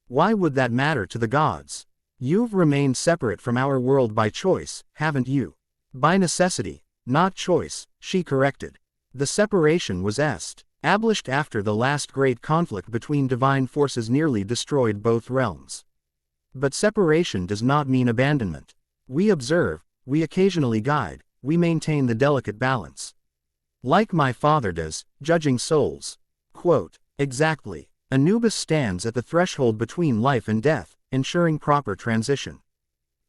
Why would that matter to the gods? You've remained separate from our world by choice, haven't you? By necessity, not choice, she corrected. The separation was established after the last great conflict between divine forces nearly destroyed both realms. But separation does not mean abandonment. We observe, we occasionally guide, we maintain the delicate balance. Like my father does, judging souls. Quote, exactly. Anubis stands at the threshold between life and death, ensuring proper transition.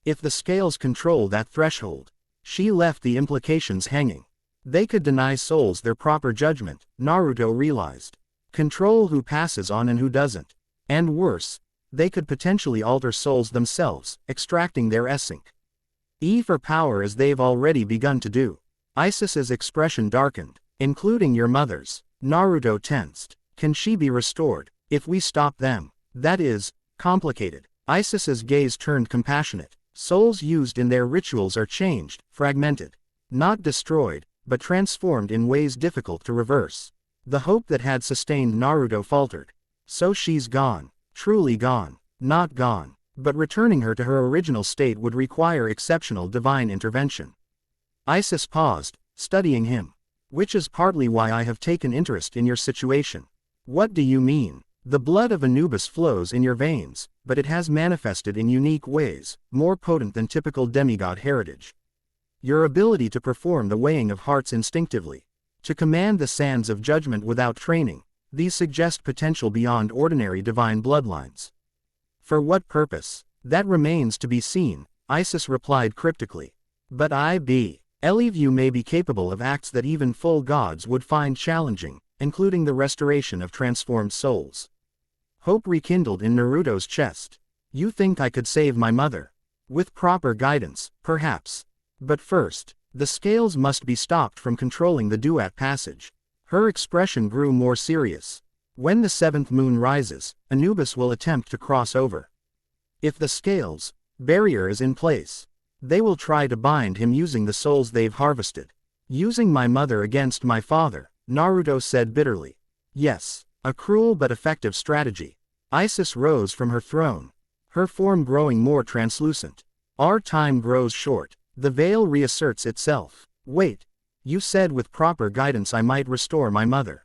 If the scales control that threshold, she left the implications hanging. They could deny souls their proper judgment, Naruto realized. Control who passes on and who doesn't. And worse, they could potentially alter souls themselves, extracting their essence. For power as they've already begun to do. Isis's expression darkened, including your mother's. Naruto tensed. Can she be restored? If we stop them. That is complicated. Isis's gaze turned compassionate. Souls used in their rituals are changed, fragmented. Not destroyed, but transformed in ways difficult to reverse. The hope that had sustained Naruto faltered. So she's gone. Truly gone. Not gone. But returning her to her original state would require exceptional divine intervention. Isis paused, studying him. Which is partly why I have taken interest in your situation. What do you mean? The blood of Anubis flows in your veins, but it has manifested in unique ways, more potent than typical demigod heritage. Your ability to perform the weighing of hearts instinctively, to command the sands of judgment without training, these suggest potential beyond ordinary divine bloodlines. For what purpose? That remains to be seen, Isis replied cryptically. But I believe you may be capable of acts that even full gods would find challenging, including the restoration of transformed souls. Hope rekindled in Naruto's chest. You think I could save my mother? With proper guidance, perhaps. But first, the scales must be stopped from controlling the duat passage. Her expression grew more serious. When the seventh moon rises, Anubis will attempt to cross over. If the scales barrier is in place, they will try to bind him using the souls they've harvested. Using my mother against my father, Naruto said bitterly. Yes, a cruel but effective strategy. Isis rose from her throne, her form growing more translucent. Our time grows short. The veil reasserts itself. Wait, you said with proper guidance I might restore my mother.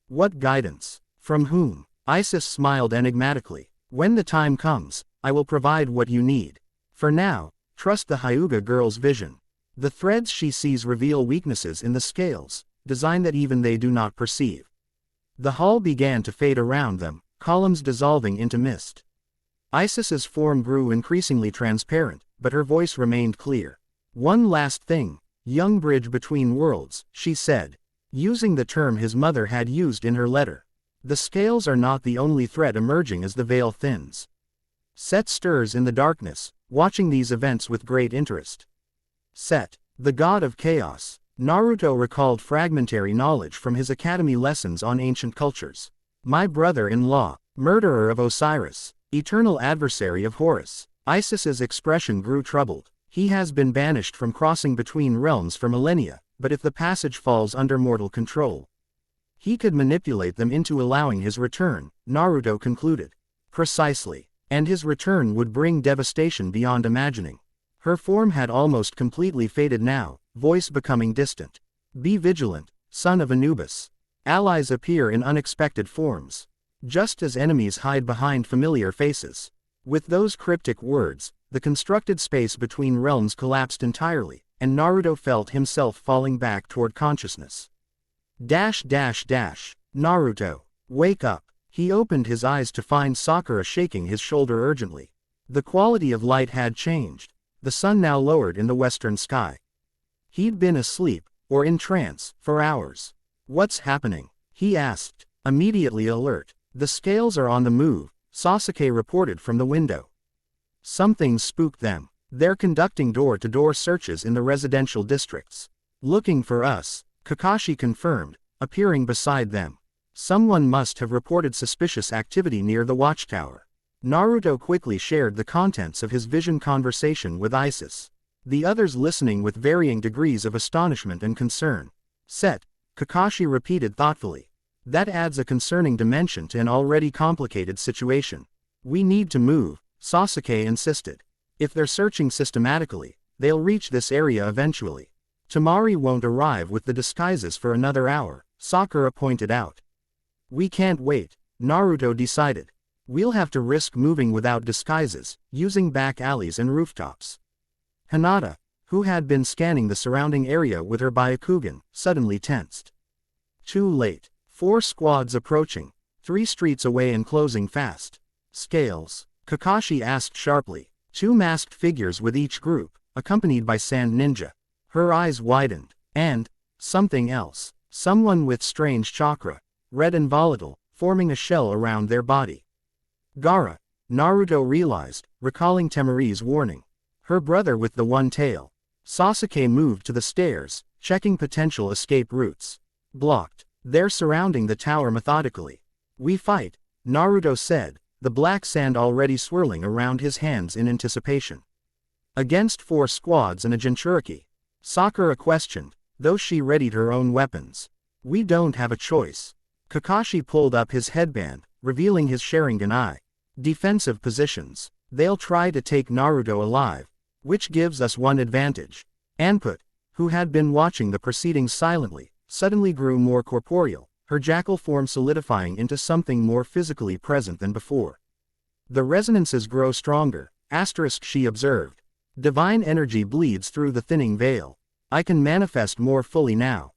What guidance? From whom? Isis smiled enigmatically. When the time comes, I will provide what you need. For now, trust the Hyuga girl's vision. The threads she sees reveal weaknesses in the scales, design that even they do not perceive. The hall began to fade around them, columns dissolving into mist. Isis's form grew increasingly transparent, but her voice remained clear. One last thing, young bridge between worlds, she said, using the term his mother had used in her letter. The scales are not the only thread emerging as the veil thins. Set stirs in the darkness, watching these events with great interest. Set, the god of chaos. Naruto recalled fragmentary knowledge from his academy lessons on ancient cultures. My brother-in-law, murderer of Osiris, eternal adversary of Horus. Isis's expression grew troubled. He has been banished from crossing between realms for millennia, but if the passage falls under mortal control, he could manipulate them into allowing his return, Naruto concluded. Precisely. And his return would bring devastation beyond imagining. Her form had almost completely faded now, voice becoming distant. Be vigilant, son of Anubis. Allies appear in unexpected forms, just as enemies hide behind familiar faces. With those cryptic words, the constructed space between realms collapsed entirely, and Naruto felt himself falling back toward consciousness. Naruto, wake up. He opened his eyes to find Sakura shaking his shoulder urgently. The quality of light had changed. The sun now lowered in the western sky. He'd been asleep, or in trance, for hours. What's happening? He asked, immediately alert. The scales are on the move, Sasuke reported from the window. Something spooked them. They're conducting door-to-door searches in the residential districts. Looking for us, Kakashi confirmed, appearing beside them. Someone must have reported suspicious activity near the watchtower. Naruto quickly shared the contents of his vision conversation with Isis. The others listening with varying degrees of astonishment and concern. Set, Kakashi repeated thoughtfully. That adds a concerning dimension to an already complicated situation. We need to move, Sasuke insisted. If they're searching systematically, they'll reach this area eventually. Temari won't arrive with the disguises for another hour, Sakura pointed out. We can't wait, Naruto decided. We'll have to risk moving without disguises, using back alleys and rooftops. Hinata, who had been scanning the surrounding area with her Byakugan, suddenly tensed. Too late. 4 squads approaching, 3 streets away and closing fast. Scales, Kakashi asked sharply. 2 masked figures with each group, accompanied by Sand Ninja. Her eyes widened. And something else. Someone with strange chakra, red and volatile, forming a shell around their body. Gaara, Naruto realized, recalling Temari's warning. Her brother with the one tail. Sasuke moved to the stairs, checking potential escape routes. Blocked. They're surrounding the tower methodically. We fight, Naruto said, the black sand already swirling around his hands in anticipation. Against 4 squads and a Jinchuriki, Sakura questioned, though she readied her own weapons. We don't have a choice. Kakashi pulled up his headband, revealing his Sharingan eye. Defensive positions. They'll try to take Naruto alive, which gives us one advantage. Anput, who had been watching the proceedings silently, suddenly grew more corporeal, her jackal form solidifying into something more physically present than before. The resonances grow stronger, she observed. Divine energy bleeds through the thinning veil. I can manifest more fully now.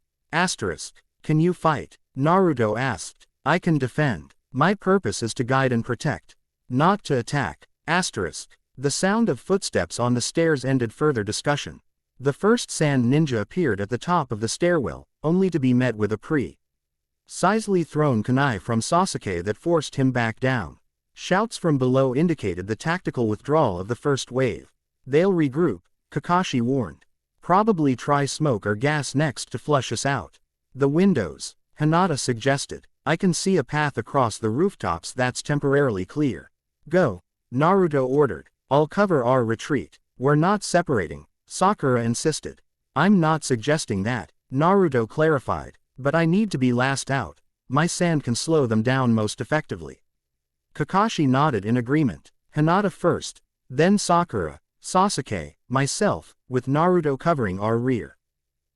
Can you fight? Naruto asked. I can defend. My purpose is to guide and protect, not to attack. The sound of footsteps on the stairs ended further discussion. The first sand ninja appeared at the top of the stairwell, only to be met with a precisely thrown kunai from Sasuke that forced him back down. Shouts from below indicated the tactical withdrawal of the first wave. They'll regroup, Kakashi warned. Probably try smoke or gas next to flush us out. The windows, Hinata suggested. I can see a path across the rooftops that's temporarily clear. Go, Naruto ordered. I'll cover our retreat. We're not separating, Sakura insisted. I'm not suggesting that, Naruto clarified, but I need to be last out. My sand can slow them down most effectively. Kakashi nodded in agreement. Hinata first, then Sakura, Sasuke, myself, with Naruto covering our rear.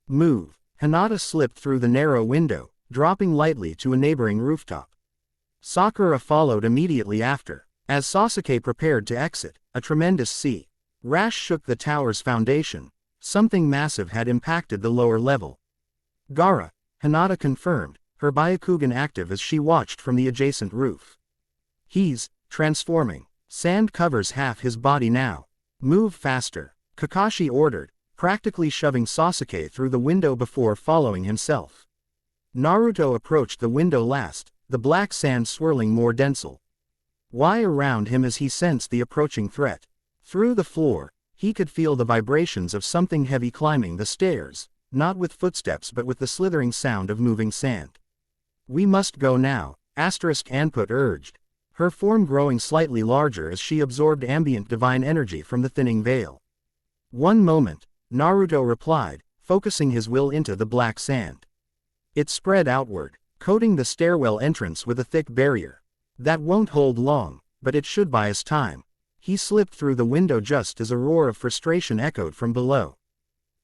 Move. Hinata slipped through the narrow window, dropping lightly to a neighboring rooftop. Sakura followed immediately after. As Sasuke prepared to exit, a tremendous sea rash shook the tower's foundation. Something massive had impacted the lower level. Gaara, Hinata confirmed, her Byakugan active as she watched from the adjacent roof. He's transforming. Sand covers half his body now. Move faster, Kakashi ordered, practically shoving Sasuke through the window before following himself. Naruto approached the window last, the black sand swirling more densely around him as he sensed the approaching threat. Through the floor, he could feel the vibrations of something heavy climbing the stairs, not with footsteps but with the slithering sound of moving sand. We must go now, Anput urged, her form growing slightly larger as she absorbed ambient divine energy from the thinning veil. One moment, Naruto replied, focusing his will into the black sand. It spread outward, coating the stairwell entrance with a thick barrier. That won't hold long, but it should buy us time. He slipped through the window just as a roar of frustration echoed from below.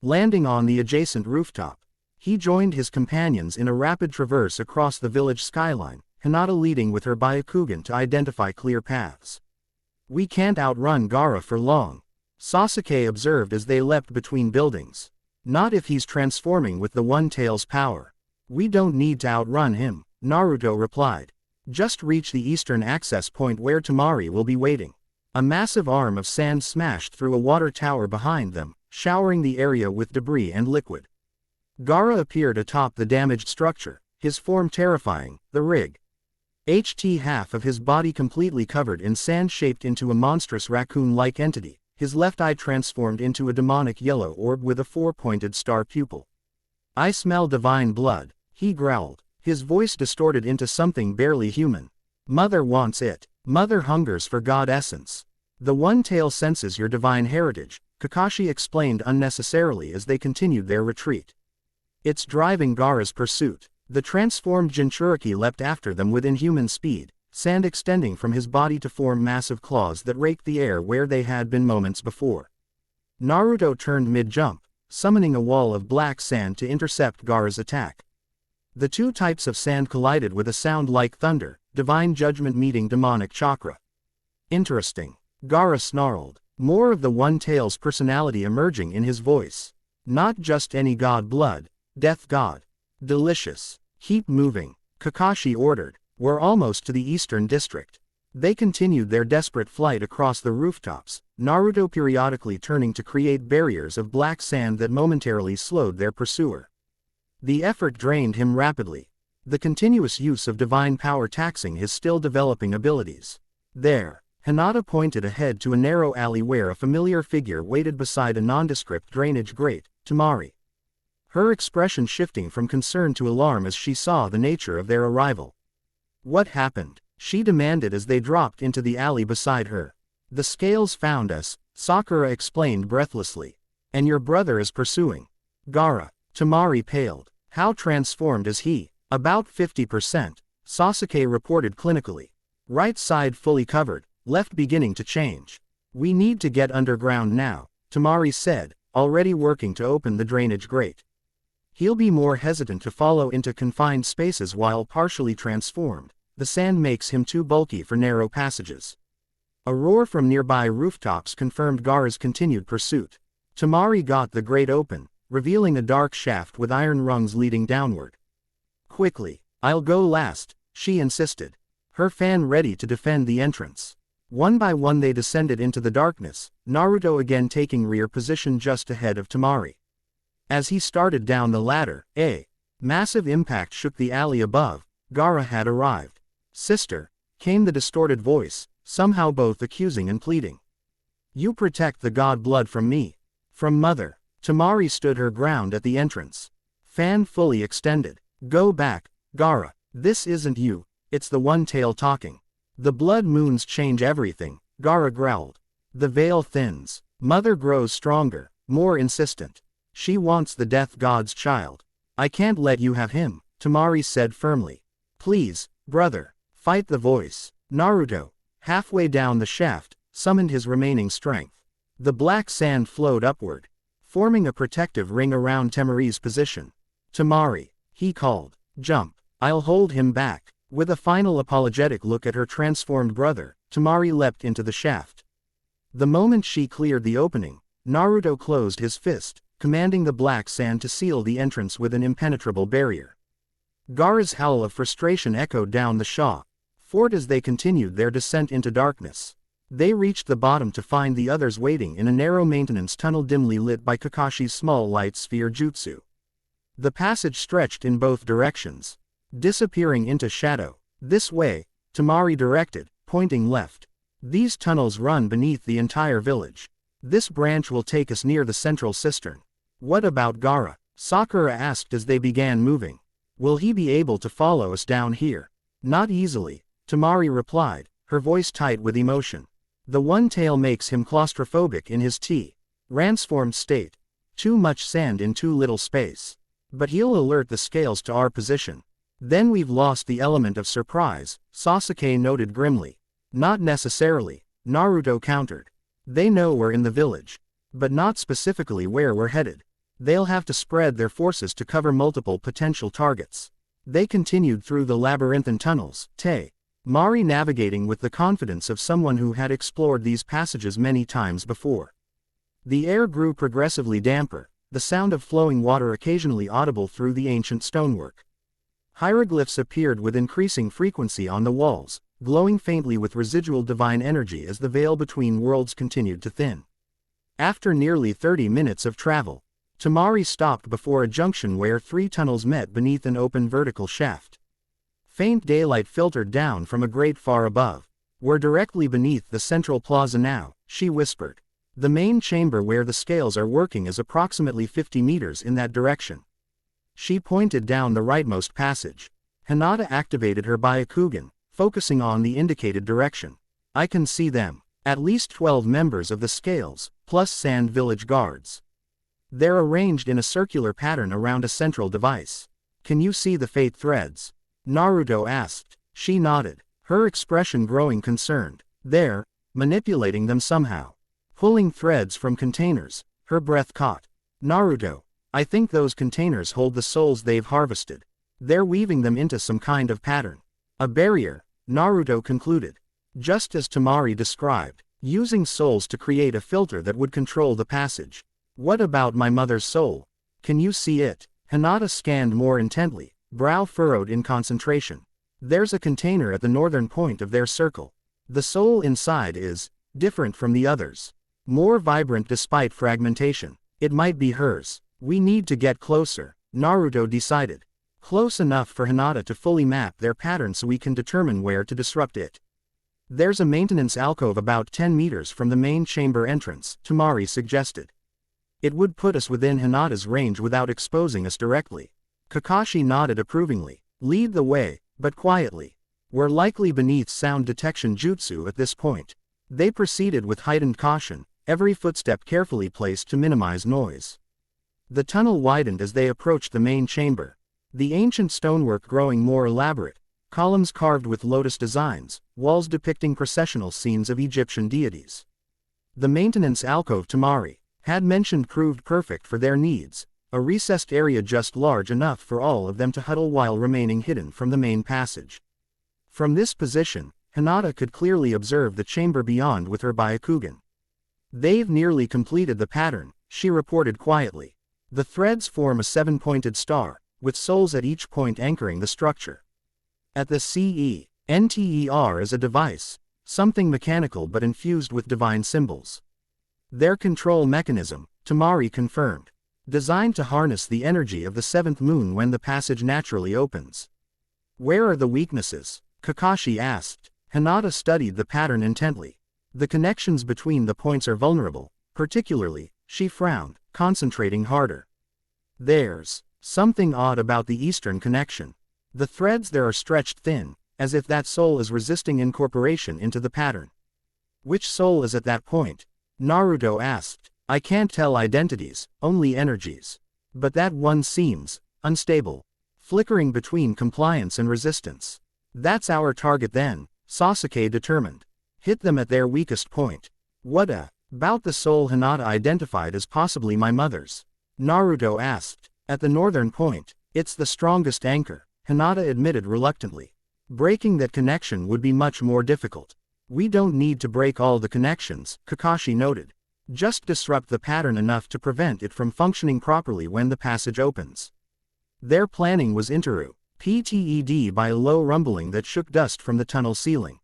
Landing on the adjacent rooftop, he joined his companions in a rapid traverse across the village skyline, Hinata leading with her Byakugan to identify clear paths. We can't outrun Gaara for long, Sasuke observed as they leapt between buildings. Not if he's transforming with the One Tail's power. We don't need to outrun him, Naruto replied. Just reach the eastern access point where Temari will be waiting. A massive arm of sand smashed through a water tower behind them, showering the area with debris and liquid. Gaara appeared atop the damaged structure, his form terrifying, the half of his body completely covered in sand shaped into a monstrous raccoon-like entity, his left eye transformed into a demonic yellow orb with a 4-pointed star pupil. I smell divine blood, he growled, his voice distorted into something barely human. Mother wants it. Mother hungers for God essence. The One Tail senses your divine heritage, Kakashi explained unnecessarily as they continued their retreat. It's driving Gaara's pursuit. The transformed Jinchuriki leapt after them with inhuman speed, sand extending from his body to form massive claws that raked the air where they had been moments before. Naruto turned mid-jump, summoning a wall of black sand to intercept Gaara's attack. The two types of sand collided with a sound like thunder, divine judgment meeting demonic chakra. Interesting. Gaara snarled, more of the One Tail's personality emerging in his voice. Not just any god blood, death god. Delicious. Keep moving, Kakashi ordered. We're almost to the eastern district. They continued their desperate flight across the rooftops, Naruto periodically turning to create barriers of black sand that momentarily slowed their pursuer. The effort drained him rapidly, the continuous use of divine power taxing his still developing abilities. There, Hinata pointed ahead to a narrow alley where a familiar figure waited beside a nondescript drainage grate, Temari. Her expression shifting from concern to alarm as she saw the nature of their arrival. What happened? she demanded as they dropped into the alley beside her. The scales found us, Sakura explained breathlessly. And your brother is pursuing. Gaara. Temari paled. How transformed is he? About 50%, Sasuke reported clinically. Right side fully covered, left beginning to change. We need to get underground now, Temari said, already working to open the drainage grate. He'll be more hesitant to follow into confined spaces while partially transformed. The sand makes him too bulky for narrow passages. A roar from nearby rooftops confirmed Gaara's continued pursuit. Temari got the grate open, revealing a dark shaft with iron rungs leading downward. Quickly, I'll go last, she insisted. Her fan ready to defend the entrance. One by one they descended into the darkness, Naruto again taking rear position just ahead of Temari. As he started down the ladder, a massive impact shook the alley above. Gaara had arrived. Sister, came the distorted voice, somehow both accusing and pleading. You protect the god blood from me. From mother. Temari stood her ground at the entrance. Fan fully extended. Go back, Gaara. This isn't you, it's the one tail talking. The blood moons change everything, Gaara growled. The veil thins. Mother grows stronger, more insistent. She wants the death god's child. I can't let you have him, Temari said firmly. Please, brother. Fight the voice. Naruto, halfway down the shaft, summoned his remaining strength. The black sand flowed upward, forming a protective ring around Temari's position. Temari, he called. Jump. I'll hold him back. With a final apologetic look at her transformed brother, Temari leapt into the shaft. The moment she cleared the opening, Naruto closed his fist, commanding the black sand to seal the entrance with an impenetrable barrier. Gaara's howl of frustration echoed down the fort as they continued their descent into darkness. They reached the bottom to find the others waiting in a narrow maintenance tunnel dimly lit by Kakashi's small light sphere jutsu. The passage stretched in both directions, disappearing into shadow. This way, Temari directed, pointing left. These tunnels run beneath the entire village. This branch will take us near the central cistern. What about Gaara? Sakura asked as they began moving. Will he be able to follow us down here? Not easily, Temari replied, her voice tight with emotion. The one tail makes him claustrophobic in his transformed state. Too much sand in too little space. But he'll alert the scales to our position. Then we've lost the element of surprise, Sasuke noted grimly. Not necessarily, Naruto countered. They know we're in the village. But not specifically where we're headed. They'll have to spread their forces to cover multiple potential targets. They continued through the labyrinthine tunnels, Mari navigating with the confidence of someone who had explored these passages many times before. The air grew progressively damper, the sound of flowing water occasionally audible through the ancient stonework. Hieroglyphs appeared with increasing frequency on the walls, glowing faintly with residual divine energy as the veil between worlds continued to thin. After nearly 30 minutes of travel, Temari stopped before a junction where 3 tunnels met beneath an open vertical shaft. Faint daylight filtered down from a grate far above. We're directly beneath the central plaza now, she whispered. The main chamber where the scales are working is approximately 50 meters in that direction. She pointed down the rightmost passage. Hinata activated her Byakugan, focusing on the indicated direction. I can see them. At least 12 members of the scales, plus Sand Village guards. They're arranged in a circular pattern around a central device. Can you see the fate threads? Naruto asked. She nodded, her expression growing concerned. They're manipulating them somehow. Pulling threads from containers, her breath caught. Naruto, I think those containers hold the souls they've harvested. They're weaving them into some kind of pattern. A barrier, Naruto concluded. Just as Temari described, using souls to create a filter that would control the passage. What about my mother's soul? Can you see it? Hinata scanned more intently, brow furrowed in concentration. There's a container at the northern point of their circle. The soul inside is different from the others. More vibrant despite fragmentation. It might be hers. We need to get closer, Naruto decided. Close enough for Hinata to fully map their pattern so we can determine where to disrupt it. There's a maintenance alcove about 10 meters from the main chamber entrance, Temari suggested. It would put us within Hinata's range without exposing us directly. Kakashi nodded approvingly. Lead the way, but quietly. were likely beneath sound detection jutsu at this point. They proceeded with heightened caution, every footstep carefully placed to minimize noise. The tunnel widened as they approached the main chamber. The ancient stonework growing more elaborate, columns carved with lotus designs, walls depicting processional scenes of Egyptian deities. The maintenance alcove Tamari had mentioned proved perfect for their needs, a recessed area just large enough for all of them to huddle while remaining hidden from the main passage. From this position, Hinata could clearly observe the chamber beyond with her Byakugan. "They've nearly completed the pattern," she reported quietly. "The threads form a 7-pointed star, with souls at each point anchoring the structure. At the CENTER is a device, something mechanical but infused with divine symbols. Their control mechanism," Tamari confirmed, "designed to harness the energy of the seventh moon when the passage naturally opens." "Where are the weaknesses?" Kakashi asked. Hinata studied the pattern intently. "The connections between the points are vulnerable, particularly," she frowned, concentrating harder. "There's something odd about the eastern connection. The threads there are stretched thin, as if that soul is resisting incorporation into the pattern." "Which soul is at that point?" Naruto asked. "I can't tell identities, only energies. But that one seems unstable, flickering between compliance and resistance." "That's our target then," Sasuke determined. "Hit them at their weakest point." "What about the soul Hinata identified as possibly my mother's?" Naruto asked. "At the northern point, it's the strongest anchor," Hinata admitted reluctantly. "Breaking that connection would be much more difficult." "We don't need to break all the connections," Kakashi noted. "Just disrupt the pattern enough to prevent it from functioning properly when the passage opens." Their planning was interrupted by a low rumbling that shook dust from the tunnel ceiling.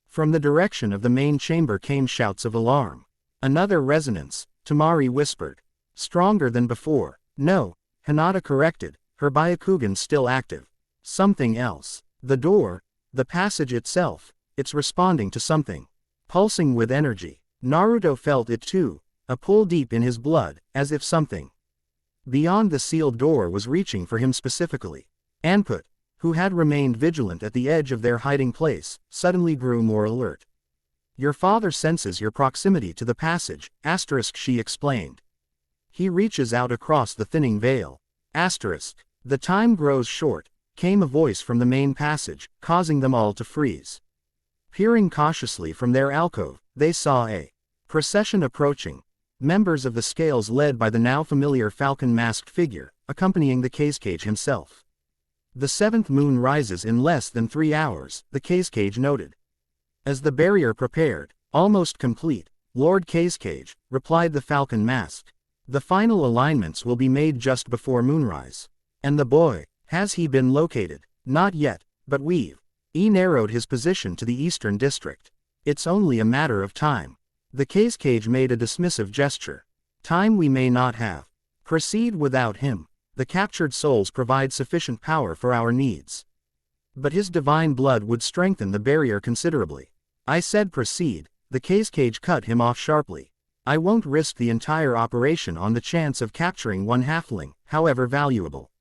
From the direction of the main chamber came shouts of alarm. "Another resonance," Tamari whispered. "Stronger than before." "No," Hinata corrected, her Byakugan still active. "Something else. The door, the passage itself, it's responding to something. Pulsing with energy." Naruto felt it too, a pull deep in his blood, as if something beyond the sealed door was reaching for him specifically. Anput, who had remained vigilant at the edge of their hiding place, suddenly grew more alert. "Your father senses your proximity to the passage," she explained. "He reaches out across the thinning veil." "The time grows short," came a voice from the main passage, causing them all to freeze. Peering cautiously from their alcove, they saw a procession approaching. Members of the scales led by the now familiar falcon-masked figure, accompanying the cage himself. "The seventh moon rises in less than 3 hours," the cage noted. "As the barrier prepared, almost complete, Lord Cage," replied the falcon mask. "The final alignments will be made just before moonrise." "And the boy, has he been located?" "Not yet, but we've narrowed his position to the eastern district. It's only a matter of time." The cage made a dismissive gesture. "Time we may not have. Proceed without him. The captured souls provide sufficient power for our needs. But his divine blood would strengthen the barrier considerably." "I said proceed," the cage cut him off sharply. "I won't risk the entire operation on the chance of capturing one halfling, however valuable."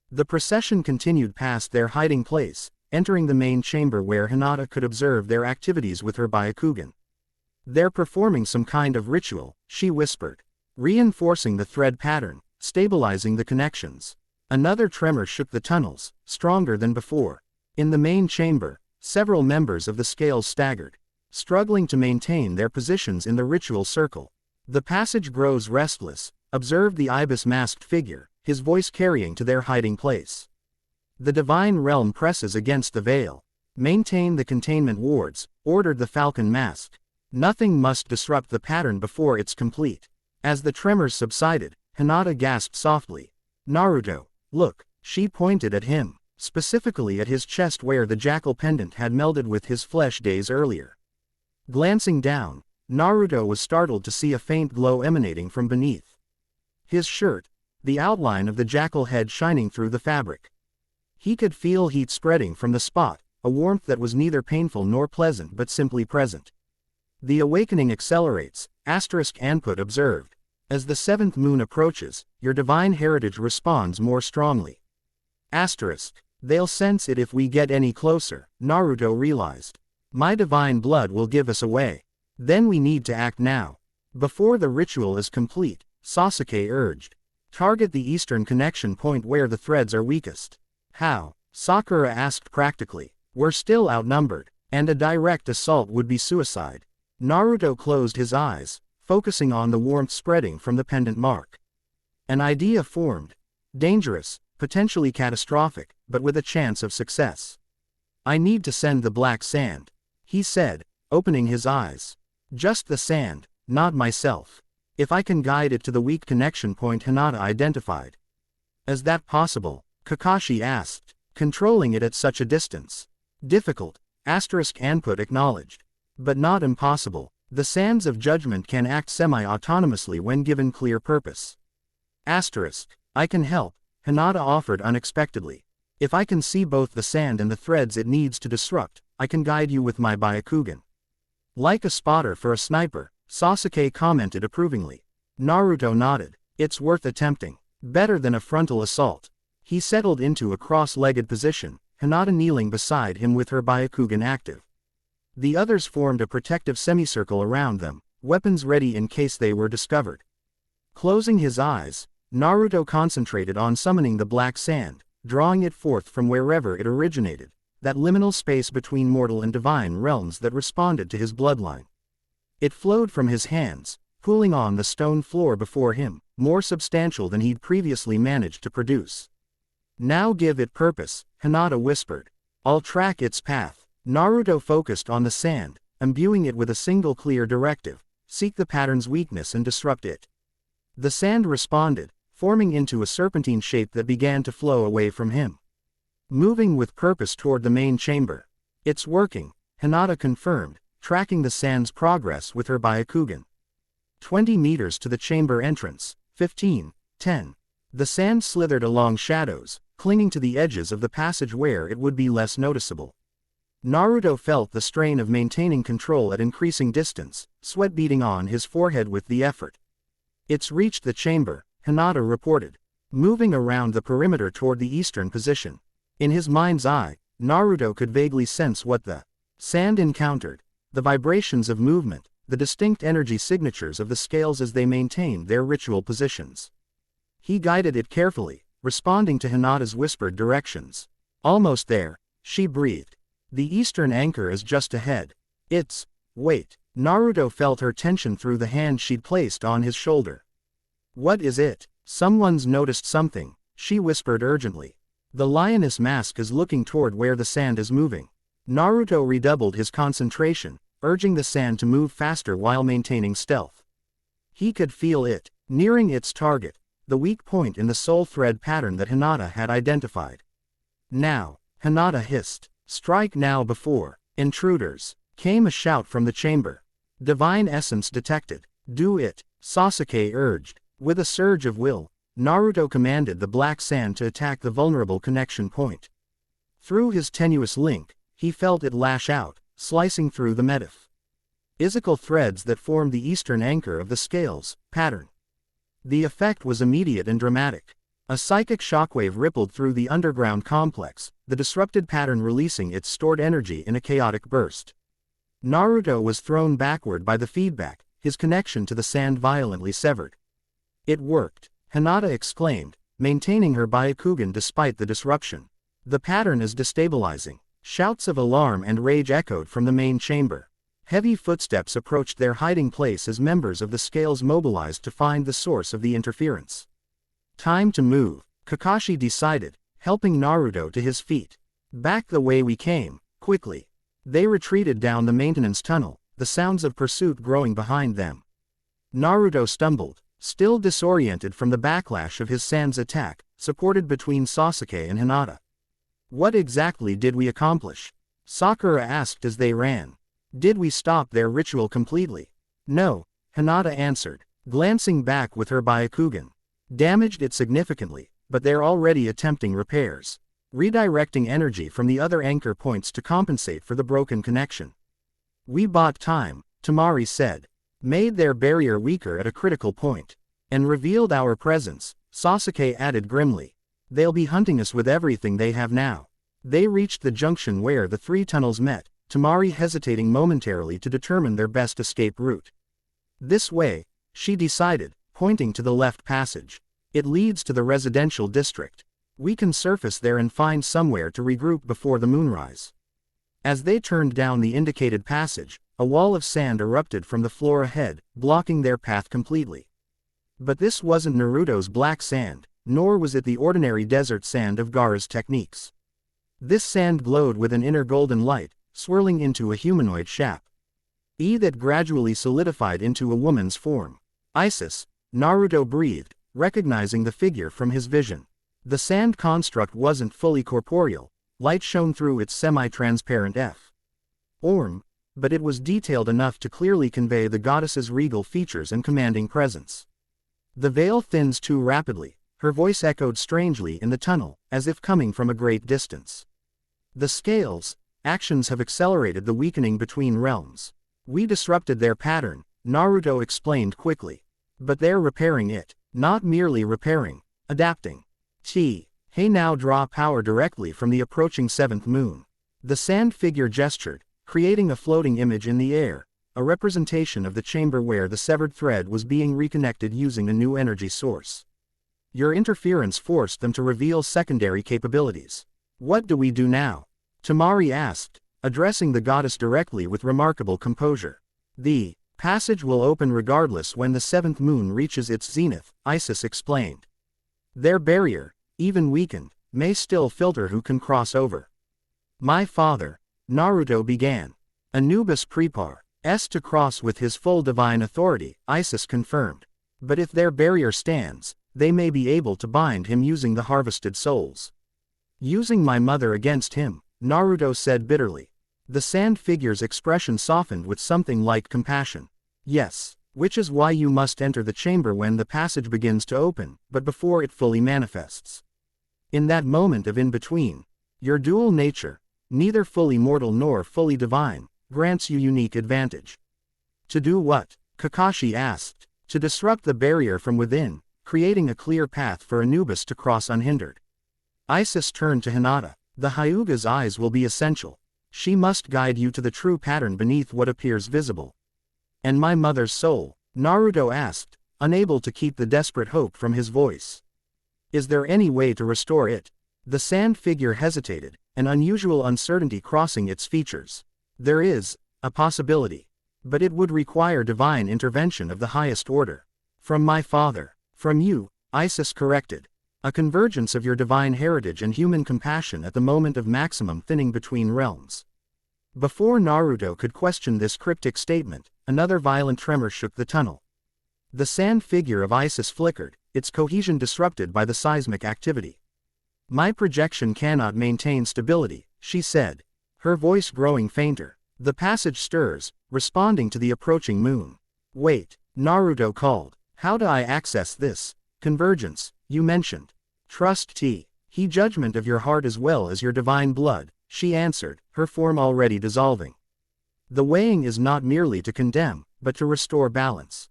The procession continued past their hiding place, entering the main chamber where Hinata could observe their activities with her Byakugan. "They're performing some kind of ritual," she whispered. "Reinforcing the thread pattern, stabilizing the connections." Another tremor shook the tunnels, stronger than before. In the main chamber, several members of the scales staggered, struggling to maintain their positions in the ritual circle. "The passage grows restless," observed the ibis-masked figure, his voice carrying to their hiding place. "The divine realm presses against the veil. Maintain the containment wards," ordered the falcon mask. "Nothing must disrupt the pattern before it's complete." As the tremors subsided, Hinata gasped softly. "Naruto, look," she pointed at him, specifically at his chest where the jackal pendant had melded with his flesh days earlier. Glancing down, Naruto was startled to see a faint glow emanating from beneath his shirt, the outline of the jackal head shining through the fabric. He could feel heat spreading from the spot, a warmth that was neither painful nor pleasant but simply present. "The awakening accelerates," Anput observed. "As the seventh moon approaches, your divine heritage responds more strongly." They'll sense it if we get any closer, Naruto realized. My divine blood will give us away. Then we need to act now. Before the ritual is complete, Sasuke urged. Target the eastern connection point where the threads are weakest. How? Sakura asked practically. We're still outnumbered, and a direct assault would be suicide. Naruto closed his eyes, focusing on the warmth spreading from the pendant mark. An idea formed. Dangerous, potentially catastrophic, but with a chance of success. I need to send the black sand, he said, opening his eyes. Just the sand, not myself. If I can guide it to the weak connection point Hinata identified. Is that possible? Kakashi asked, controlling it at such a distance. Difficult, *Anput acknowledged. But not impossible. The sands of judgment can act semi-autonomously when given clear purpose. I can help, Hinata offered unexpectedly. If I can see both the sand and the threads it needs to disrupt, I can guide you with my Byakugan. Like a spotter for a sniper, Sasuke commented approvingly. Naruto nodded. It's worth attempting. Better than a frontal assault. He settled into a cross-legged position, Hinata kneeling beside him with her Byakugan active. The others formed a protective semicircle around them, weapons ready in case they were discovered. Closing his eyes, Naruto concentrated on summoning the black sand, drawing it forth from wherever it originated, that liminal space between mortal and divine realms that responded to his bloodline. It flowed from his hands, pooling on the stone floor before him, more substantial than he'd previously managed to produce. Now give it purpose, Hinata whispered. I'll track its path. Naruto focused on the sand, imbuing it with a single clear directive: seek the pattern's weakness and disrupt it. The sand responded, forming into a serpentine shape that began to flow away from him. Moving with purpose toward the main chamber. It's working, Hinata confirmed, tracking the sand's progress with her Byakugan. 20 meters to the chamber entrance, 15, 10. The sand slithered along shadows, clinging to the edges of the passage where it would be less noticeable. Naruto felt the strain of maintaining control at increasing distance, sweat beading on his forehead with the effort. It's reached the chamber, Hinata reported, moving around the perimeter toward the eastern position. In his mind's eye, Naruto could vaguely sense what the sand encountered: the vibrations of movement, the distinct energy signatures of the scales as they maintained their ritual positions. He guided it carefully, responding to Hinata's whispered directions. Almost there, she breathed. The eastern anchor is just ahead. Wait. Naruto felt her tension through the hand she'd placed on his shoulder. What is it? Someone's noticed something, she whispered urgently. The lioness mask is looking toward where the sand is moving. Naruto redoubled his concentration, urging the sand to move faster while maintaining stealth. He could feel it, nearing its target, the weak point in the soul thread pattern that Hinata had identified. Now, Hinata hissed. Strike now before intruders. Came a shout from the chamber. Divine essence detected. Do it, Sasuke urged. With a surge of will, Naruto commanded the black sand to attack the vulnerable connection point. Through his tenuous link, he felt it lash out, slicing through the metaphysical threads that formed the eastern anchor of the scales pattern. The effect was immediate and dramatic. A psychic shockwave rippled through the underground complex, the disrupted pattern releasing its stored energy in a chaotic burst. Naruto was thrown backward by the feedback, his connection to the sand violently severed. It worked, Hinata exclaimed, maintaining her Byakugan despite the disruption. The pattern is destabilizing. Shouts of alarm and rage echoed from the main chamber. Heavy footsteps approached their hiding place as members of the scales mobilized to find the source of the interference. Time to move, Kakashi decided, helping Naruto to his feet. Back the way we came, quickly. They retreated down the maintenance tunnel, the sounds of pursuit growing behind them. Naruto stumbled, still disoriented from the backlash of his sand's attack, supported between Sasuke and Hinata. What exactly did we accomplish? Sakura asked as they ran. Did we stop their ritual completely? No, Hinata answered, glancing back with her Byakugan. Damaged it significantly, but they're already attempting repairs. Redirecting energy from the other anchor points to compensate for the broken connection. We bought time, Tamari said. Made their barrier weaker at a critical point. And revealed our presence, Sasuke added grimly. They'll be hunting us with everything they have now. They reached the junction where the three tunnels met, Tamari hesitating momentarily to determine their best escape route. This way, she decided, pointing to the left passage. It leads to the residential district. We can surface there and find somewhere to regroup before the moonrise. As they turned down the indicated passage, a wall of sand erupted from the floor ahead, blocking their path completely. But this wasn't Naruto's black sand, nor was it the ordinary desert sand of Gaara's techniques. This sand glowed with an inner golden light, swirling into a humanoid shape that gradually solidified into a woman's form. Isis, Naruto breathed, recognizing the figure from his vision. The sand construct wasn't fully corporeal, light shone through its semi-transparent form, but it was detailed enough to clearly convey the goddess's regal features and commanding presence. The veil thins too rapidly, her voice echoed strangely in the tunnel, as if coming from a great distance. The scales, actions have accelerated the weakening between realms. We disrupted their pattern, Naruto explained quickly. But they're repairing it, not merely repairing, adapting. Hey, now draw power directly from the approaching seventh moon. The sand figure gestured, creating a floating image in the air, a representation of the chamber where the severed thread was being reconnected using a new energy source. Your interference forced them to reveal secondary capabilities. What do we do now? Tamari asked, addressing the goddess directly with remarkable composure. The passage will open regardless when the seventh moon reaches its zenith, Isis explained. Their barrier, even weakened, may still filter who can cross over. My father, Naruto began. Anubis prepares to cross with his full divine authority, Isis confirmed. But if their barrier stands, they may be able to bind him using the harvested souls. Using my mother against him, Naruto said bitterly. The sand figure's expression softened with something like compassion. Yes, which is why you must enter the chamber when the passage begins to open, but before it fully manifests. In that moment of in-between, your dual nature, neither fully mortal nor fully divine, grants you unique advantage. To do what? Kakashi asked. To disrupt the barrier from within, creating a clear path for Anubis to cross unhindered. Isis turned to Hinata. The Hyuga's eyes will be essential. She must guide you to the true pattern beneath what appears visible. And my mother's soul? Naruto asked, unable to keep the desperate hope from his voice. Is there any way to restore it? The sand figure hesitated, an unusual uncertainty crossing its features. There is a possibility. But it would require divine intervention of the highest order. From my father. From you, Isis corrected. A convergence of your divine heritage and human compassion at the moment of maximum thinning between realms. Before Naruto could question this cryptic statement, another violent tremor shook the tunnel. The sand figure of Isis flickered, its cohesion disrupted by the seismic activity. My projection cannot maintain stability, she said, her voice growing fainter. The passage stirs, responding to the approaching moon. Wait, Naruto called. How do I access this convergence you mentioned? Trust he judgment of your heart as well as your divine blood, she answered, her form already dissolving. The weighing is not merely to condemn, but to restore balance.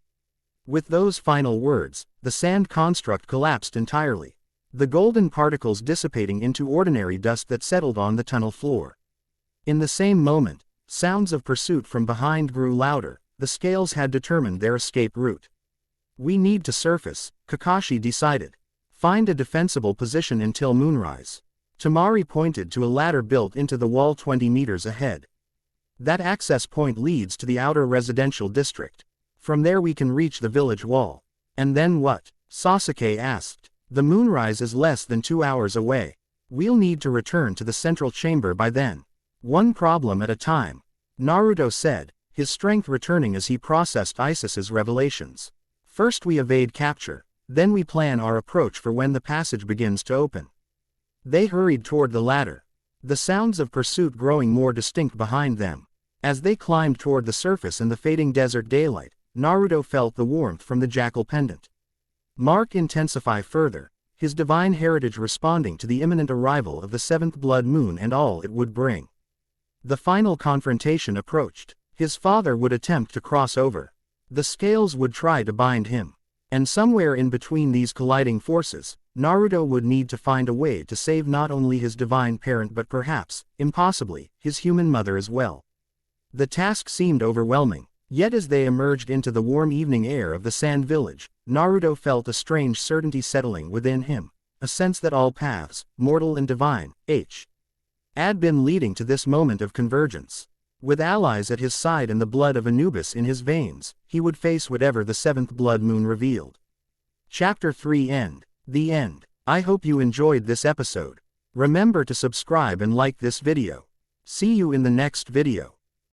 With those final words, the sand construct collapsed entirely, the golden particles dissipating into ordinary dust that settled on the tunnel floor. In the same moment, sounds of pursuit from behind grew louder. The scales had determined their escape route. We need to surface, Kakashi decided. Find a defensible position until moonrise. Tamari pointed to a ladder built into the wall 20 meters ahead. That access point leads to the outer residential district. From there we can reach the village wall. And then what? Sasuke asked. The moonrise is less than 2 hours away. We'll need to return to the central chamber by then. One problem at a time, Naruto said, his strength returning as he processed Isis's revelations. First we evade capture, then we plan our approach for when the passage begins to open. They hurried toward the ladder, the sounds of pursuit growing more distinct behind them. As they climbed toward the surface in the fading desert daylight, Naruto felt the warmth from the jackal pendant mark intensify further, his divine heritage responding to the imminent arrival of the seventh blood moon and all it would bring. The final confrontation approached. His father would attempt to cross over. The scales would try to bind him. And somewhere in between these colliding forces, Naruto would need to find a way to save not only his divine parent but perhaps, impossibly, his human mother as well. The task seemed overwhelming. Yet as they emerged into the warm evening air of the sand village, Naruto felt a strange certainty settling within him, a sense that all paths, mortal and divine, had been leading to this moment of convergence. With allies at his side and the blood of Anubis in his veins, he would face whatever the seventh blood moon revealed. Chapter 3 End. The End. I hope you enjoyed this episode. Remember to subscribe and like this video. See you in the next video.